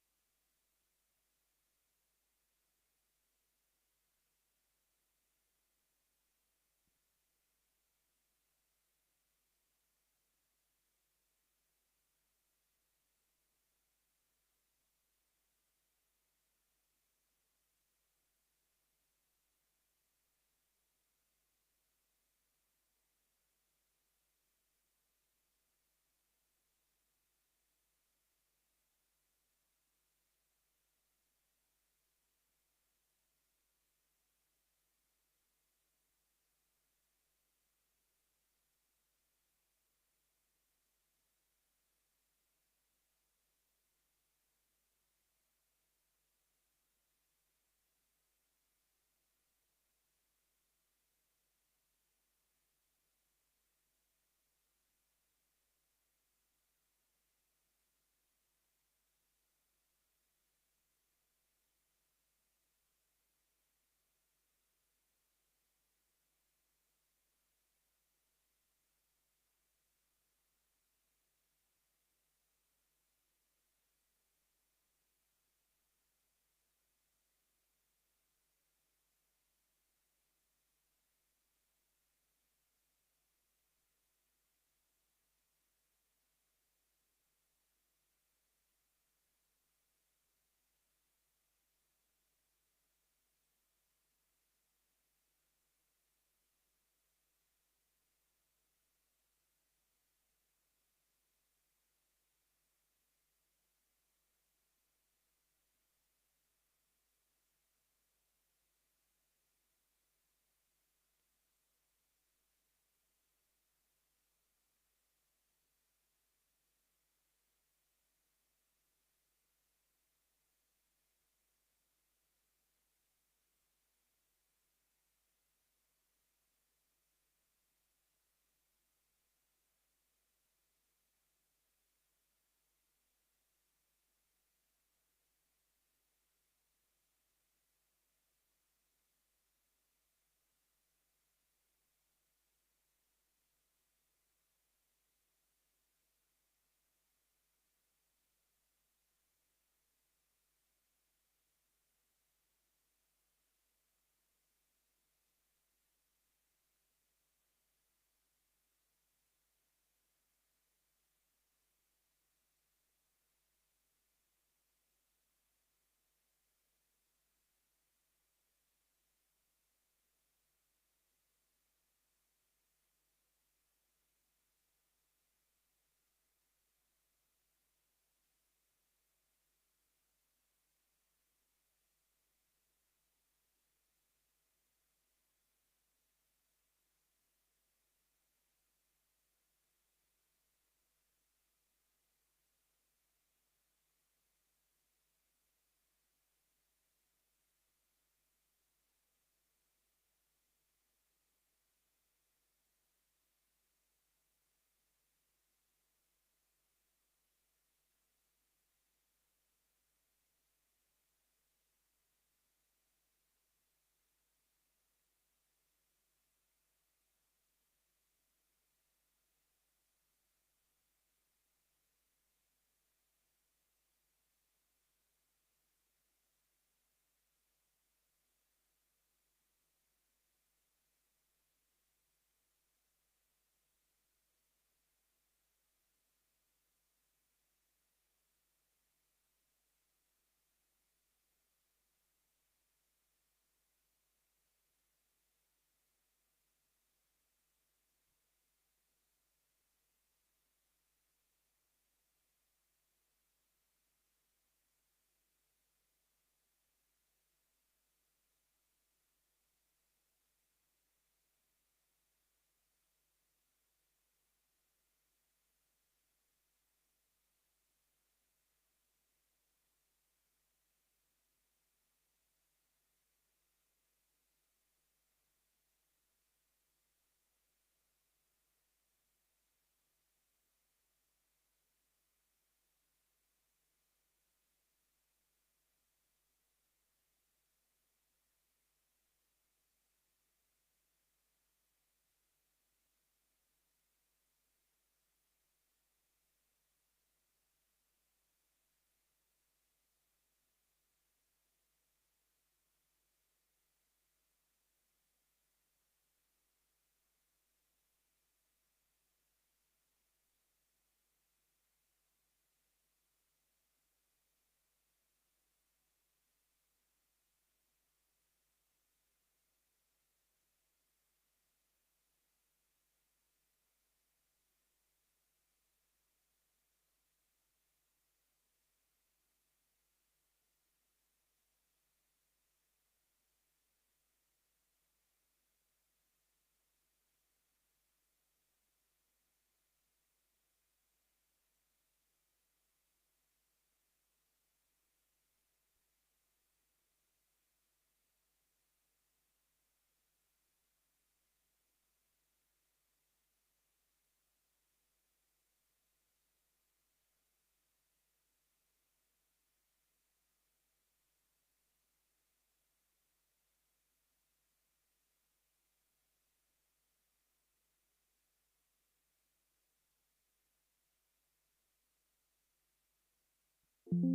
Let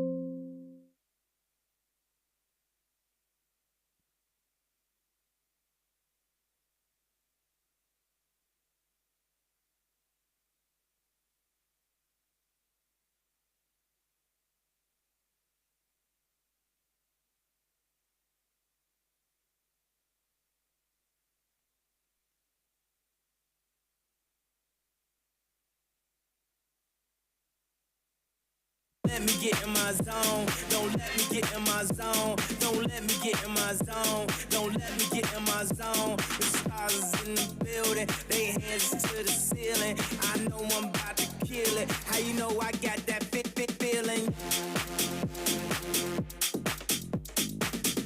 me get in my zone. Don't let me get in my zone. Don't let me get in my zone. Don't let me get in my zone. The stars is in the building. They hands to the ceiling. I know I'm about to kill it. How you know I got that fit feeling?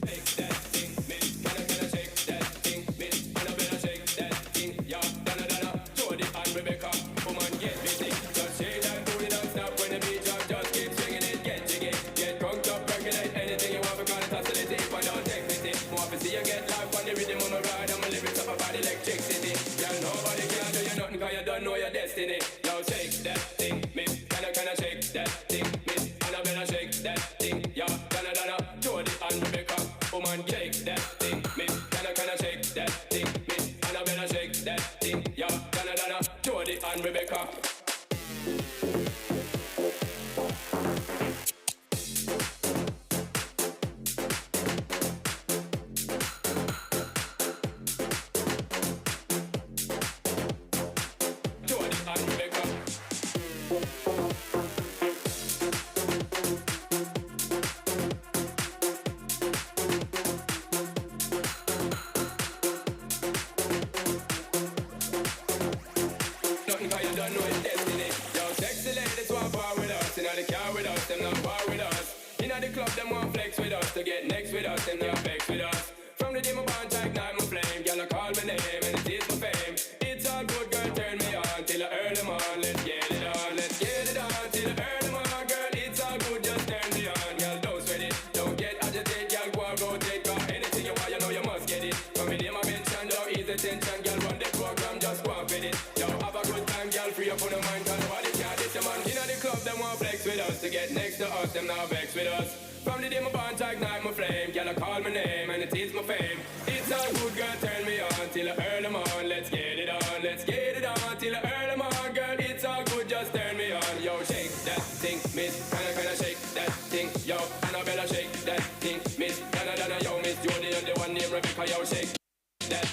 Shake that thing, miss. Can I shake that thing, miss? And I better shake that thing, yeah. Donna, Jody and Rebecca. Come on, get busy. Just shake that booty, don't stop when the beat drop. Just keep swinging it, get jiggy. Get drunk up, percolate anything you want because it's oscillating. If I don't take it, more to see you get life on the rhythm on my ride. I'm a lyrics up about electricity. Girl, nobody can do you nothing because you don't know your destiny. Now shake that thing, miss. Can I shake that thing, miss? And I better shake that thing, yeah. Donna, Jody and Rebecca. Come on, shake that thing, miss. Can I shake that thing, miss? And I better shake that thing, yeah. Donna, Jody and Rebecca. Jody and Rebecca. Nothing cause you don't know your destiny. Yo, sexy ladies want part with us. Inna the car with us, them not part with us. Inna the club, them want flex with us. To get next with us, them not vex with us. From the day my bond to ignite my flame, girl, I call my name and it is my fame. It's all good, girl, turn me on till I earn them on. Let's get it on, let's get it on till I earn them on, girl. It's all good, just turn me on, girl. Don't sweat it, don't get agitated, girl. Go and rotate, 'cause anything you want, you know you must get it. From the day my mention, don't ease the tension, girl. Run the program, just go and fit it. Yo, have a good time, girl. Free up on the mind, 'cause nobody can diss your man. Inna the club, them want flex with us. To get next to us, them now vex with us. From the day my bond to ignite my flame, girl, I call my name and it is my fame. It's all good, girl, turn me on till I earn them on. Let's get it on, let's get it on till I earn them on, girl. It's all good, just turn me on. Yo, shake that thing, miss. Can I shake that thing, yo? And I better shake that thing, miss. Donna, yo, miss Jody and the one named Rebecca, yo, shake that.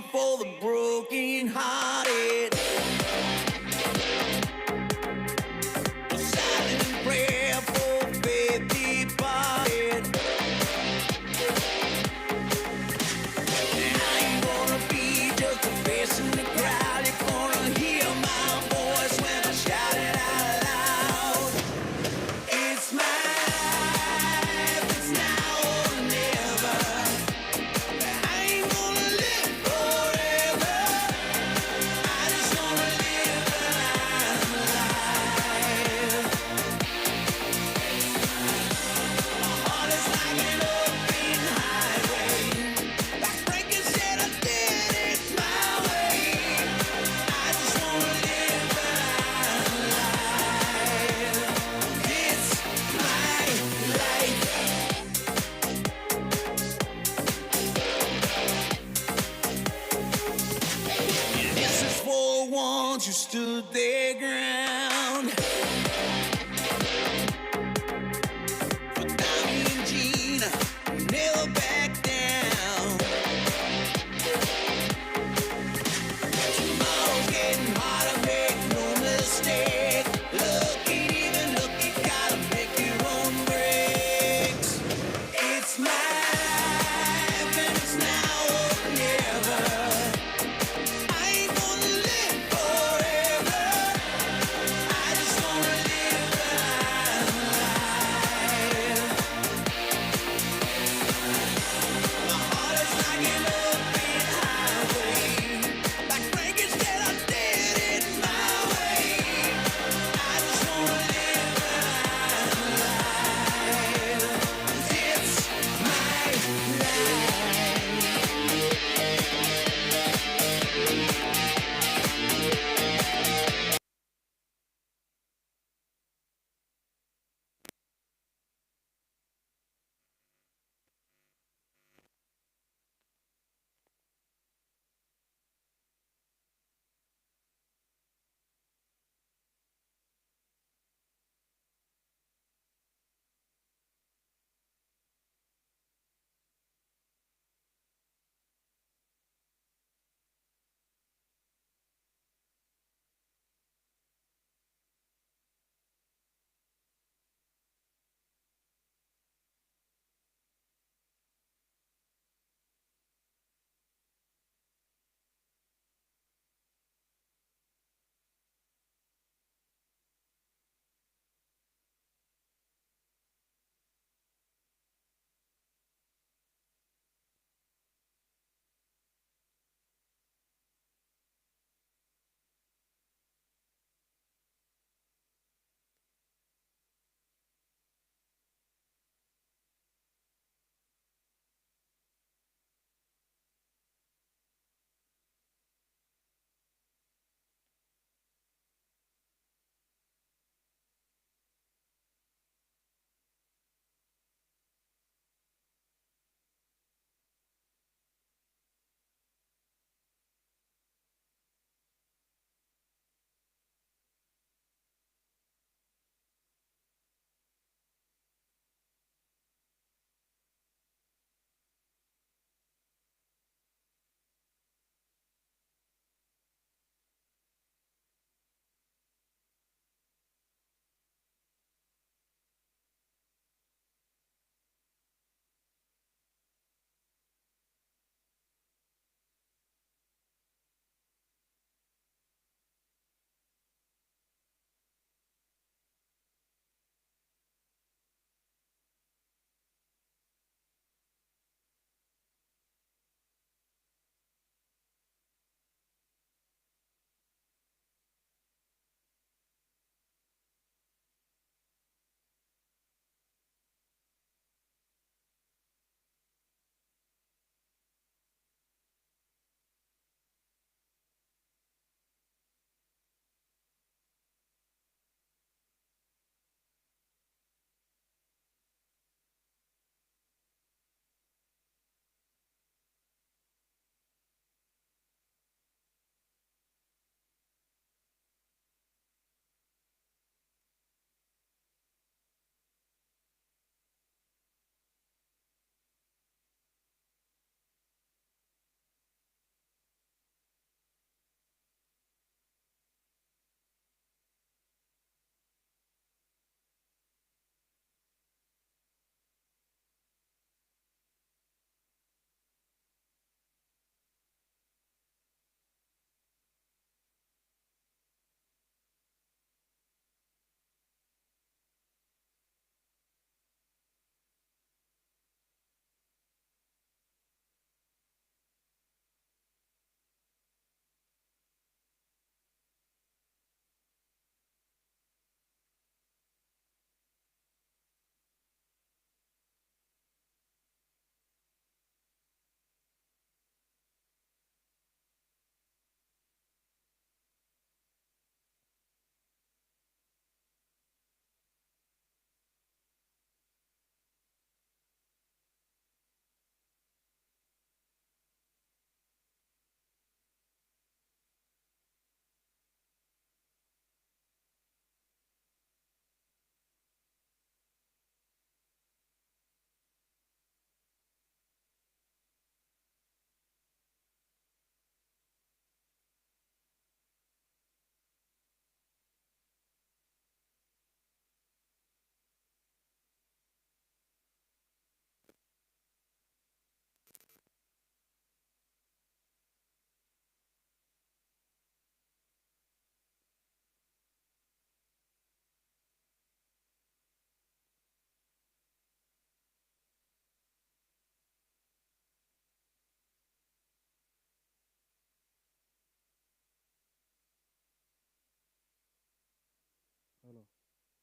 song for the broken hearted. A silent prayer for faith departed. And I ain't gonna be just a face in the crowd. You're gonna hear my voice when I shout it out loud. It's my life, it's now or never. I ain't gonna live forever. I just wanna live when I'm alive. My heart is like an open highway. Like Franklin said, I did it my way. I just wanna live when I'm alive. It's my life. And this is for ones who stood their ground. For Tommy and Gina, who never back down. Tomorrow's getting harder, make no mistake. Look ain't even look, you gotta make your own breaks. It's my life and it's now or never. I ain't gonna live forever.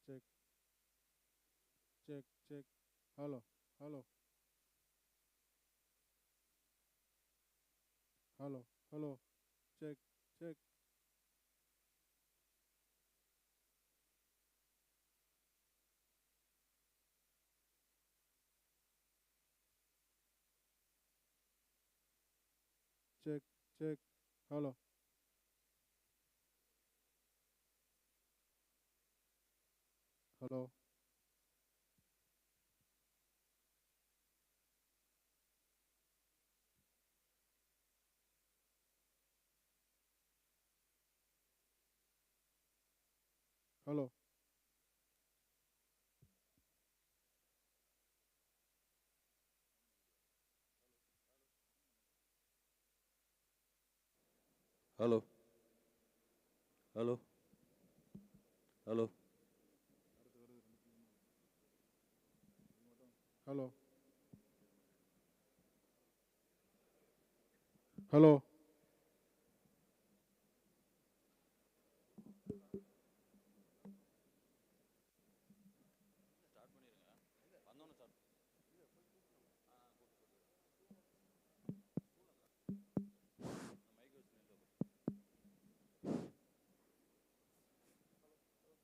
check, check, check. Hello, hello, hello, hello. Check, check. Check, check. Hello, hello, hello, Hello. Hello. Hello. hello, hello.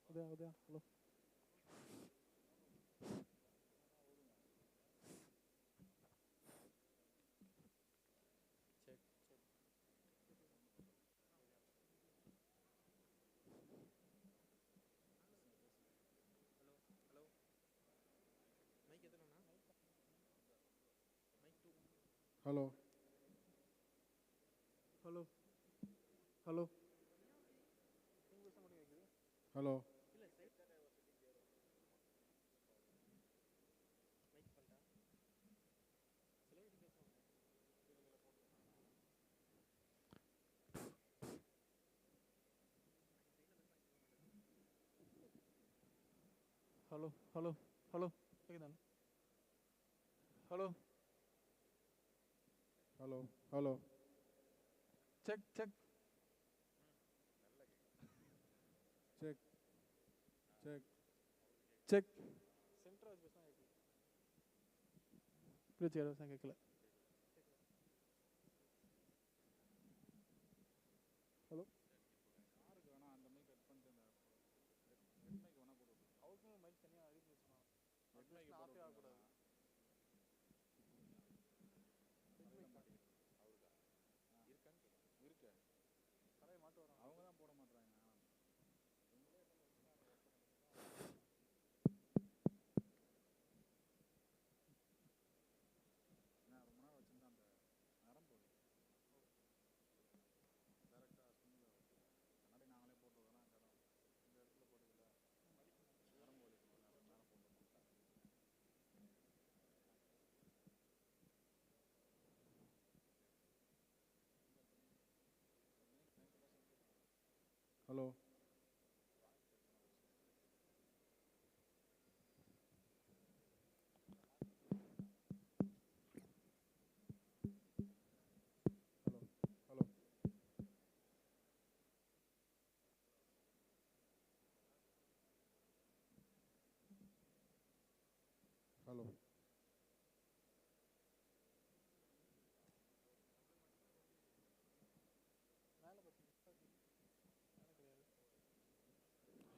Udaya, hello. Hello, hello, hello, hello, hello, hello, hello. Again. Hello, hello, hello. Check, check, check, check, check. Center வச்சு பேசினா கேட்கல. இப்படி வச்சு பேசினா கேட்கல. Hello யாருக்கு வேணா அந்த மைக் கட் பண்ணிட்டு நெட் மைக் வேணா போட்டு அவருக்கும் மைக் தனியாக அடிக்க வச்சுனா நெட் மைக் ஆஃபே ஆகக்கூடாது. அவருக்கா இருக்கான்னு கேட்குறேன். இருக்கு தலையை மாட்டு வராங்க. அவங்க தான் போட மாட்டாங்க. நான் ரொம்ப நாள் வச்சுருந்தேன் அந்த நரம்பு வலி டேரெக்டாக ஸ்பின்னில் வருது. கண்ணாடி நாங்களே போட்டுருக்கோம். இந்த இடத்துல போட்டுக்கல நரம்பு வலிக்கு மேலே போட்டுருக்கோம். ஹலோ ஹலோ ஹலோ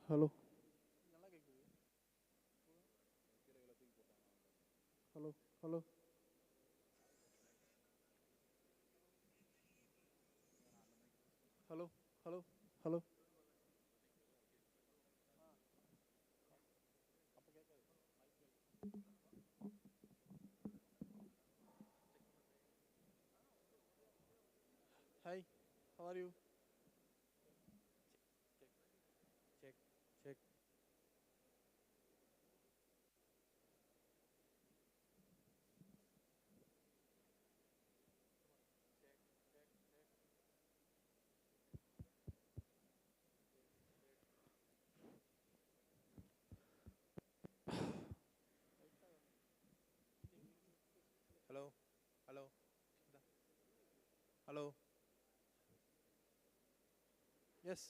ஹலோ நல்லா கேட்குது. Hello hello hello hello hello அப்போ கேட்காது. Hi, how are you? Check, check. Hello, hello, hello. Yes.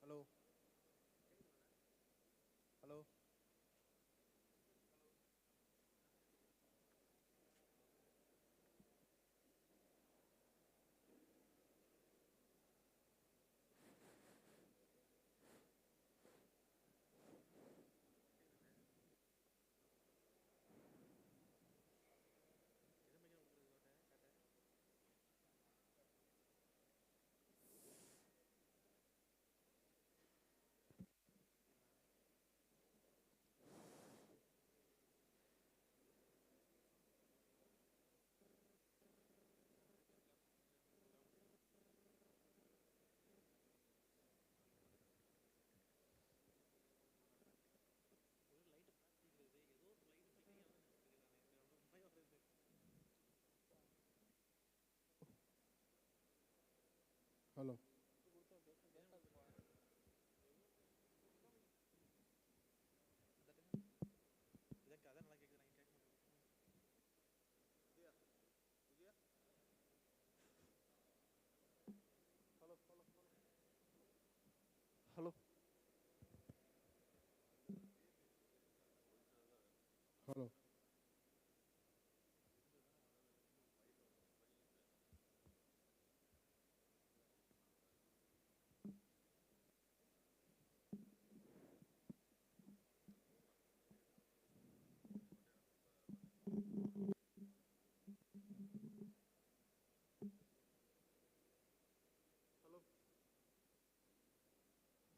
Hello. Hello. Hello. Hello.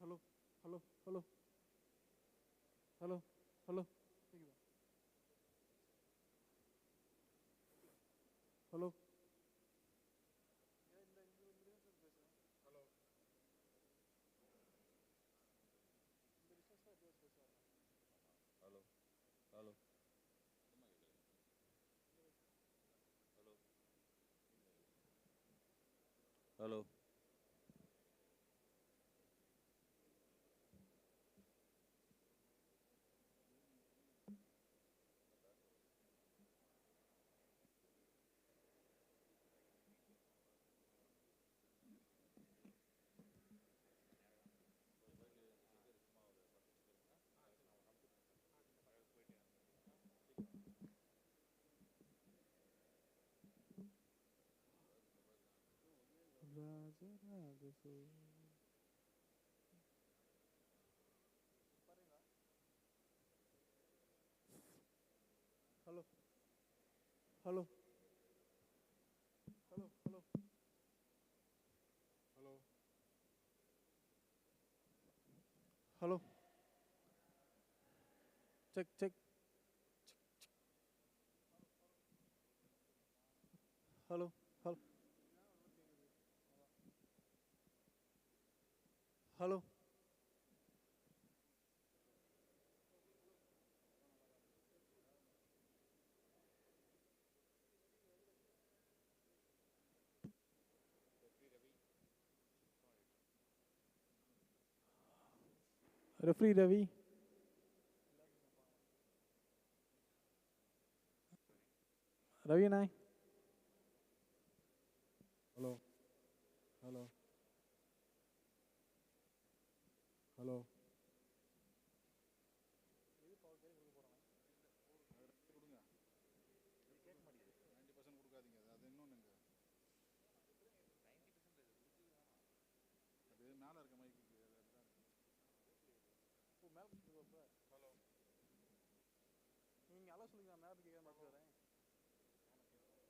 Hello. Hello. Hello. Hello. Hello. Hello. Hello. Hello. Hello. Hello. Hello. Hello. Hello. Hello. Hello. Check. Check. Hello. Hello. Hello. Referee Ravi. Ravi and I. Hello. Hello. Hello. நீங்க allow சொல்லுங்க map கேட்க மாட்டேன் வரேன்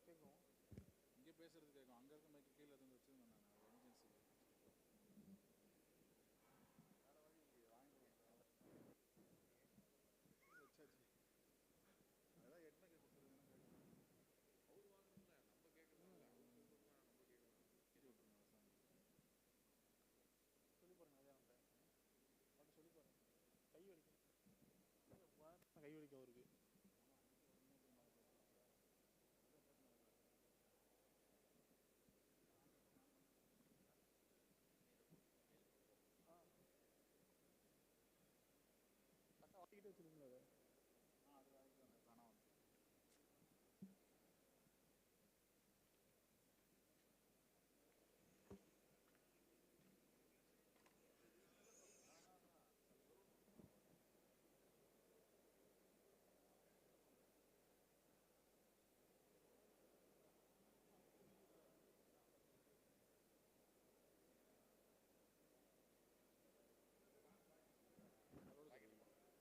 கேட்கும் இங்கே பேசுறது கேட்கும் அங்கே இருக்க மைக்கு கீழே இருந்து வச்சுருந்தேன் நான் எமர்ஜென்சி வச்சாச்சு அதான் எட்நக்கு கொடுத்துருந்தேன் அவர் வாங்கணும்ல நம்ம கேட்கணும் அவர் கொடுப்பாங்க நம்ம கேட்கணும் கேட்டு விட்டுருங்க சொல்லி பாருங்க அதே அவன்கிட்ட சொல்லி பாருங்க கை வலிக்கும் கை வலிக்கும் அவருக்கு வாங்கிட்டு வச்சிருக்கீங்களா அதை அது வாங்கிட்டு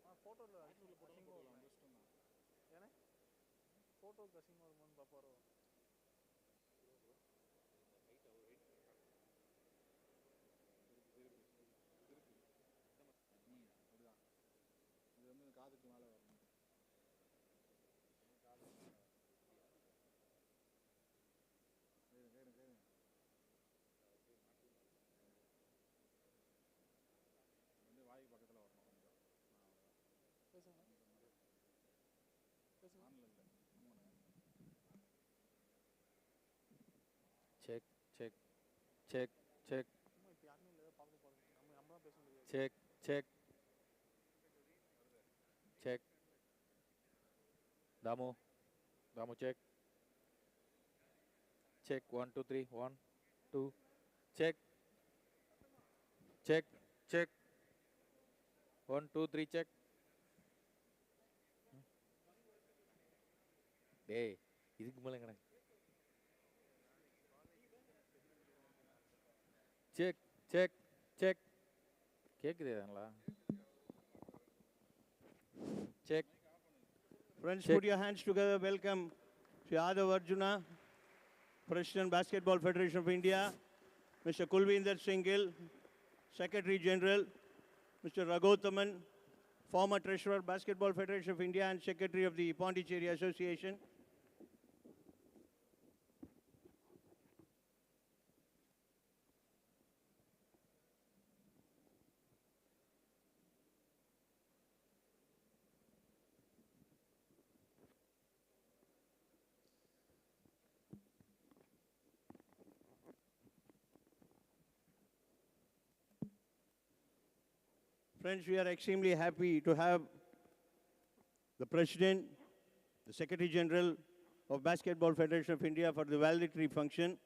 காணாம ஃபோட்டோவில் அசிங்கமாக ஏன்னா ஃபோட்டோவுக்கு அசிங்கமாக இருக்குமான்னு பார்ப்பாரோ அப்படிதான் இது வந்து காதுக்கு மேலே வரணும் காதுக்கு மேலே கேளுங்க வந்து வாய்க்கு பக்கத்தில் வரணும் கொஞ்சம் பேசுங்க பேசுங்க ஆன்ல இல்லை Check, check, check, check, check, check, check. Damu, Damu, check, check. 1, 2, 3, 1, 2, check, check, check. 1, 2, 3, check. Hey, இதுக்கு மேல எங்கடா? Check, check, check. கேக்குதேங்களா? Check. Friends, Check. put your hands together. Welcome Sri Adav Arjuna, President Basketball Federation of India, Mr. Kulvinder Singhil, Secretary General, Mr. Raghotaman, former Treasurer, Basketball Federation of India and Secretary of the Pondicherry Association. Friends, we are extremely happy to have the President, the Secretary General of Basketball Federation of India for the valedictory function.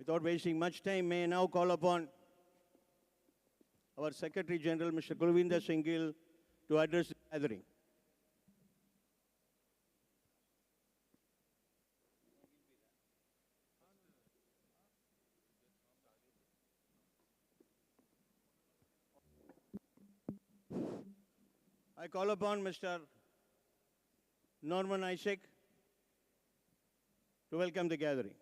Without wasting much time, may I now call upon our Secretary General, Mr. Kulvinder Singhil, to address the gathering. I call upon Mr. Norman Isaac to welcome the gathering.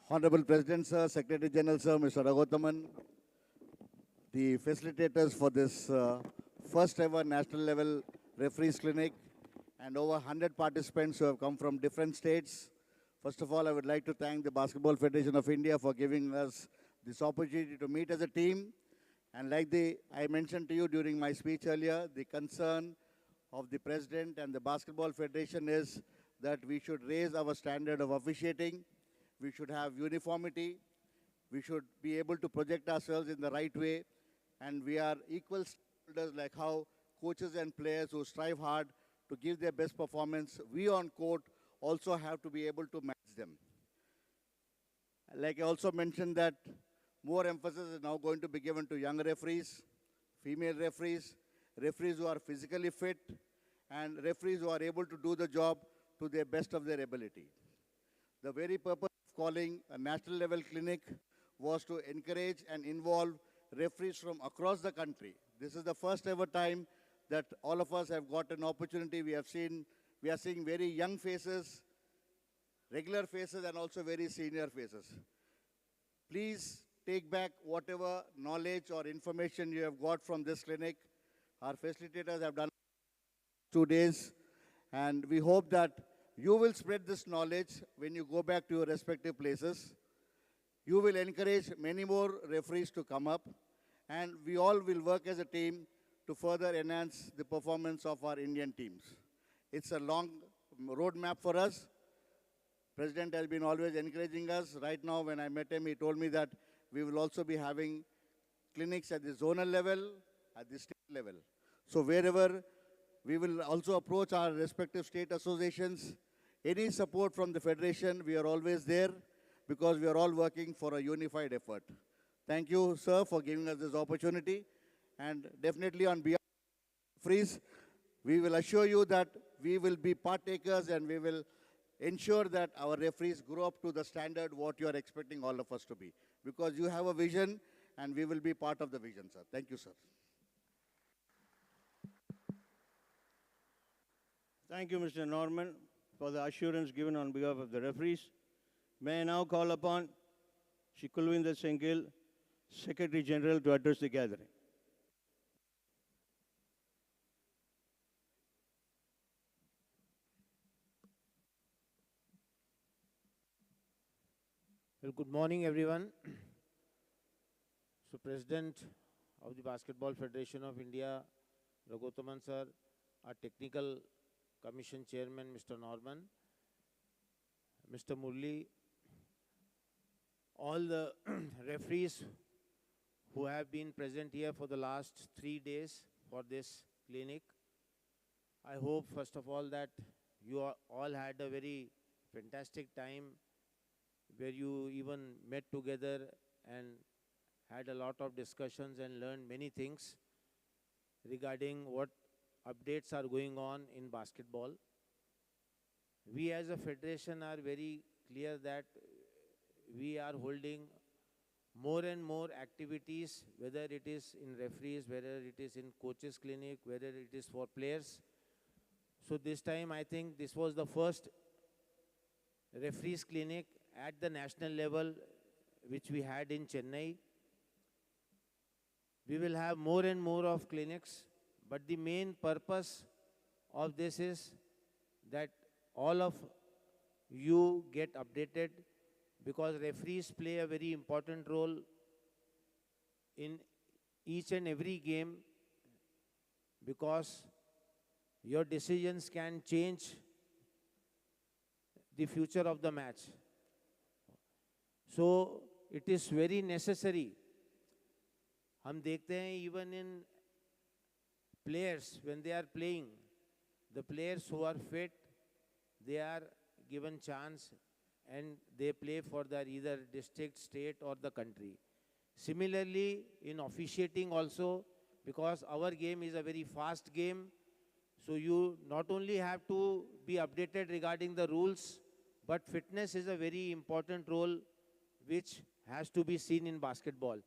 Honorable President, Sir, Secretary General, Sir, Mr. Raghotaman, the facilitators for this first ever national level referees clinic, and over 100 participants who have come from different states. First of all, I would like to thank the Basketball Federation of India for giving us this opportunity to meet as a team. And like I mentioned to you during my speech earlier, the concern of the President and the Basketball Federation is that we should raise our standard of officiating. We should have uniformity. We should be able to project ourselves in the right way. And we are equal stakeholders, like how coaches and players who strive hard to give their best performance, we on court also have to be able to match them. Like I also mentioned that more emphasis is now going to be given to young referees, female referees, referees who are physically fit, and referees who are able to do the job to the best of their ability. The very purpose of calling a national level clinic was to encourage and involve referees from across the country. This is the first ever time that all of us have got an opportunity. We are seeing very young faces, regular faces, and also very senior faces. Please take back whatever knowledge or information you have got from this clinic. Our facilitators have done 2 days, and we hope that you will spread this knowledge when you go back to your respective places. You will encourage many more referees to come up, and we all will work as a team to further enhance the performance of our Indian teams. It's a long roadmap for us. President has been always encouraging us. Right now, when I met him, he told me that we will also be having clinics at the zonal level, at the state level. So wherever we will also approach our respective state associations, any support from the Federation, we are always there because we are all working for a unified effort. Thank you, sir, for giving us this opportunity. And definitely on behalf of referees, we will assure you that we will be partakers and we will ensure that our referees grow up to the standard what you are expecting all of us to be. Because you have a vision and we will be part of the vision, sir. Thank you, sir. Thank you, Mr. Norman, for the assurance given on behalf of the referees. May I now call upon Shri Kulvinder Singhil, Secretary General, to address the gathering. Well, good morning, everyone. So, President of the Basketball Federation of India, Raghotaman sir, our technical commission chairman, Mr. Norman, Mr. Murli, all the referees who have been present here for the last 3 days for this clinic. I hope, first of all, that you all had a very fantastic time where you even met together and had a lot of discussions and learned many things regarding what updates are going on in basketball. We as a federation are very clear that we are holding more and more activities, whether it is in referees, whether it is in coaches clinic, whether it is for players. So this time I think this was the first referees clinic at the national level which we had in Chennai. We will have more and more of clinics, but the main purpose of this is that all of you get updated, because referees play a very important role in each and every game, because your decisions can change the future of the match. So it is very necessary. हम देखते हैं even in players, when they are playing, the players who are fit, they are given chance and they play for their either district, state or the country. Similarly, in officiating also, because our game is a very fast game, so you not only have to be updated regarding the rules, but fitness is a very important role which has to be seen in basketball.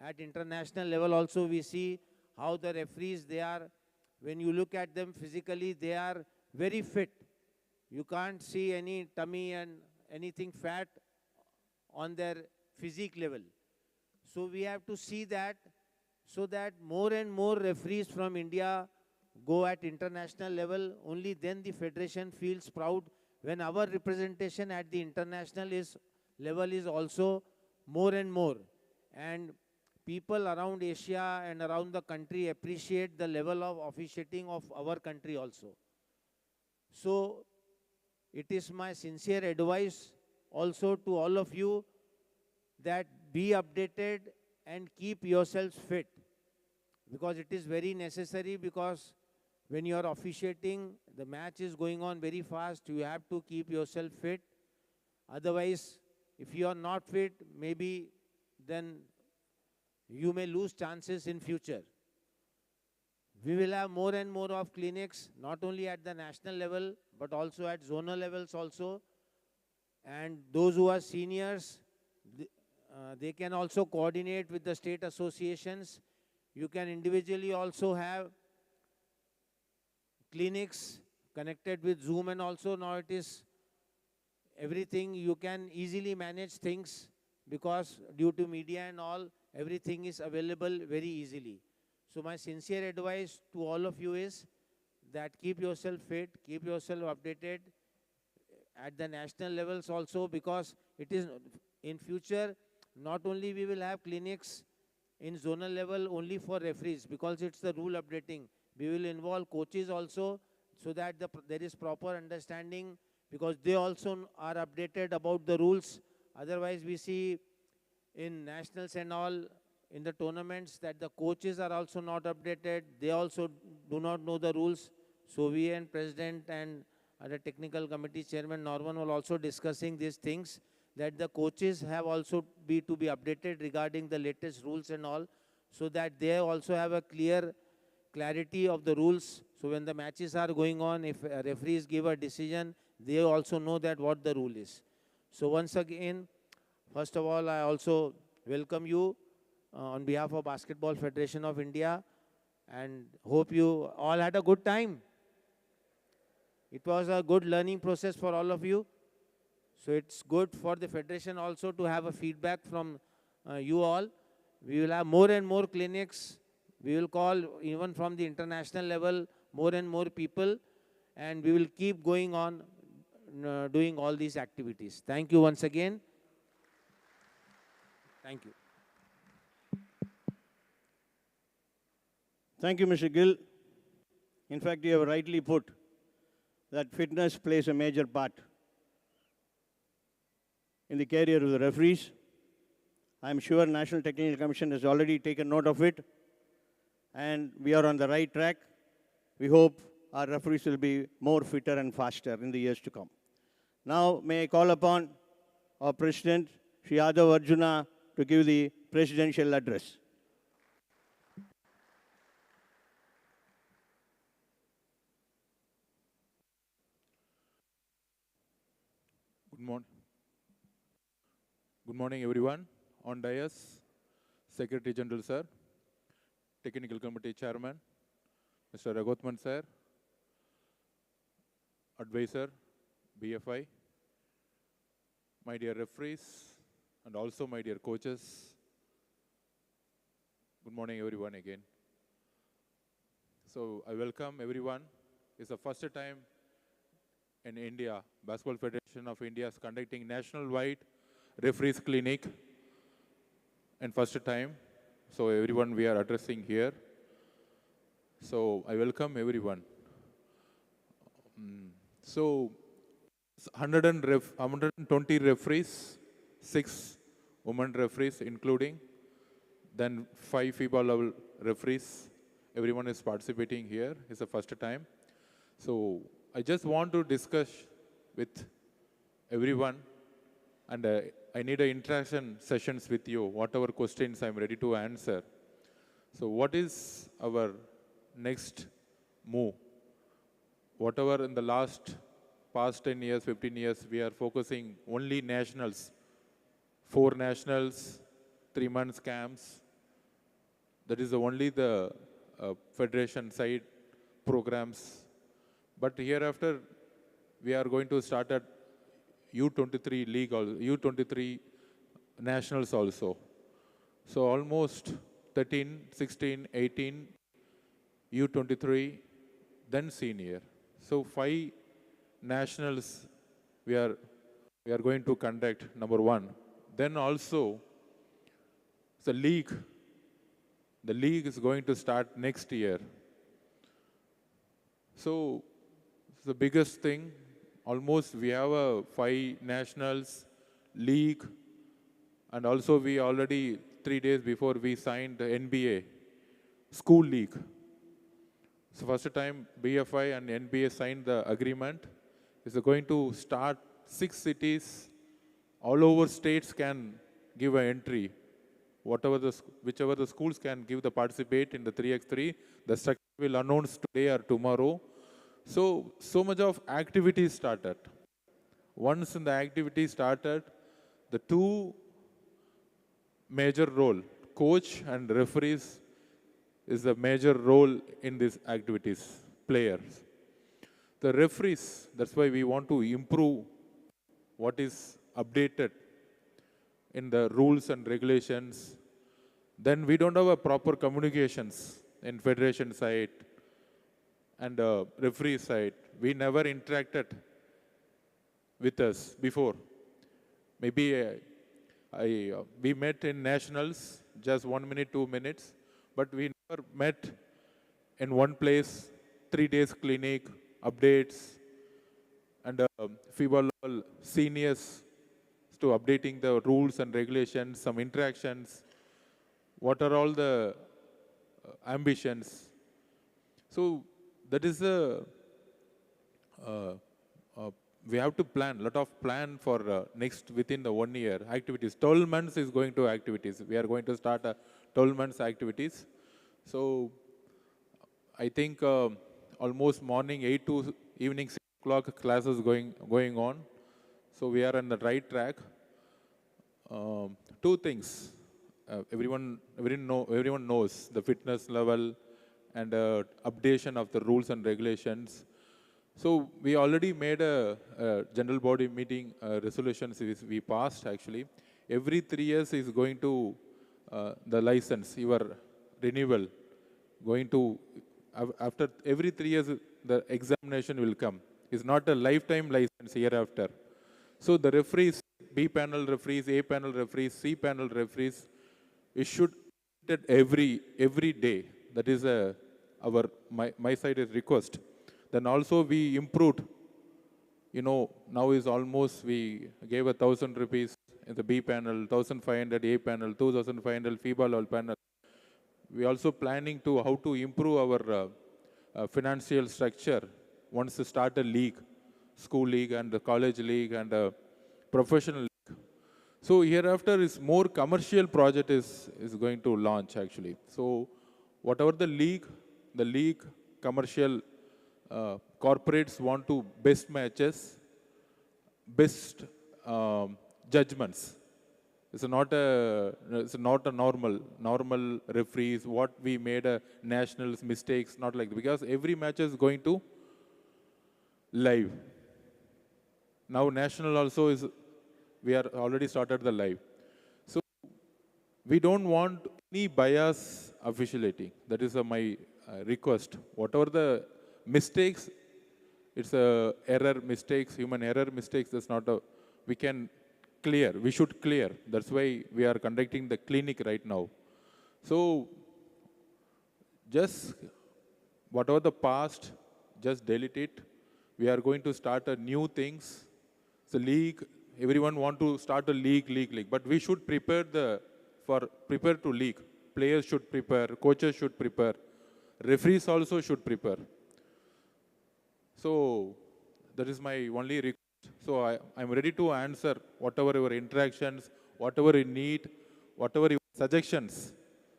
At international level also we see how the referees, they are, when you look at them physically, they are very fit. You can't see any tummy and anything fat on their physique level. So we have to see that, so that more and more referees from India go at international level. Only then the federation feels proud when our representation at the international level is also more and more. And people around Asia and around the country appreciate the level of officiating of our country also. So it is my sincere advice also to all of you that be updated and keep yourselves fit, because it is very necessary, because when you are officiating, the match is going on very fast, you have to keep yourself fit. Otherwise, if you are not fit, maybe then you may lose chances in future. We will have more and more of clinics, not only at the national level, but also at zonal levels also. And those who are seniors, they can also coordinate with the state associations. You can individually also have clinics connected with Zoom, and also now it is everything, you can easily manage things, because due to media and all, everything is available very easily. So my sincere advice to all of you is that keep yourself fit, keep yourself updated at the national levels also, because it is in future, not only we will have clinics in zonal level only for referees, because it's the rule updating. We will involve coaches also, so that there is proper understanding, because they also are updated about the rules. Otherwise, we see in nationals and all, in the tournaments, that the coaches are also not updated. They also do not know the rules. So we and President and the technical committee chairman Norman were also discussing these things, that the coaches have also to be updated regarding the latest rules and all, so that they also have a clarity of the rules. So when the matches are going on, if referees give a decision, they also know that what the rule is. So once again, first of all, I also welcome you on behalf of Basketball Federation of India, and hope you all had a good time. It was a good learning process for all of you. So it's good for the federation also to have a feedback from you all. We will have more and more clinics. We will call even from the international level more and more people, and we will keep going on doing all these activities. Thank you once again. Thank you. Thank you, Mr. Gill. In fact, you have rightly put that fitness plays a major part in the career of the referees. I'm sure National Technical Commission has already taken note of it, and we are on the right track. We hope our referees will be more fitter and faster in the years to come. Now, may I call upon our President, Shri Yadav Arjuna, to give the presidential address. Good morning, everyone. On dais, Secretary General Sir, Technical Committee Chairman, Mr. Raghotman Sir, Advisor, BFI, my dear referees, and also my dear coaches. Good morning, everyone, again. So I welcome everyone. It's the first time in India, Basketball Federation of India is conducting national-wide referees clinic, and first time. So everyone we are addressing here. So I welcome everyone. So 120 referees, 6 women referees including, then 5 FIBA level referees. Everyone is participating here. It's the first time. So I just want to discuss with everyone, and I need interaction sessions with you. Whatever questions I'm ready to answer. So what is our next move? Whatever in the past 10 years, 15 years, we are focusing only nationals. 4 nationals, 3 months camps. That is only the federation side programs. But hereafter, we are going to start at U23 league, U23 nationals also. So almost 13, 16, 18, U23, then senior. So 5 nationals we are going to conduct, number 1. Then also the league. The league is going to start next year. So the biggest thing, almost we have a 5 nationals league, and also we already 3 days before we signed the NBA school league. So first time BFI and NBA signed the agreement. It's going to start 6 cities, all over states can give an entry. Whichever the schools can give the participate in the 3x3, the structure will announce today or tomorrow. So much of activity started. Once in the activity started, the 2 major role, coach and referees, is the major role in these activities, players. The referees, that's why we want to improve what is updated in the rules and regulations. Then we don't have a proper communications in federation side and referee side. We never interacted with us before. Maybe we met in nationals, just 1 minute, 2 minutes, but we never met in one place, 3 days clinic, updates, and FIBA level seniors to updating the rules and regulations, some interactions, what are all the ambitions. So that is we have to plan, lot of plan for next within the 1 year activities. 12 months is going to activities. We are going to start 12 months activities. So I think almost morning 8 to evening 6 o'clock classes going on. So we are on the right track. 2 things. Everyone knows the fitness level and updation of the rules and regulations. So we already made a general body meeting resolutions we passed actually. Every 3 years is going to the license, your renewal, going to, after every 3 years the examination will come. It's not a lifetime license hereafter. So the referees, B panel referees, A panel referees, C panel referees, it should every day. That is a my side is request. Then also we improved. Now is almost we gave 1,000 rupees in the B panel, 1,500 A panel, 2,500 FIBA level panel. We also planning to how to improve our financial structure once we start a league, school league and the college league and professional league. So hereafter is more commercial project is going to launch actually. So whatever the league commercial corporates want to best matches, best judgments. It's not a normal referees. What we made a nationals mistakes, not like that, because every match is going to live. Now national also is, we are already started the live. So we don't want any bias officiating. That is my request. Whatever the mistakes, it's a error mistakes, human error mistakes. That's not a, we can clear. We should clear. That's why we are conducting the clinic right now. So just whatever the past, just delete it. We are going to start a new things. It's a league. Everyone want to start a league. But we should prepare prepare to league. Players should prepare. Coaches should prepare. Referees also should prepare. So that is my only request. So I'm ready to answer whatever your interactions, whatever you need, whatever your suggestions.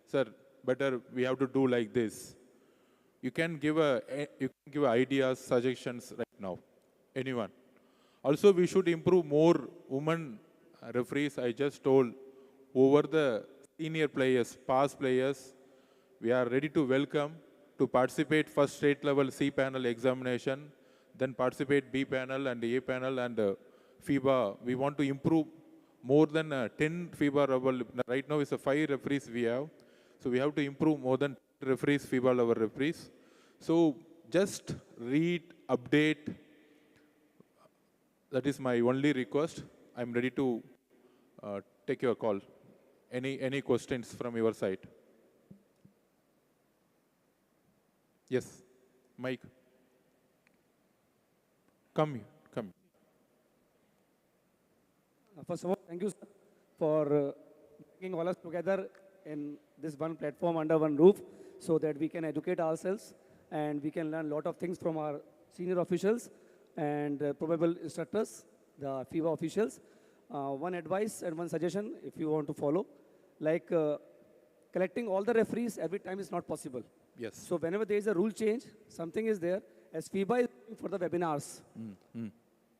Sir, better we have to do like this. You can give ideas, suggestions right now. Anyone. Also, we should improve more women referees. I just told over the senior players, past players, we are ready to welcome to participate first state level C panel examination, then participate B panel and A panel and FIBA. We want to improve more than 10 FIBA level. Right now it's 5 referees we have. So we have to improve more than 10 referees, FIBA level referees. So just read, update. That is my only request. I'm ready to take your call. Any questions from your side? Yes, Mike. Come here. First of all, thank you, sir, for bringing all us together in this one platform under one roof so that we can educate ourselves and we can learn a lot of things from our senior officials and probable instructors, the FIBA officials. One advice and one suggestion if you want to follow, like collecting all the referees every time is not possible. Yes. So whenever there is a rule change, something is there, as FIBA is looking for the webinars.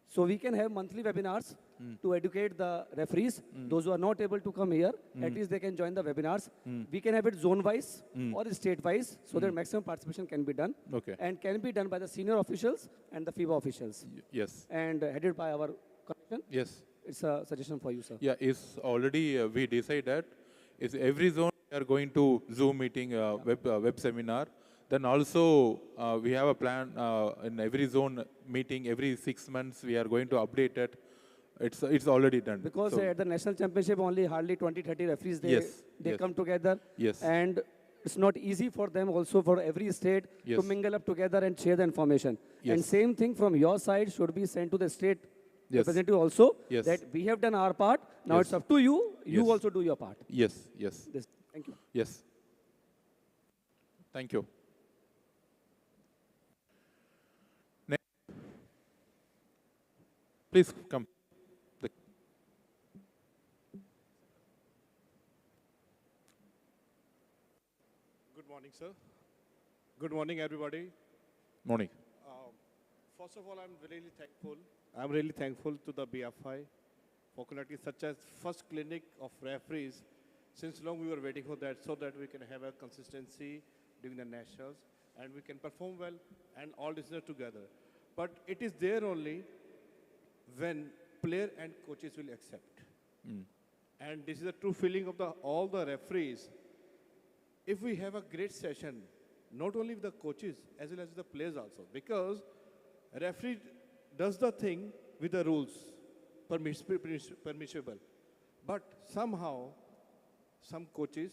So we can have monthly webinars to educate the referees. Those who are not able to come here, at least they can join the webinars. We can have it zone-wise or state-wise so that maximum participation can be done. Okay. And can be done by the senior officials and the FIBA officials. Yes. And headed by our commission. Yes. It's a suggestion for you, sir. Yeah, it's already we decided. Is every zone we are going to Zoom meeting, web seminar. Then also we have a plan in every zone meeting, every 6 months we are going to update it. It's already done. Because so, at the national championship, only hardly 20-30 referees, they come together. Yes. And it's not easy for them also for every state to mingle up together and share the information. Yes. And same thing from your side should be sent to the state Yes. representative also, Yes. that we have done our part. Now Yes. it's up to you. You Yes. also do your part. Yes, yes. Thank you. Yes. Thank you. Next. Please come. Good morning, sir. Good morning, everybody. Morning. First of all, I'm really thankful. I'm really thankful to the BFI for conducting such as first clinic of referees. Since long we were waiting for that so that we can have a consistency during the nationals and we can perform well and all listeners together. But it is there only when player and coaches will accept. And this is the true feeling of all the referees. If we have a great session, not only with the coaches as well as with the players also, because referee does the thing with the rules, permissible. But somehow, some coaches,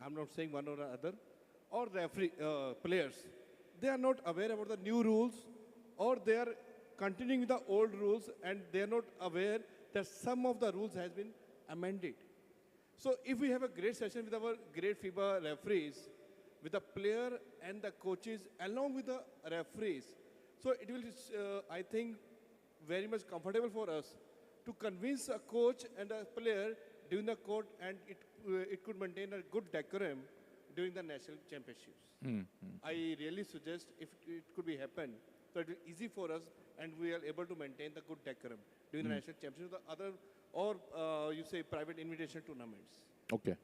I'm not saying one or the other, or referee, players, they are not aware about the new rules, or they are continuing with the old rules and they are not aware that some of the rules has been amended. So if we have a great session with our great FIBA referees, with the player and the coaches along with the referees, so it will, I think, very much comfortable for us to convince a coach and a player during the court, and it could maintain a good decorum during the national championships. I really suggest if it could be happen, so it will be easy for us and we are able to maintain the good decorum during the national championship, the other, or you say private invitation tournaments. Okay.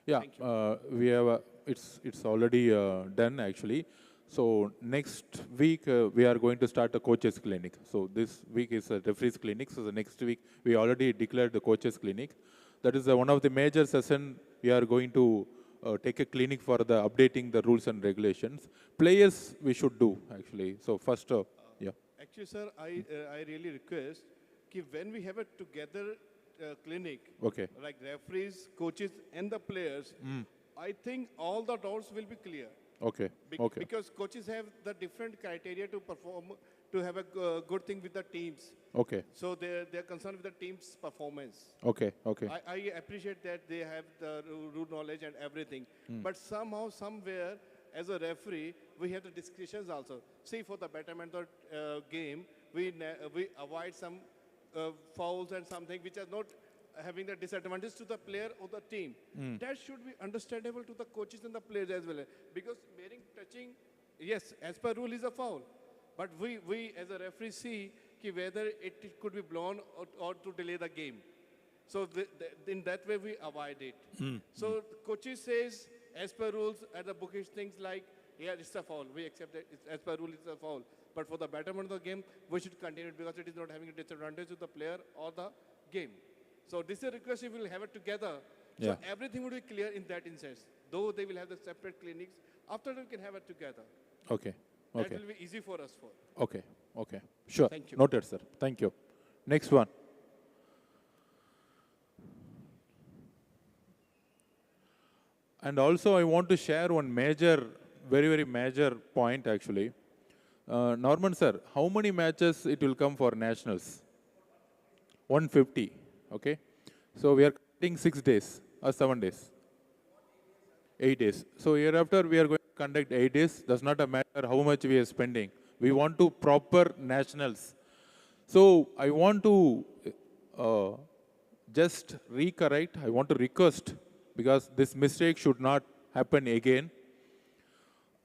Yeah, Thank you. we have it's already done actually. So next week we are going to start a coaches clinic. So this week is a referees clinic. So the next week we already declared the coaches clinic. That is one of the major session we are going to take a clinic for the updating the rules and regulations. Players we should do actually. So first, yeah. Actually, sir, I really request कि when we have a together clinic, Okay. like referees, coaches, and the players, I think all the doubts will be clear. Okay. Okay. Because coaches have the different criteria to perform, to have a good thing with the teams. Okay. So they're concerned with the team's performance. Okay. Okay. I appreciate that they have the rule knowledge and everything. But somehow, somewhere, as a referee, we have the discussions also. See, for the betterment of game, we avoid some fouls and something which are not having the disadvantage to the player or the team. That should be understandable to the coaches and the players as well. Because wearing, touching, yes, as per rule is a foul. But we as a referee see whether it could be blown or to delay the game. So in that way we avoid it. So coaches says as per rules at the bookish things like, yeah, it's a foul. We accept that as per rule it's a foul. But for the betterment of the game, we should continue it because it is not having a disadvantage to the player or the game. So this is a request if we will have it together. So everything would be clear in that instance. Though they will have the separate clinics, after that we can have it together. Okay. Okay. That will be easy for us for. Okay. Okay. Sure. Thank you. Noted, sir. Thank you. Next one. And also, I want to share one major, very, very major point actually. Norman, sir, how many matches it will come for nationals? 150. Okay. So we are cutting 6 days or 7 days. 8 days. So hereafter we are going to conduct 8 days. Does not matter how much we are spending. We want to proper nationals. So I want to just recorrect. I want to request because this mistake should not happen again.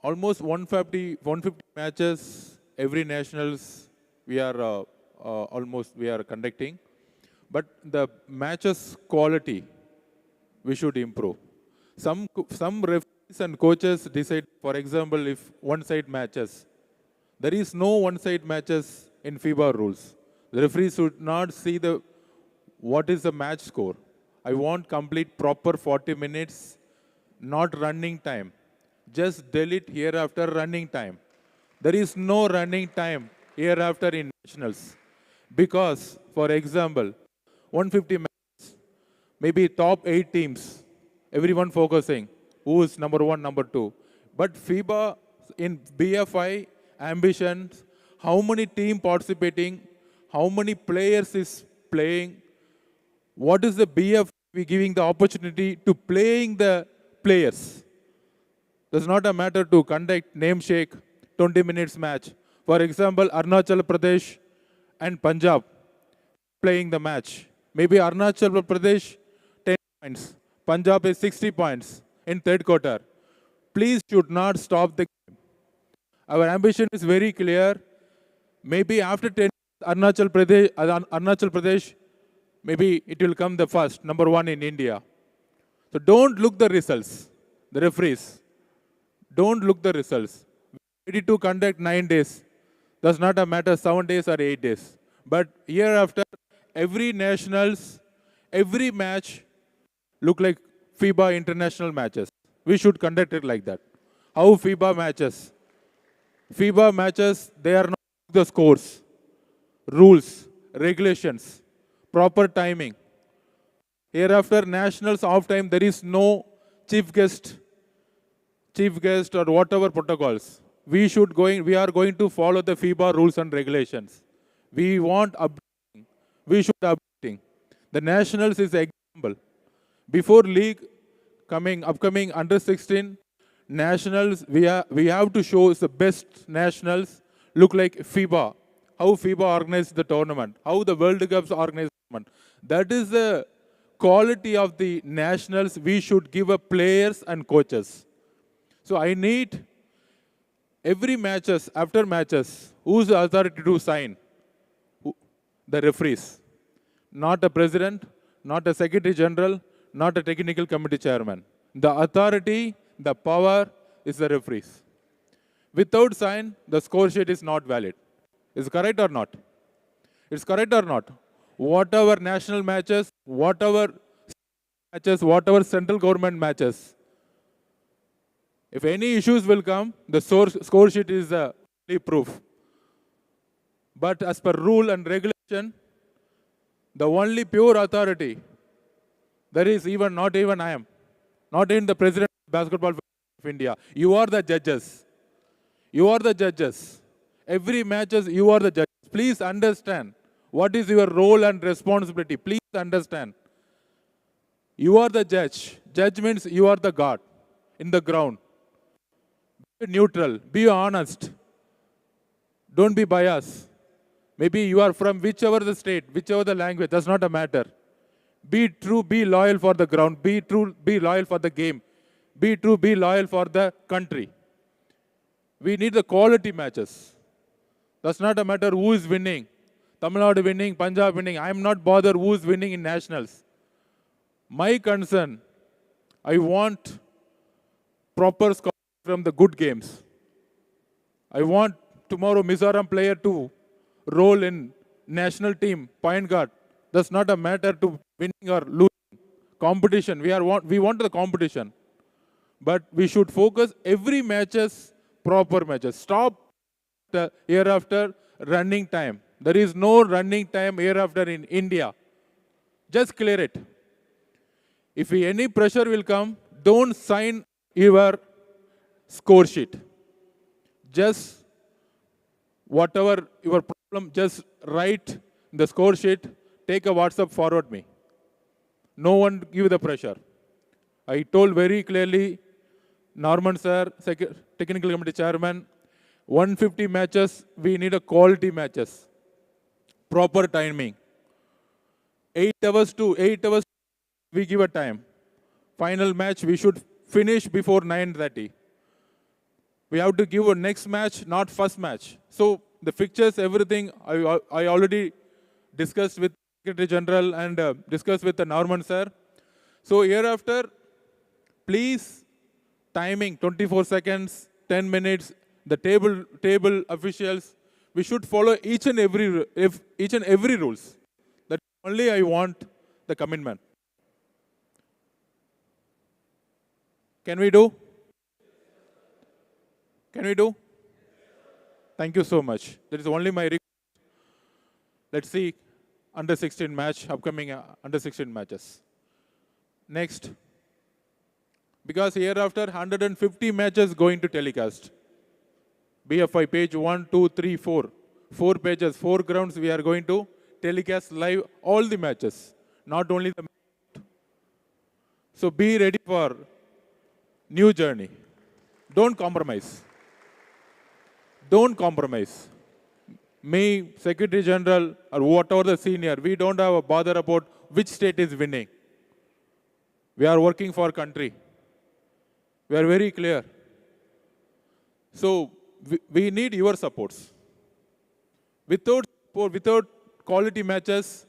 Almost 150 matches every nationals we are we are conducting. But the matches quality we should improve. Some referees and coaches decide, for example, if one-side matches. There is no one-side matches in FIBA rules. The referee should not see what is the match score. I want complete proper 40 minutes, not running time. Just delete hereafter running time. There is no running time hereafter in nationals. Because, for example, 150 matches, maybe top 8 teams, everyone focusing, who is number 1, number 2. But FIBA, in BFI, ambitions, how many team participating, how many players is playing, what is the BFI giving the opportunity to playing the players. Does not a matter to conduct name shake 20 minutes match. For example, Arunachal Pradesh and Punjab playing the match. Maybe Arunachal Pradesh 10 points. Punjab is 60 points in third quarter. Please should not stop the game. Our ambition is very clear. Maybe after 10 Arunachal Pradesh, maybe it will come the first, number 1 in India. So don't look the results, the referees. Don't look the results. Ready to conduct 9 days. Does not matter 7 days or 8 days. But hereafter, every nationals, every match look like FIBA international matches. We should conduct it like that. How FIBA matches? FIBA matches, they are not the scores, rules, regulations, proper timing. Hereafter, nationals off time, there is no chief guest chief guest or whatever protocols, we are going to follow the FIBA rules and regulations. We want updating. We should updating. The nationals is example. Before league upcoming under 16 nationals, we have to show the best nationals look like FIBA. How FIBA organized the tournament, how the World Cups organized the tournament. That is the quality of the nationals we should give a players and coaches. So I need every matches, after matches, who's the authority to sign? The referees. Not a president, not a secretary general, not a technical committee chairman. The authority, the power is the referees. Without sign, the score sheet is not valid. Is it correct or not? It's correct or not? Whatever national matches, whatever central government matches, if any issues will come, the score sheet is the only proof. But as per rule and regulation, the only pure authority, there is not even I am, not even the President of Basketball of India. You are the judges. You are the judges. Every matches, you are the judges. Please understand what is your role and responsibility. Please understand. You are the judge. Judge means you are the God in the ground. Be neutral. Be honest. Don't be biased. Maybe you are from whichever the state, whichever the language, does not matter. Be true, be loyal for the ground. Be true, be loyal for the game. Be true, be loyal for the country. We need the quality matches. Does not matter who is winning. Tamil Nadu winning, Punjab winning. I am not bothered who is winning in nationals. My concern, I want proper score from the good games. I want tomorrow Mizoram player to roll in national team, point guard. Does not a matter to winning or losing. Competition, we want the competition. But we should focus every matches, proper matches. Stop the hereafter running time. There is no running time hereafter in India. Just clear it. If any pressure will come, don't sign your score sheet. Just whatever your problem, just write the score sheet, take a WhatsApp, forward me. No one give the pressure. I told very clearly, Norman sir, technical committee chairman, 150 matches, we need a quality matches. Proper timing. 8 hours, we give a time. Final match, we should finish before 9:30. We have to give a next match, not first match. So the fixtures, everything, I already discussed with Secretary General and discussed with the Norman sir. So hereafter, please, timing 24 seconds, 10 minutes, the table officials, we should follow each and every rules. That only I want the commitment. Can we do? Can we do? Thank you so much. That is only my request. Let's see under 16 match, upcoming under 16 matches. Next. Because hereafter 150 matches going to telecast. BFI page 1, 2, 3, 4. 4 pages, 4 grounds we are going to telecast live all the matches. Not only the match. So be ready for new journey. Don't compromise. Don't compromise. Me, Secretary General, or whatever the senior, we don't have a bother about which state is winning. We are working for country. We are very clear. So we need your supports. Without quality matches,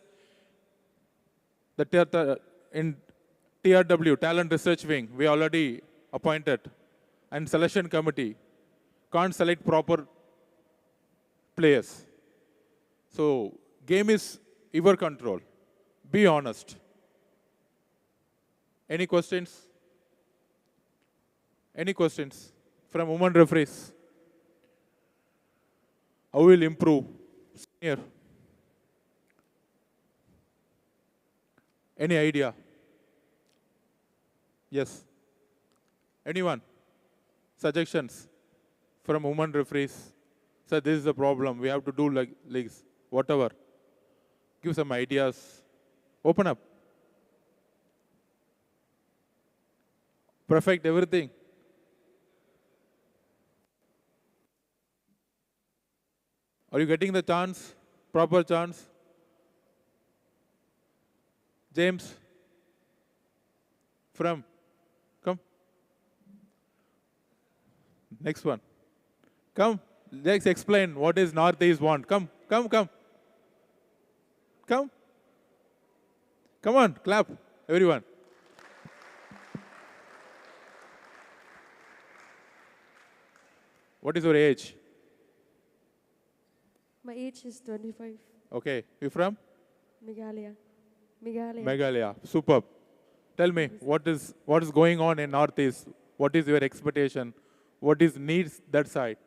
in TRW, Talent Research Wing, we already appointed, and selection committee can't select proper players. So game is your control. Be honest. Any questions? Any questions from women referees? How will improve? Senior. Any idea? Yes. Anyone? suggestions from women referees. Sir, this is the problem. We have to do like leagues, whatever. Give some ideas. Open up. Perfect everything. Are you getting the chance? Proper chance? James? From? Come. Next one. Come. Let's explain what is Northeast want. Come, come, come. Come. Come on, clap, everyone. What is your age? My age is 25. Okay, you from? Meghalaya. Meghalaya. Meghalaya. Superb. Tell me, what is going on in Northeast? What is your expectation? What is needs that side?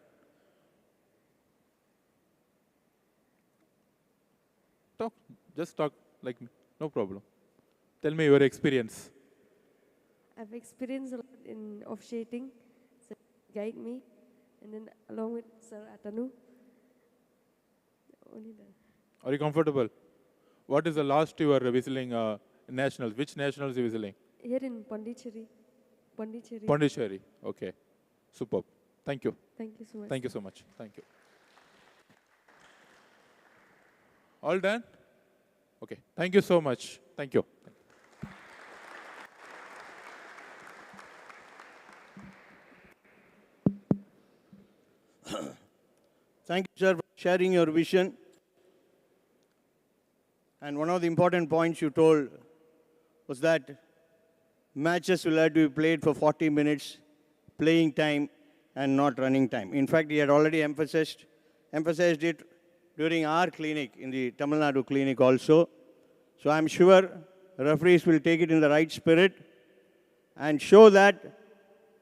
Talk. Just talk like me. No problem. Tell me your experience. I've experienced a lot in officiating. So guide me. And then along with Sir Atanu. Only that. Are you comfortable? What is the last you were whistling nationals? Which nationals you whistling? Here in Pondicherry. Pondicherry. Pondicherry. Okay. Superb. Thank you. Thank you so much. Thank you so much. Thank you. All done? Okay. Thank you so much. Thank you. Thank you, sir, for sharing your vision. And one of the important points you told was that matches will have to be played for 40 minutes, playing time and not running time. In fact, he had already emphasized it during our clinic, in the Tamil Nadu clinic also. So I'm sure referees will take it in the right spirit and show that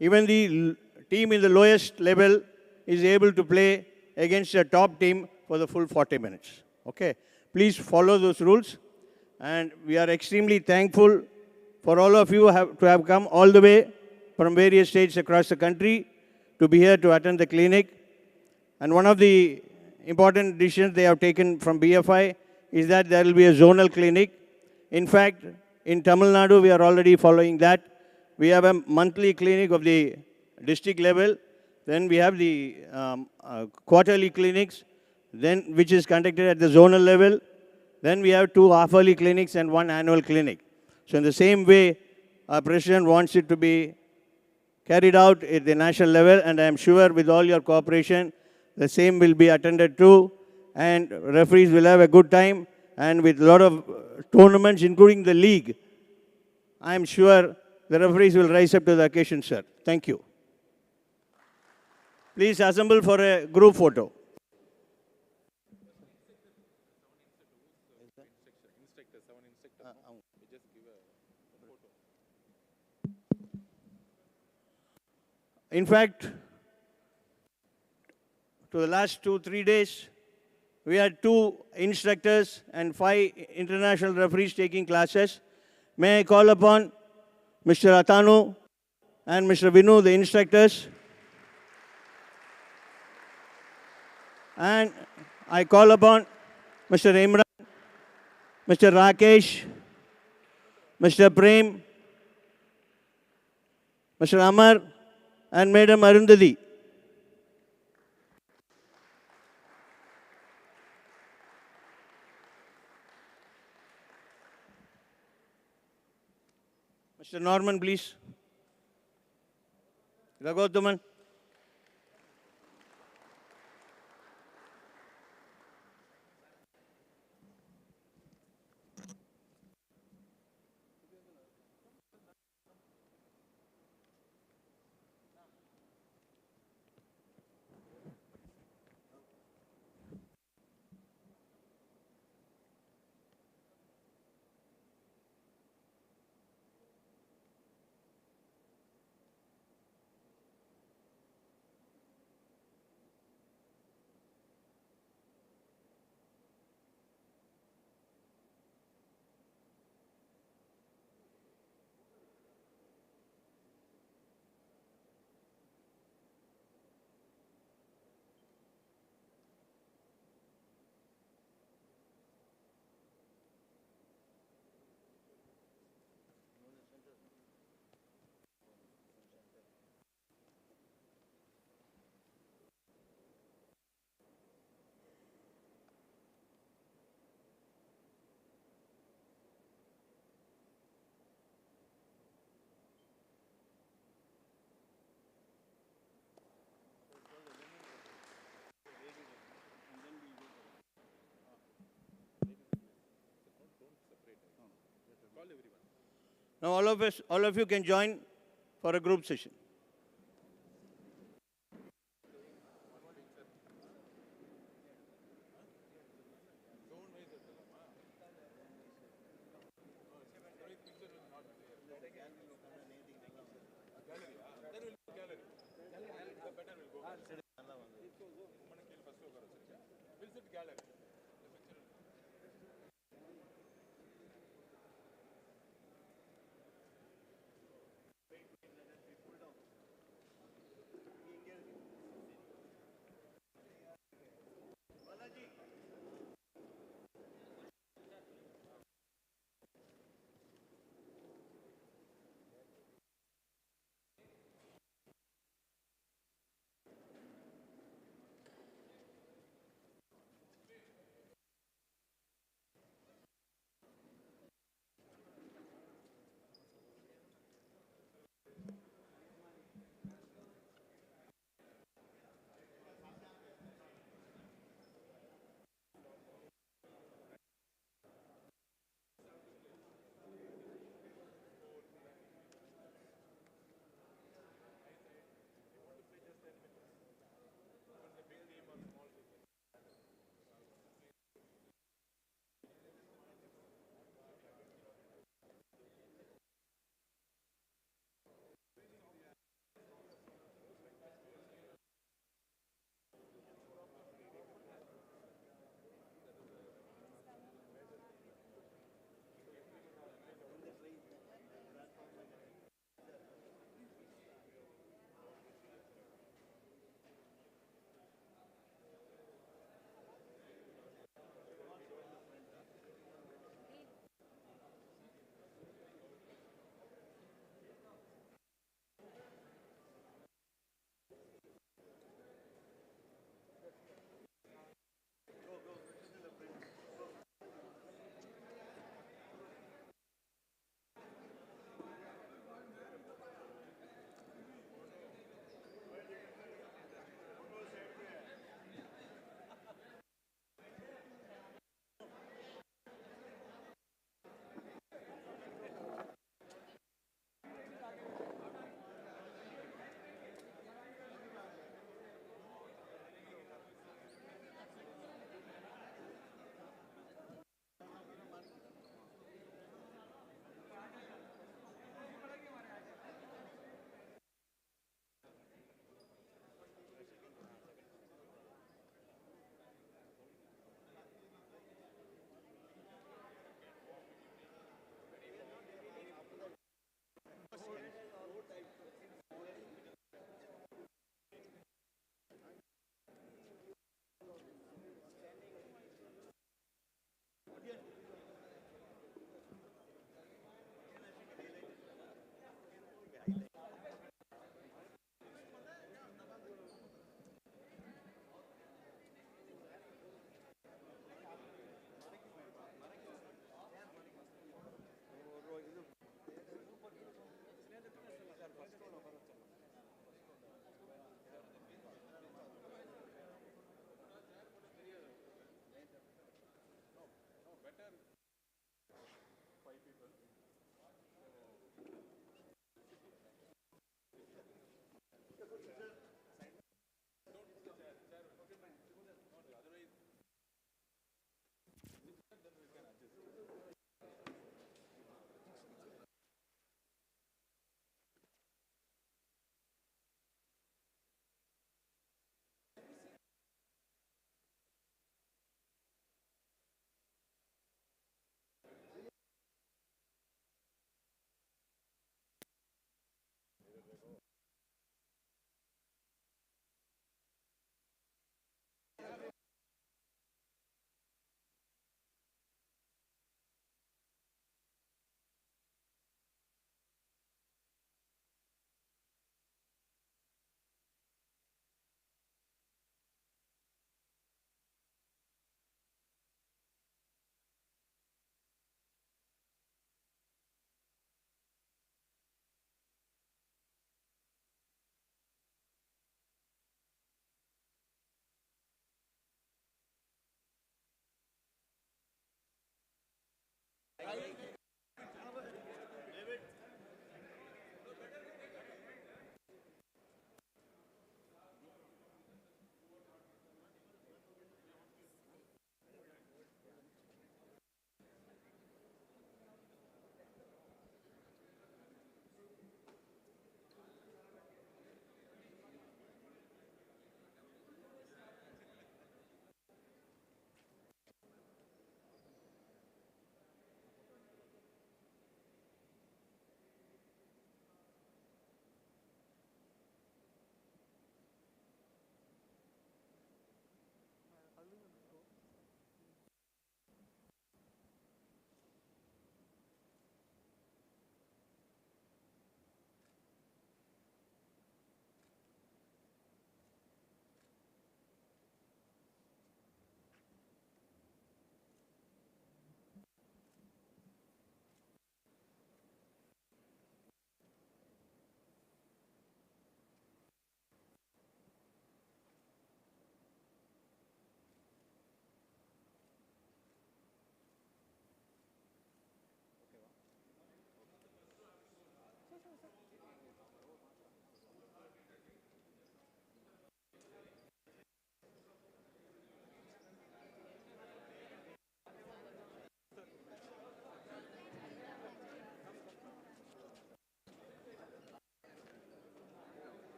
even the team in the lowest level is able to play against a top team for the full 40 minutes. Okay? Please follow those rules. And we are extremely thankful for all of you to have come all the way from various states across the country to be here to attend the clinic. And one of the important decisions they have taken from BFI is that there will be a zonal clinic. In fact, in Tamil Nadu, we are already following that. We have a monthly clinic of the district level. Then we have the quarterly clinics, then which is conducted at the zonal level. Then we have 2 half-yearly clinics and 1 annual clinic. So in the same way, our president wants it to be carried out at the national level, and I am sure with all your cooperation, the same will be attended to, and referees will have a good time, and with a lot of tournaments, including the league, I am sure the referees will rise up to the occasion, sir. Thank you. Please assemble for a group photo. In fact, to the last 2-3 days, we had 2 instructors and 5 international referees taking classes. May I call upon Mr. Atanu and Mr. Vinu, the instructors. And I call upon Mr. Imran, Mr. Rakesh, Mr. Prem, Mr. Amar, and Madam Arundhati. Mr. Norman, please. Raghotaman. Now all of you can join for a group session.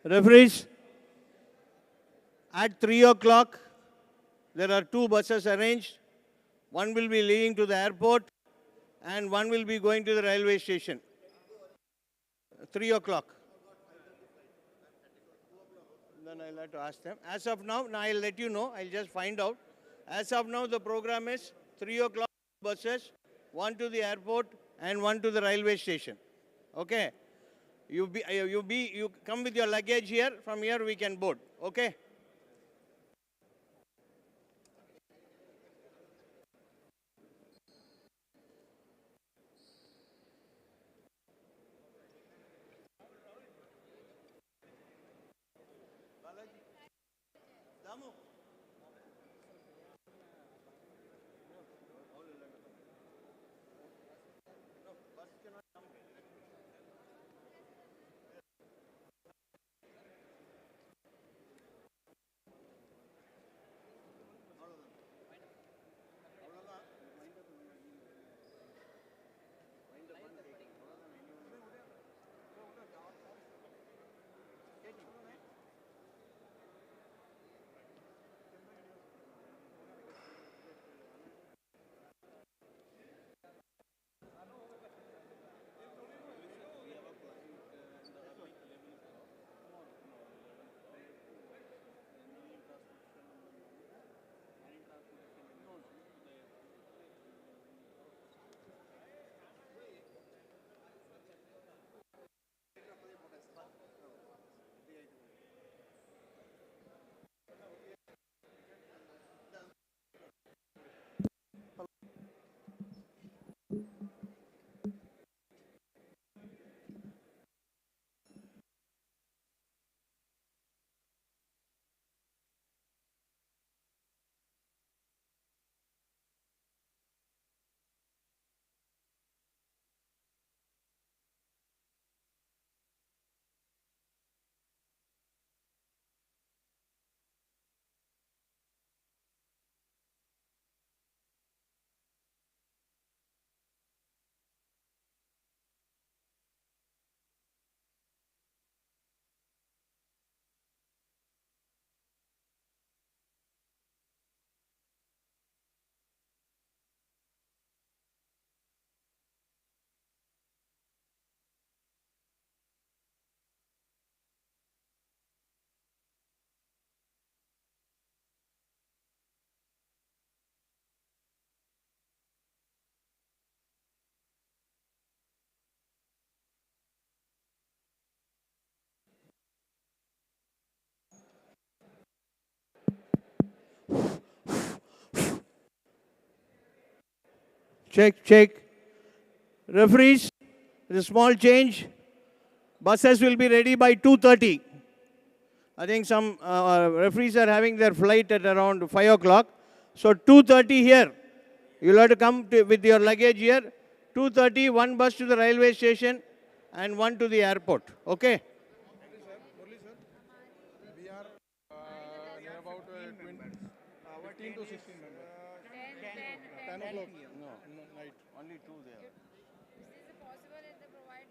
Referees, at 3 o'clock, there are 2 buses arranged. One will be leading to the airport and one will be going to the railway station. 3 o'clock. Then I'll have to ask them. As of now, I'll let you know. I'll just find out. As of now, the program is 3 o'clock buses, one to the airport and one to the railway station. Okay? You come with your luggage here. From here, we can board. Okay? Check, check. Referees, there's a small change. Buses will be ready by 2:30. I think some referees are having their flight at around 5 o'clock. So 2:30 here. You'll have to come with your luggage here. 2:30, one bus to the railway station and one to the airport. Okay? We are near about 15 to 16 members. 10 o'clock. No, night. Only 2 there. Is it possible if they provide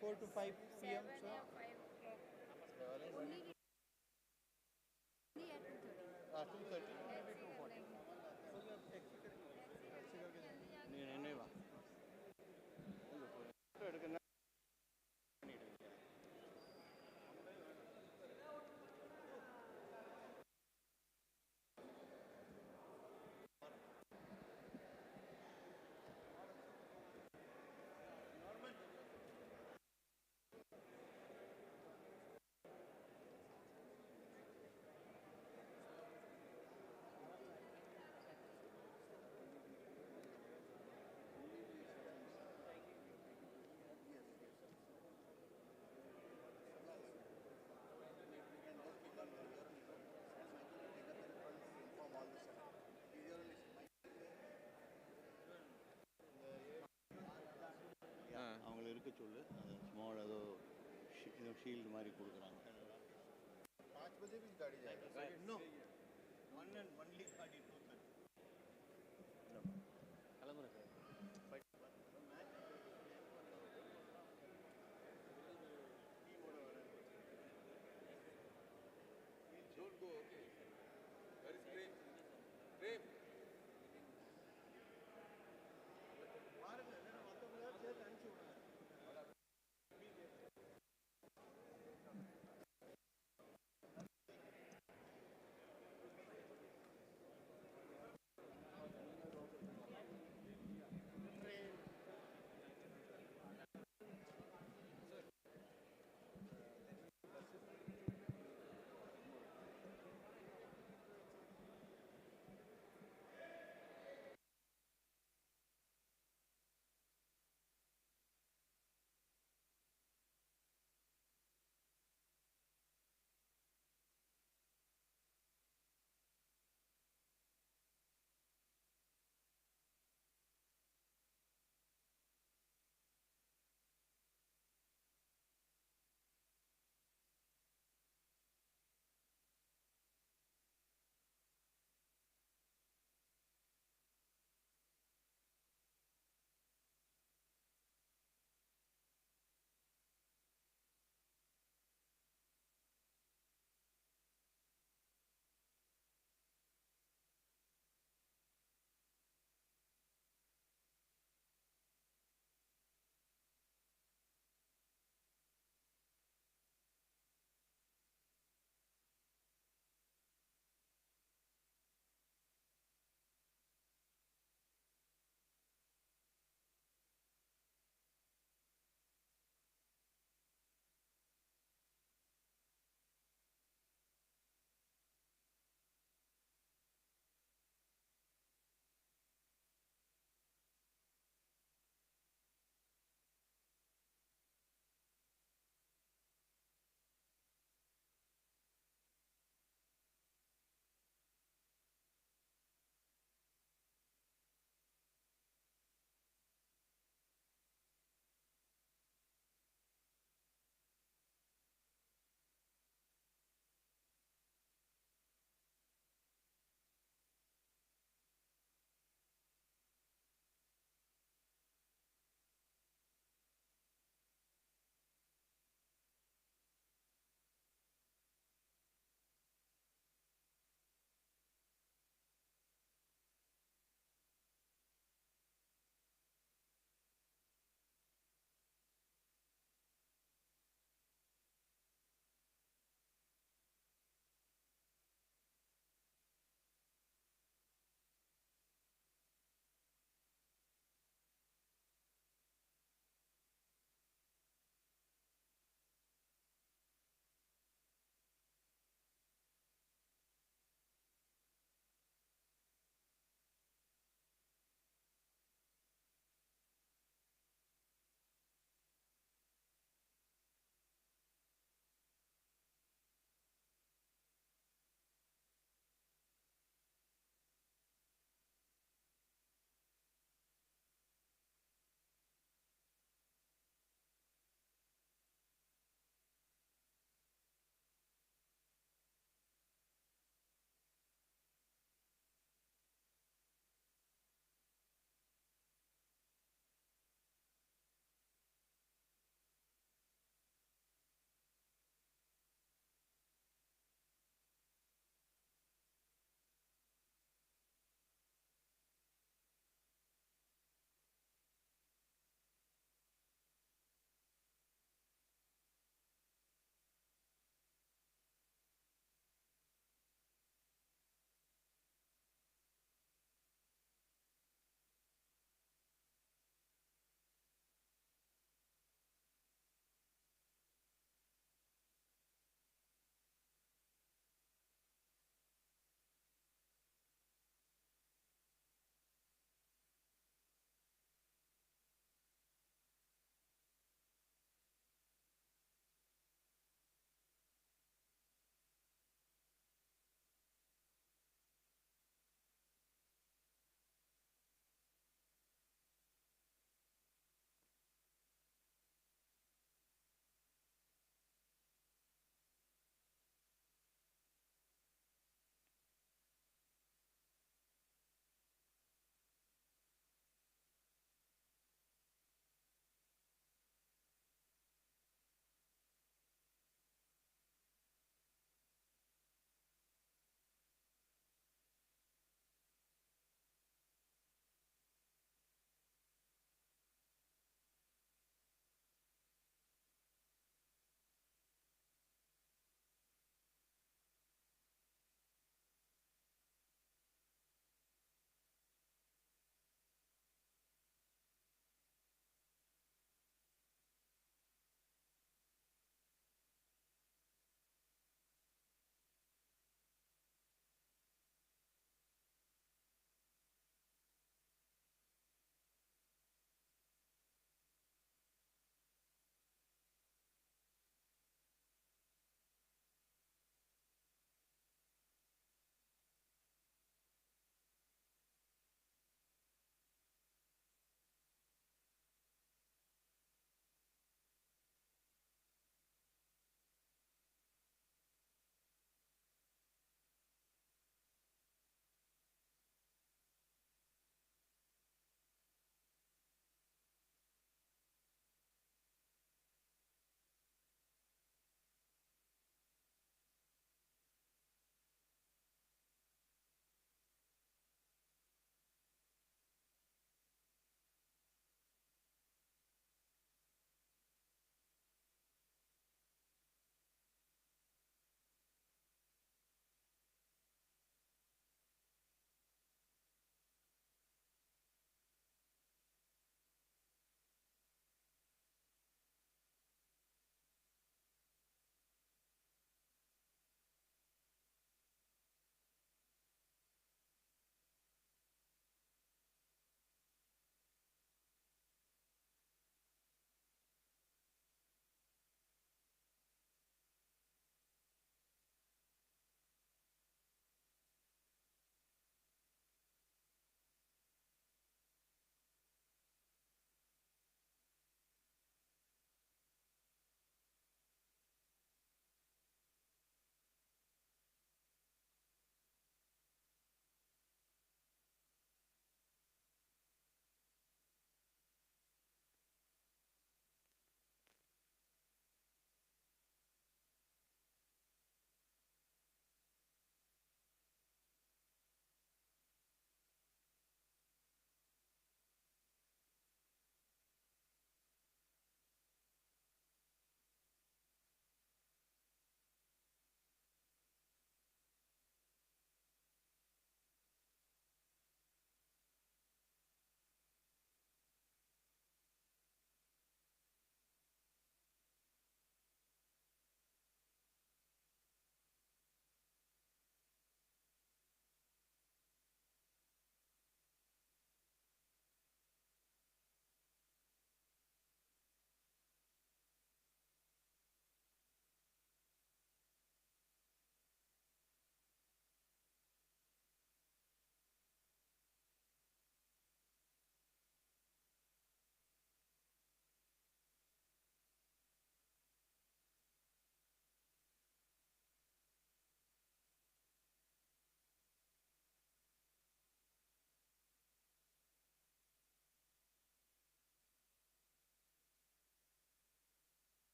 4 to 5 p.m. 7 or 5 o'clock? Only at 2:30. 2:30. அவங்களை இருக்க சொல்லு small ஏதோ shield மாதிரி கொடுக்குறாங்க 5 बजे भी गाड़ी जाएगा no One and only 32. Don't go, okay?